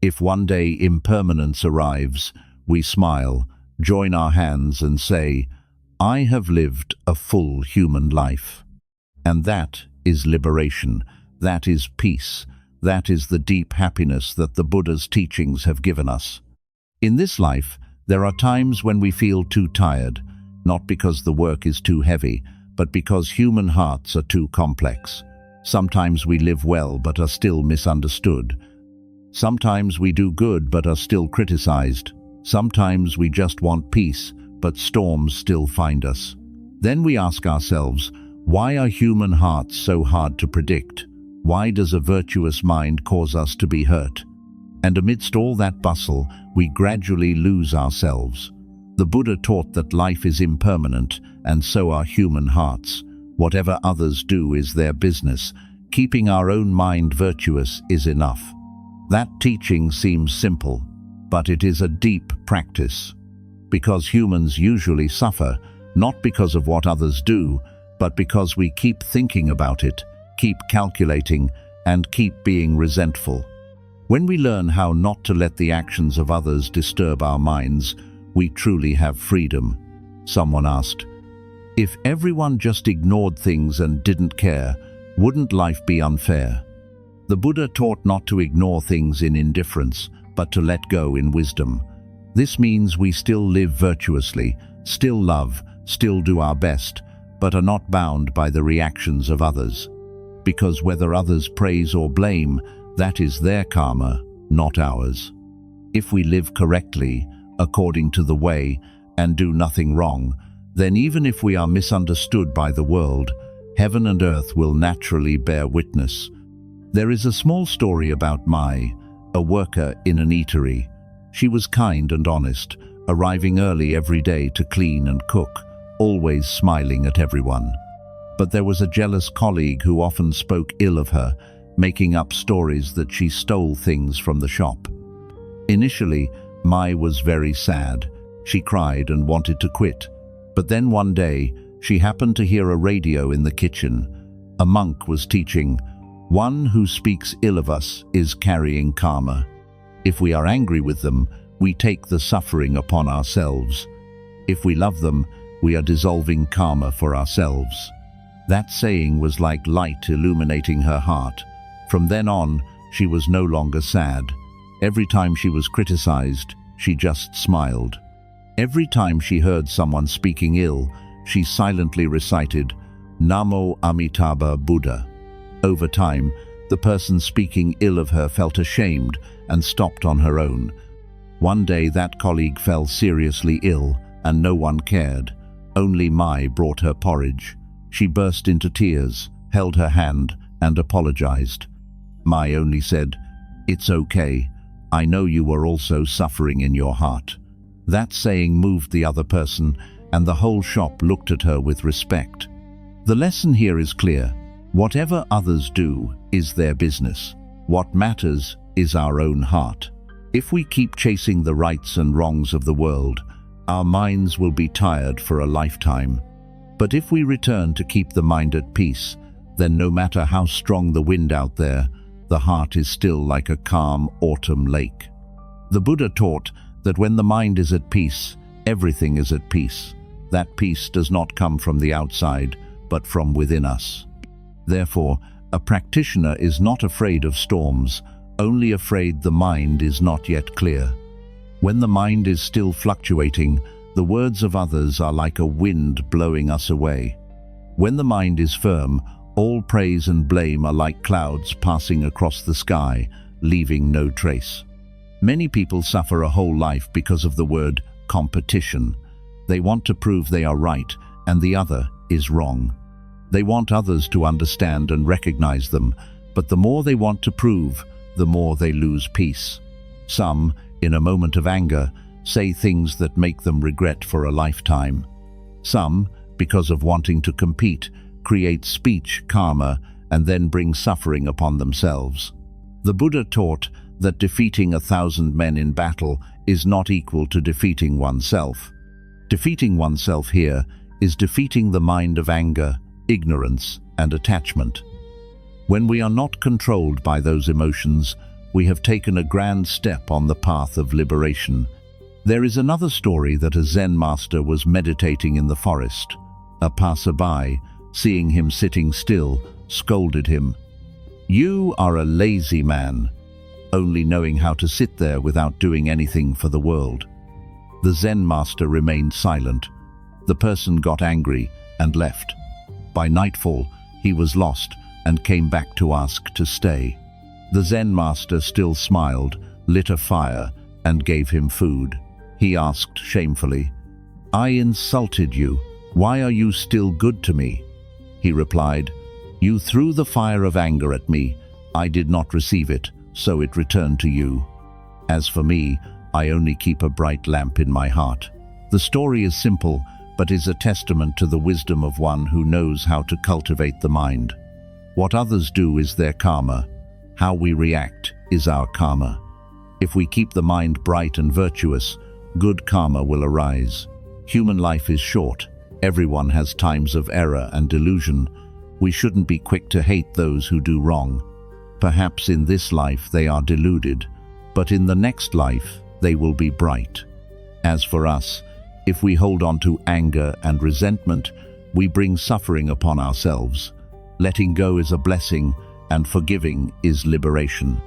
If one day impermanence arrives, we smile, join our hands and say, I have lived a full human life. And that is liberation, that is peace, that is the deep happiness that the Buddha's teachings have given us. In this life, there are times when we feel too tired, not because the work is too heavy, but because human hearts are too complex. Sometimes we live well but are still misunderstood. Sometimes we do good but are still criticized. Sometimes we just want peace, but storms still find us. Then we ask ourselves, why are human hearts so hard to predict? Why does a virtuous mind cause us to be hurt? And amidst all that bustle, we gradually lose ourselves. The Buddha taught that life is impermanent, and so are human hearts. Whatever others do is their business. Keeping our own mind virtuous is enough. That teaching seems simple, but it is a deep practice. Because humans usually suffer, not because of what others do, but because we keep thinking about it, keep calculating, and keep being resentful. When we learn how not to let the actions of others disturb our minds, we truly have freedom. Someone asked, "If everyone just ignored things and didn't care, wouldn't life be unfair?" The Buddha taught not to ignore things in indifference, but to let go in wisdom. This means we still live virtuously, still love, still do our best, but are not bound by the reactions of others. Because whether others praise or blame, that is their karma, not ours. If we live correctly, according to the way, and do nothing wrong, then even if we are misunderstood by the world, heaven and earth will naturally bear witness. There is a small story about Mai, a worker in an eatery. She was kind and honest, arriving early every day to clean and cook, always smiling at everyone. But there was a jealous colleague who often spoke ill of her, making up stories that she stole things from the shop. Initially, Mai was very sad. She cried and wanted to quit. But then one day, she happened to hear a radio in the kitchen. A monk was teaching, "One who speaks ill of us is carrying karma. If we are angry with them, we take the suffering upon ourselves. If we love them, we are dissolving karma for ourselves." That saying was like light illuminating her heart. From then on, she was no longer sad. Every time she was criticized, she just smiled. Every time she heard someone speaking ill, she silently recited, "Namo Amitabha Buddha." Over time, the person speaking ill of her felt ashamed and stopped on her own. One day that colleague fell seriously ill, and no one cared. Only Mai brought her porridge. She burst into tears, held her hand, and apologized. Mai only said, "It's okay. I know you were also suffering in your heart." That saying moved the other person, and the whole shop looked at her with respect. The lesson here is clear. Whatever others do is their business. What matters is our own heart. If we keep chasing the rights and wrongs of the world, our minds will be tired for a lifetime. But if we return to keep the mind at peace, then no matter how strong the wind out there, the heart is still like a calm autumn lake. The Buddha taught that when the mind is at peace, everything is at peace. That peace does not come from the outside, but from within us. Therefore, a practitioner is not afraid of storms, only afraid the mind is not yet clear. When the mind is still fluctuating, the words of others are like a wind blowing us away. When the mind is firm, all praise and blame are like clouds passing across the sky, leaving no trace. Many people suffer a whole life because of the word competition. They want to prove they are right and the other is wrong. They want others to understand and recognize them, but the more they want to prove, the more they lose peace. Some, in a moment of anger, say things that make them regret for a lifetime. Some, because of wanting to compete, create speech karma and then bring suffering upon themselves. The Buddha taught that defeating 1,000 men in battle is not equal to defeating oneself. Defeating oneself here is defeating the mind of anger, ignorance, and attachment. When we are not controlled by those emotions, we have taken a grand step on the path of liberation. There is another story that a Zen master was meditating in the forest. A passerby, seeing him sitting still, scolded him, "You are a lazy man, only knowing how to sit there without doing anything for the world." The Zen master remained silent. The person got angry and left. By nightfall, he was lost and came back to ask to stay. The Zen master still smiled, lit a fire, and gave him food. He asked shamefully, "I insulted you. Why are you still good to me?" He replied, "You threw the fire of anger at me. I did not receive it, so it returned to you. As for me, I only keep a bright lamp in my heart." The story is simple, but is a testament to the wisdom of one who knows how to cultivate the mind. What others do is their karma. How we react is our karma. If we keep the mind bright and virtuous, good karma will arise. Human life is short. Everyone has times of error and delusion. We shouldn't be quick to hate those who do wrong. Perhaps in this life they are deluded, but in the next life they will be bright. As for us, if we hold on to anger and resentment, we bring suffering upon ourselves. Letting go is a blessing, and forgiving is liberation.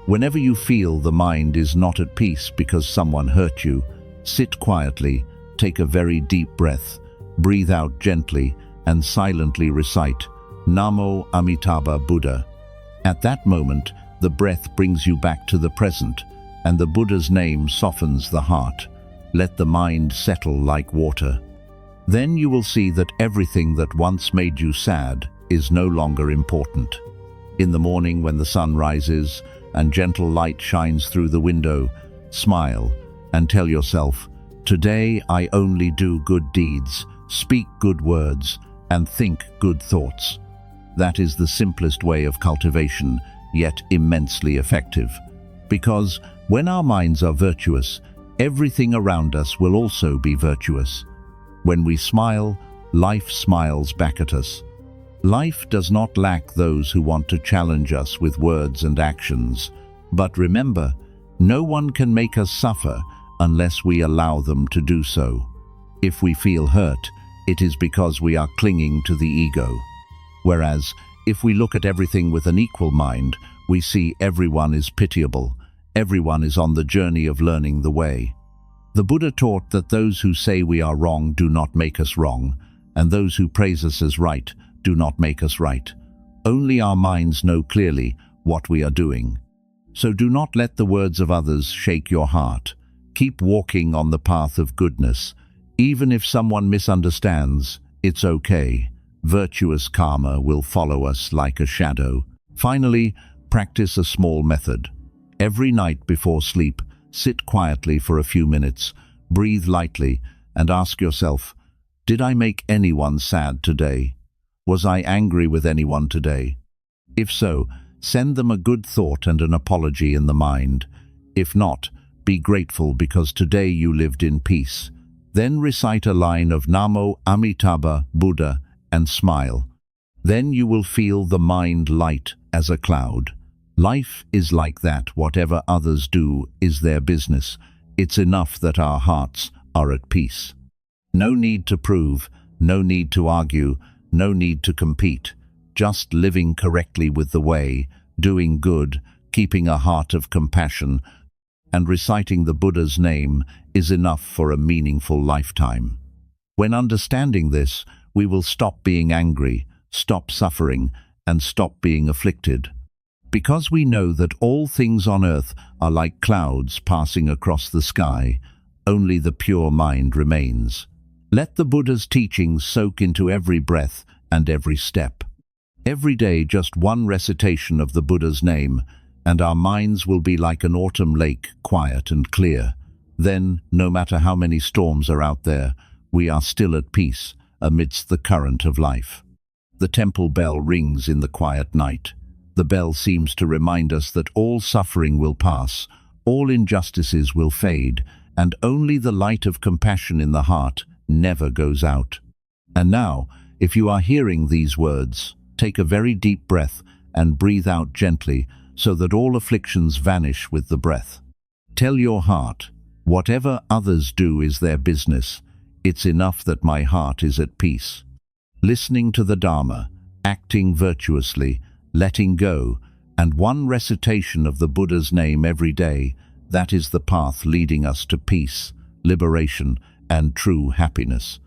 Whenever you feel the mind is not at peace because someone hurt you, sit quietly, take a very deep breath, breathe out gently, and silently recite, Namo Amitabha Buddha. At that moment, the breath brings you back to the present, and the Buddha's name softens the heart. Let the mind settle like water. Then you will see that everything that once made you sad is no longer important. In the morning when the sun rises and gentle light shines through the window, smile and tell yourself, today I only do good deeds, speak good words, and think good thoughts. That is the simplest way of cultivation, yet immensely effective. Because when our minds are virtuous, everything around us will also be virtuous. When we smile, life smiles back at us. Life does not lack those who want to challenge us with words and actions. But remember, no one can make us suffer unless we allow them to do so. If we feel hurt, it is because we are clinging to the ego. Whereas, if we look at everything with an equal mind, we see everyone is pitiable, everyone is on the journey of learning the way. The Buddha taught that those who say we are wrong do not make us wrong, and those who praise us as right do not make us right. Only our minds know clearly what we are doing. So do not let the words of others shake your heart. Keep walking on the path of goodness. Even if someone misunderstands, it's okay. Virtuous karma will follow us like a shadow. Finally, practice a small method. Every night before sleep, sit quietly for a few minutes, breathe lightly, and ask yourself, did I make anyone sad today? Was I angry with anyone today? If so, send them a good thought and an apology in the mind. If not, be grateful because today you lived in peace. Then recite a line of Namo Amitabha Buddha and smile. Then you will feel the mind light as a cloud. Life is like that. Whatever others do is their business. It's enough that our hearts are at peace. No need to prove, no need to argue, no need to compete. Just living correctly with the way, doing good, keeping a heart of compassion, and reciting the Buddha's name is enough for a meaningful lifetime. When understanding this, we will stop being angry, stop suffering, and stop being afflicted. Because we know that all things on earth are like clouds passing across the sky, only the pure mind remains. Let the Buddha's teachings soak into every breath and every step. Every day just one recitation of the Buddha's name, and our minds will be like an autumn lake, quiet and clear. Then, no matter how many storms are out there, we are still at peace amidst the current of life. The temple bell rings in the quiet night. The bell seems to remind us that all suffering will pass, all injustices will fade, and only the light of compassion in the heart never goes out. And now, if you are hearing these words, take a very deep breath and breathe out gently so that all afflictions vanish with the breath. Tell your heart, whatever others do is their business. It's enough that my heart is at peace. Listening to the Dharma, acting virtuously, letting go, and one recitation of the Buddha's name every day, that is the path leading us to peace, liberation, and true happiness.